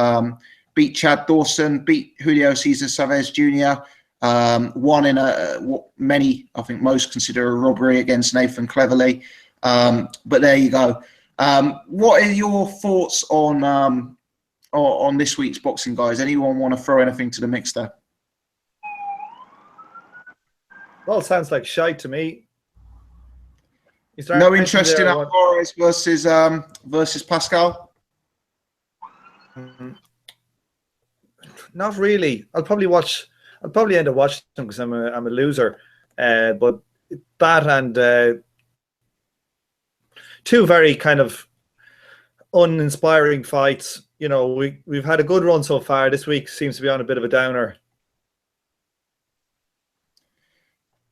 Beat Chad Dawson, beat Julio Cesar Chavez Jr., won in what many, I think most, consider a robbery against Nathan Cleverly. But there you go. What are your thoughts on this week's boxing, guys? Anyone want to throw anything to the mix there? Well, sounds like shite to me. No interest in Alvarez versus Pascal? Not really. I'll probably end up watching them because I'm a loser. But that and 2 very kind of uninspiring fights. We've had a good run so far. This week seems to be on a bit of a downer.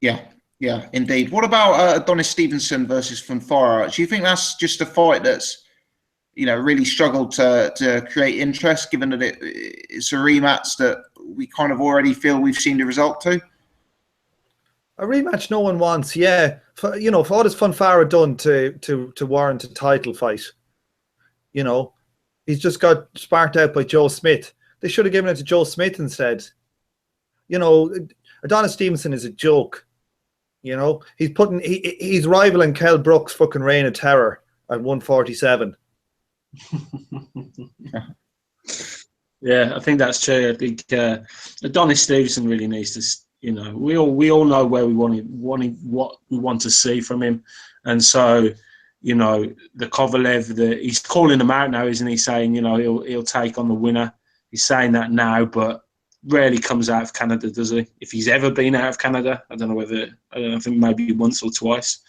Yeah, indeed. What about Adonis Stevenson versus Fonfara? Do you think that's just a fight that's, really struggled to create interest, given that it's a rematch that we kind of already feel we've seen the result to? A rematch no one wants, yeah. For what has Fonfara done to warrant a title fight? He's just got sparked out by Joe Smith. They should have given it to Joe Smith instead. Adonis Stevenson is a joke. He's rivaling Kell Brook's fucking reign of terror at 147. Yeah, I think that's true. I think Adonis Stevenson really needs to. We all know where what we want to see from him, and so the Kovalev, he's calling him out now, isn't he? Saying he'll take on the winner. He's saying that now, but rarely comes out of Canada, does he? If he's ever been out of Canada, I don't know. I think maybe once or twice.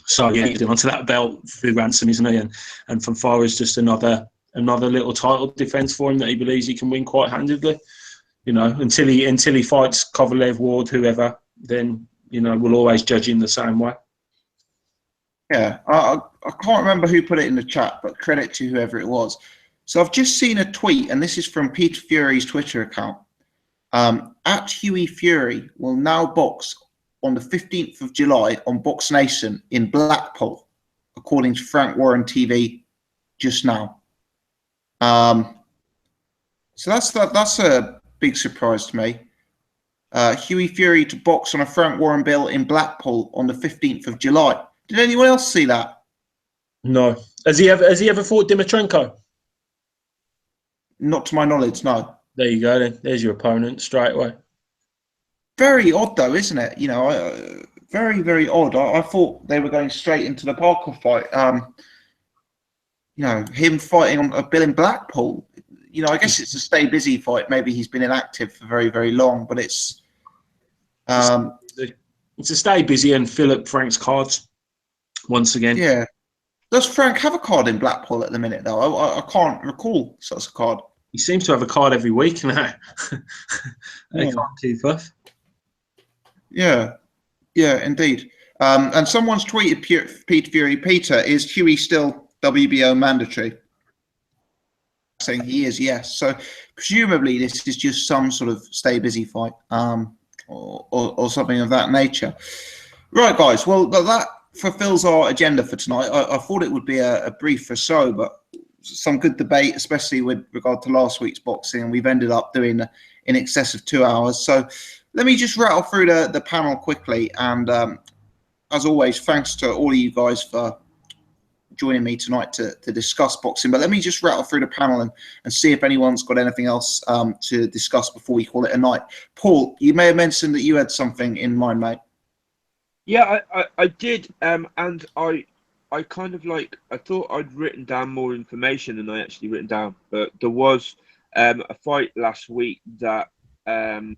So yeah, he's onto that belt through ransom, isn't he? And Fonfara is just another little title defense for him that he believes he can win quite handedly. Until he fights Kovalev, Ward, whoever, then we'll always judge him the same way. Yeah, I can't remember who put it in the chat, but credit to whoever it was. So I've just seen a tweet, and this is from Peter Fury's Twitter account. At Hughie Fury will now box on the 15th of July on Box Nation in Blackpool, according to Frank Warren TV just now. So that's a big surprise to me. Hughie Fury to box on a Frank Warren bill in Blackpool on the 15th of July. Did anyone else see that? No. Has he ever fought Dimitrenko? Not to my knowledge, no. There you go. Then there's your opponent straight away. Very odd, though, isn't it? You know, very, very odd. I thought they were going straight into the Parker fight. You know, him fighting on a Bill in Blackpool. You know, I guess it's a stay busy fight. Maybe he's been inactive for very, very long, but it's a stay busy and fill up Frank's cards once again. Yeah. Does Frank have a card in Blackpool at the minute, though? I can't recall such a card. He seems to have a card every week now. They Yeah. can't keep up. Yeah, indeed. And someone's tweeted Peter Fury. Peter, is Huey still WBO mandatory? Saying he is, yes. So presumably this is just some sort of stay busy fight, or something of that nature. Right, guys. Well, that fulfills our agenda for tonight. I thought it would be a briefer show, but some good debate, especially with regard to last week's boxing, and we've ended up doing in excess of 2 hours. So let me just rattle through the panel quickly. And as always, thanks to all of you guys for joining me tonight to discuss boxing. But let me just rattle through the panel and see if anyone's got anything else to discuss before we call it a night. Paul, you may have mentioned that you had something in mind, mate. Yeah, I did, and I kind of like, I thought I'd written down more information than I actually written down, but there was a fight last week that some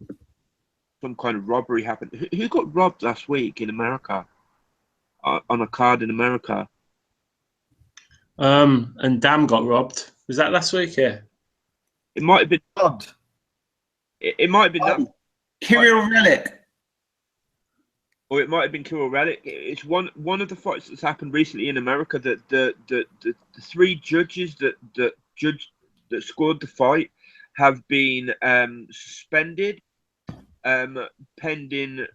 kind of robbery happened. Who got robbed last week in America? On a card in America? And Dam got robbed. Was that last week? Yeah. It might have been robbed. It might have been that. Kirill Relic. Or it might have been Kirill Relic. It's one of the fights that's happened recently in America. That the 3 judges that scored the fight have been suspended, pending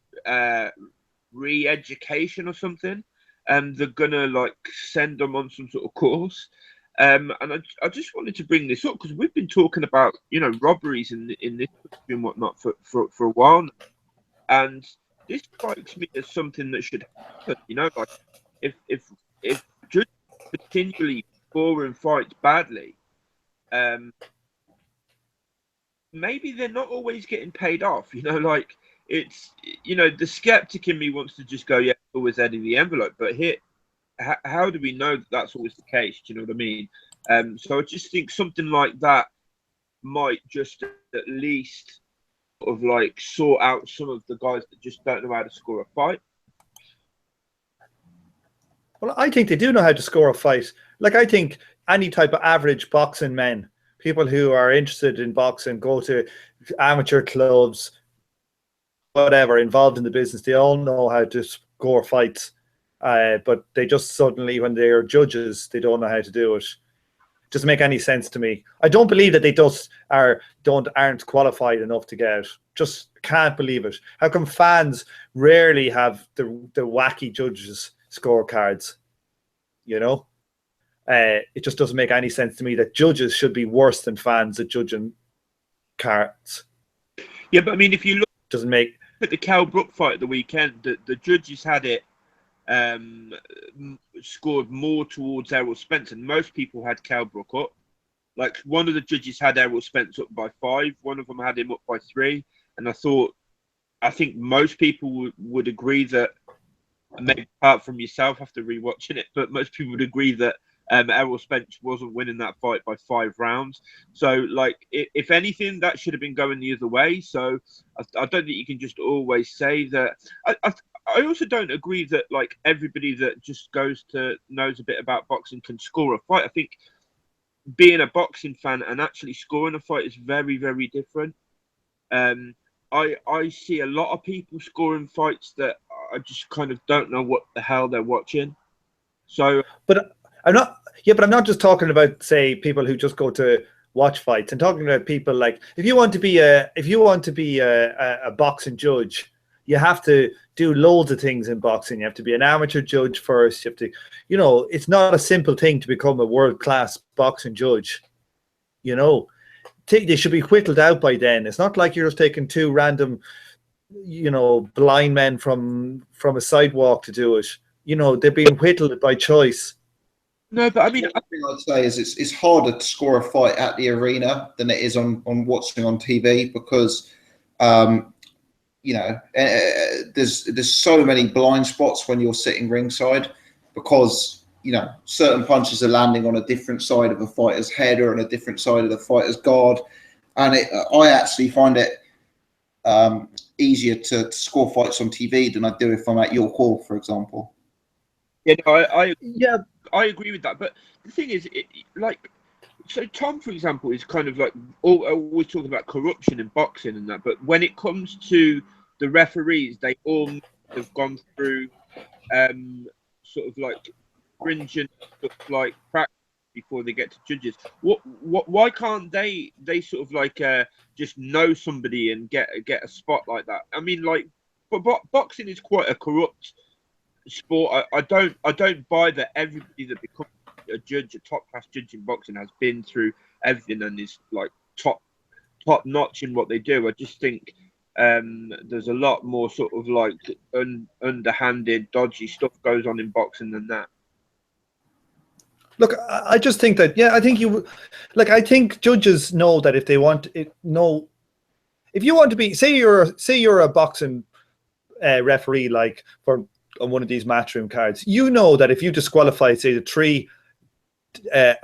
re-education or something. They're gonna like send them on some sort of course. And I just wanted to bring this up because we've been talking about, you know, robberies in this country and whatnot for a while now. And this strikes me as something that should happen. You know, like if judges continually scoring fights badly, maybe they're not always getting paid off. You know, like it's, you know, the skeptic in me wants to just go, yeah, always out of the envelope. But here, how do we know that that's always the case? Do you know what I mean? So I just think something like that might just at least sort of like sort out some of the guys that just don't know how to score a fight. Well, I think they do know how to score a fight. Like, I think any type of average boxing men, people who are interested in boxing, go to amateur clubs, whatever, involved in the business, they all know how to score fights. But they just suddenly, when they're judges, they don't know how to do it. Doesn't make any sense to me. I don't believe that they aren't qualified enough to get out. Just can't believe it. How come fans rarely have the wacky judges scorecards? You know, it just doesn't make any sense to me that judges should be worse than fans at judging cards. Yeah, but I mean, if you look doesn't make at the Kell Brook fight at the weekend, the judges had it scored more towards Errol Spence, and most people had Kell Brook up. Like, one of the judges had Errol Spence up by 5, one of them had him up by 3, and I think most people would agree that, maybe apart from yourself after rewatching it, but most people would agree that Errol Spence wasn't winning that fight by 5 rounds. So, like, if anything, that should have been going the other way. So I don't think you can just always say that. I also don't agree that, like, everybody that just knows a bit about boxing can score a fight. I think being a boxing fan and actually scoring a fight is very, very different. I see a lot of people scoring fights that I just kind of don't know what the hell they're watching. So, but I'm not just talking about, say, people who just go to watch fights. I'm talking about people like, if you want to be a boxing judge, you have to do loads of things in boxing. You have to be an amateur judge first. You have to, you know, it's not a simple thing to become a world-class boxing judge. You know, they should be whittled out by then. It's not like you're just taking 2 random, you know, blind men from a sidewalk to do it. You know, they're being whittled by choice. No, but I mean, The thing I'd say is it's harder to score a fight at the arena than it is on watching on TV because, there's so many blind spots when you're sitting ringside because, certain punches are landing on a different side of a fighter's head or on a different side of the fighter's guard. And I actually find it easier to score fights on TV than I do if I'm at York Hall, for example. Yeah, I agree with that. But the thing is, so Tom, for example, is kind of like always talking about corruption in boxing and that. But when it comes to the referees, they all have gone through sort of like stringent like practice before they get to judges. Why can't they sort of like just know somebody and get a spot like that? I mean, like, but boxing is quite a corrupt sport. I don't buy that everybody that becomes a judge, a top class judge in boxing, has been through everything and is like top notch in what they do. I just think there's a lot more sort of like underhanded, dodgy stuff goes on in boxing than that. Look, I just think that, I think judges know that if they want it, if you want to be, say you're a boxing referee, like on one of these matchroom cards, you know that if you disqualify, say, the 3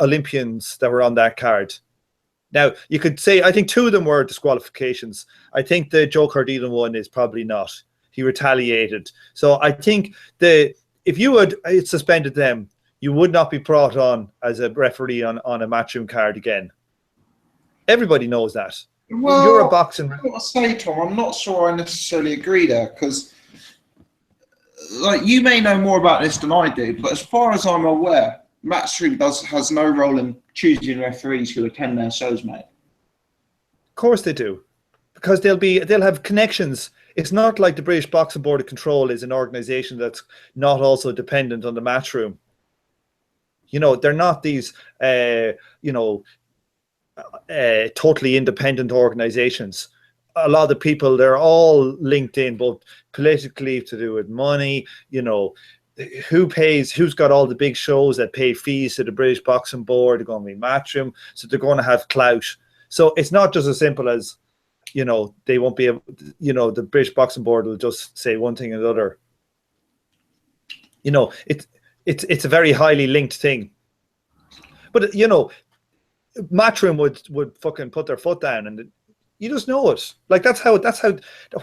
Olympians that were on that card. Now, you could say, I think 2 of them were disqualifications. I think the Joe Cardino one is probably not. He retaliated. So I think if you had suspended them, you would not be brought on as a referee on a matchroom card again. Everybody knows that. Well, you're a boxing. What I say, Tom, I'm not sure I necessarily agree there because, like, you may know more about this than I do, but as far as I'm aware, matchroom has no role in choosing referees who attend their shows, mate. Of course they do, because they'll have connections. It's not like the British Boxing Board of Control is an organisation that's not also dependent on the matchroom. They're not these, totally independent organizations. A lot of the people, they're all linked in, both politically to do with money, who's got all the big shows that pay fees to the British Boxing Board. They're going to be matchroom, so they're going to have clout. So it's not just as simple as, they won't be able, the British Boxing Board will just say one thing and another. It's a very highly linked thing. But matchroom would fucking put their foot down, and you just know it. Like that's how.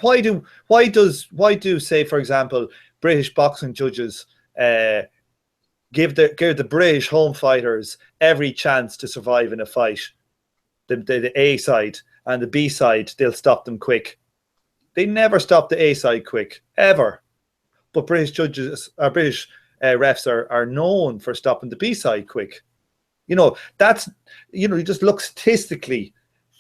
Why do say, for example, British boxing judges give the British home fighters every chance to survive in a fight? The A side and the B side, they'll stop them quick. They never stop the A side quick, ever. But British judges, British refs are known for stopping the B side quick. That's, you just look statistically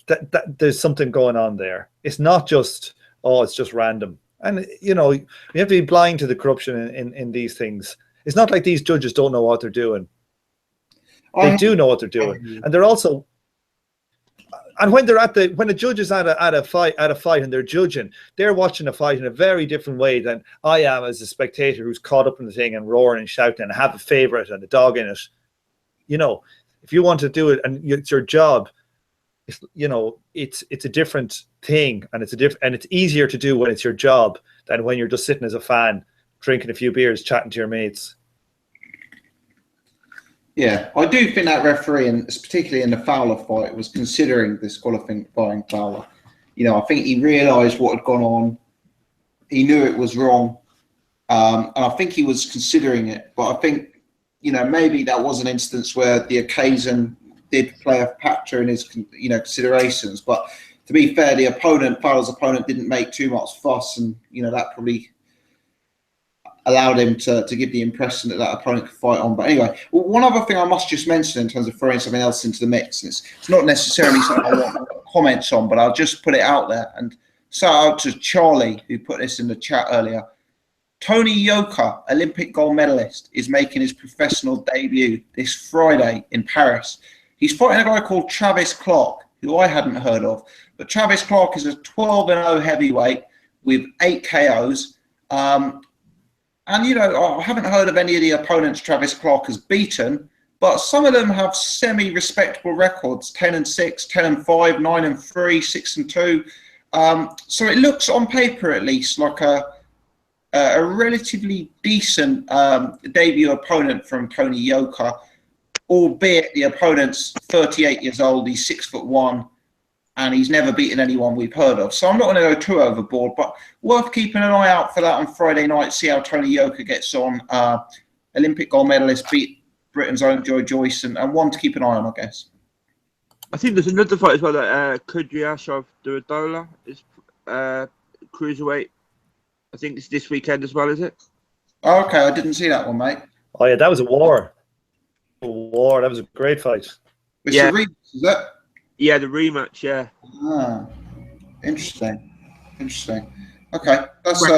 that there's something going on there. It's not just, it's just random. And, you have to be blind to the corruption in these things. It's not like these judges don't know what they're doing. They do know what they're doing. And they're also, and when the judge is at a fight and they're judging, they're watching a fight in a very different way than I am as a spectator who's caught up in the thing and roaring and shouting and have a favorite and a dog in it. If you want to do it and it's your job, it's a different thing, and it's easier to do when it's your job than when you're just sitting as a fan, drinking a few beers, chatting to your mates. Yeah, I do think that referee, and particularly in the Fowler fight, was considering disqualifying Fowler. I think he realised what had gone on. He knew it was wrong, and I think he was considering it. But I think, maybe that was an instance where the occasion did play a factor in his, considerations. But to be fair, Fowler's opponent, didn't make too much fuss, and that probably allowed him to give the impression that opponent could fight on. But anyway, one other thing I must just mention in terms of throwing something else into the mix, and it's not necessarily something I want comments on, but I'll just put it out there. And shout out to Charlie, who put this in the chat earlier. Tony Yoka, Olympic gold medalist, is making his professional debut this Friday in Paris. He's fighting a guy called Travis Clark, who I hadn't heard of. But Travis Clark is a 12-0 heavyweight with 8 KOs. And, I haven't heard of any of the opponents Travis Clark has beaten, but some of them have semi-respectable records: 10-6, 10-5, 9-3, 6-2. So it looks on paper, at least, like a relatively decent debut opponent from Tony Yoka, albeit the opponent's 38 years old. He's 6'1", and he's never beaten anyone we've heard of. So I'm not going to go too overboard, but worth keeping an eye out for that on Friday night. See how Tony Yoka gets on. Olympic gold medalist, beat Britain's own Joe Joyce, and one to keep an eye on, I guess. I think there's another fight as well that Kudryashov Duradola is cruiserweight. I think it's this weekend as well, is it? Okay, I didn't see that one, mate. Oh yeah, that was a war. That was a great fight. It's a rematch, is it? Yeah, the rematch. Yeah. Ah, interesting. Okay, that's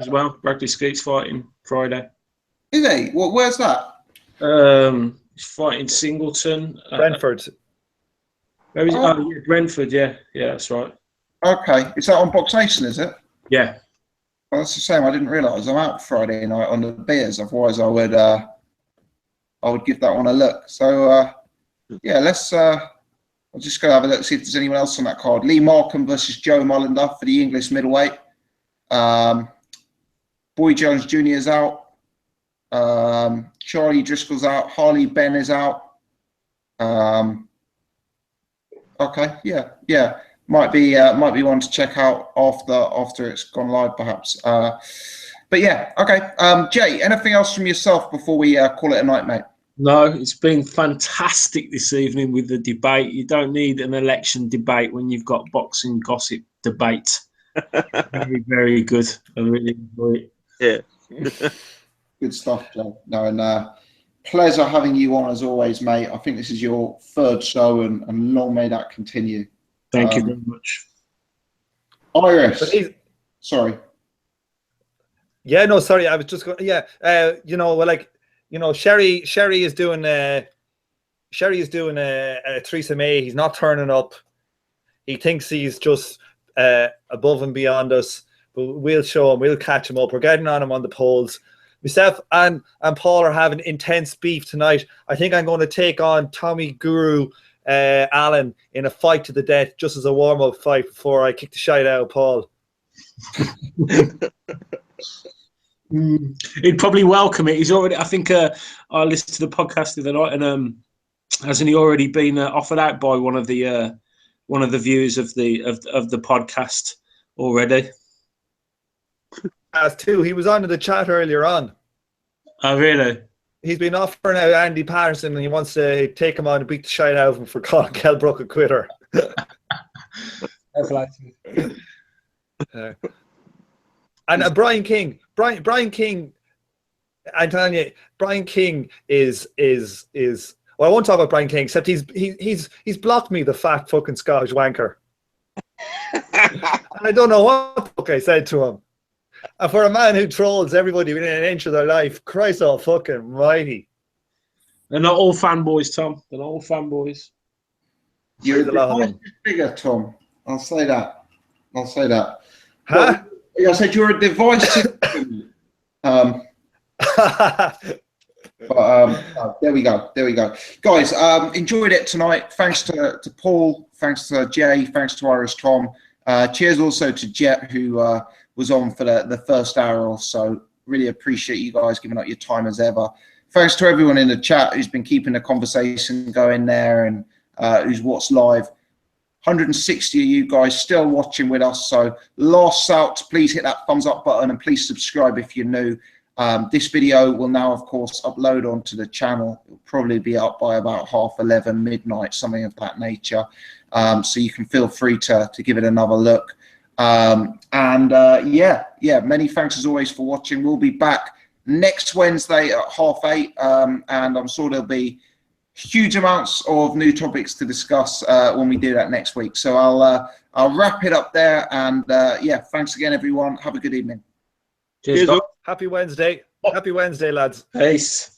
as well. Bradley Skeet's fighting Friday. Is he? Well, where's that? He's fighting Singleton. Brentford. Where is it? Oh, yeah, Brentford. Yeah, that's right. Okay, is that on Box Nation? Is it? Yeah. Well, that's the same. I didn't realise I'm out Friday night on the beers. Otherwise, I would give that one a look. So yeah, let's. I'll just go have a look, see if there's anyone else on that card. Lee Markham versus Joe Mullender for the English middleweight. Boy Jones Jr. is out. Charlie Driscoll's out. Harley Ben is out. Okay, yeah. Might be one to check out after it's gone live, perhaps. But yeah, okay. Jay, anything else from yourself before we call it a night, mate? No, it's been fantastic this evening with the debate. You don't need an election debate when you've got boxing gossip debate. Very, very good. I really enjoy it. Yeah. Good stuff, Joe. No, and pleasure having you on as always, mate. I think this is your third show, and long may that continue. Thank you very much. Iris, sorry. Yeah, no, sorry. I was just going. Yeah, Sherry is doing a threesome A. He's not turning up. He thinks he's just above and beyond us, but we'll show him. We'll catch him up. We're getting on him on the polls. Myself and Paul are having intense beef tonight. I think I'm going to take on Tommy Guru Allen in a fight to the death, just as a warm-up fight before I kick the shite out of Paul. He'd probably welcome it. He's already. I think I listened to the podcast the other night, and hasn't he already been offered out by one of the viewers of the podcast already? As too, he was on in the chat earlier on. Oh, really? He's been offering out Andy Patterson, and he wants to take him on and beat the shite out of him for calling Kell Brook a quitter. And Brian King. Brian King, I'm telling you, Brian King is well, I won't talk about Brian King, except he's blocked me, the fat fucking Scottish wanker. And I don't know what the fuck I said to him. And for a man who trolls everybody within an inch of their life, Christ all fucking mighty. They're not all fanboys, Tom. They're not all fanboys. You're the largest figure, Tom. I'll say that. Huh? Well, I said you're a divisive. There we go, guys. Enjoyed it tonight. Thanks to Paul. Thanks to Jay. Thanks to Irish Tom. Cheers also to Jet, who was on for the first hour or so. Really appreciate you guys giving up your time as ever. Thanks to everyone in the chat who's been keeping the conversation going there and who's watched live. 160 of you guys still watching with us. So last out, please hit that thumbs up button and please subscribe if you're new. This video will now, of course, upload onto the channel. It'll probably be up by about 11:30, midnight, something of that nature. So you can feel free to give it another look. Many thanks as always for watching. We'll be back next Wednesday at 8:30, and I'm sure there'll be huge amounts of new topics to discuss when we do that next week. So I'll wrap it up there, and thanks again, everyone. Have a good evening. Cheers. Happy Wednesday. Happy Wednesday, lads. Peace.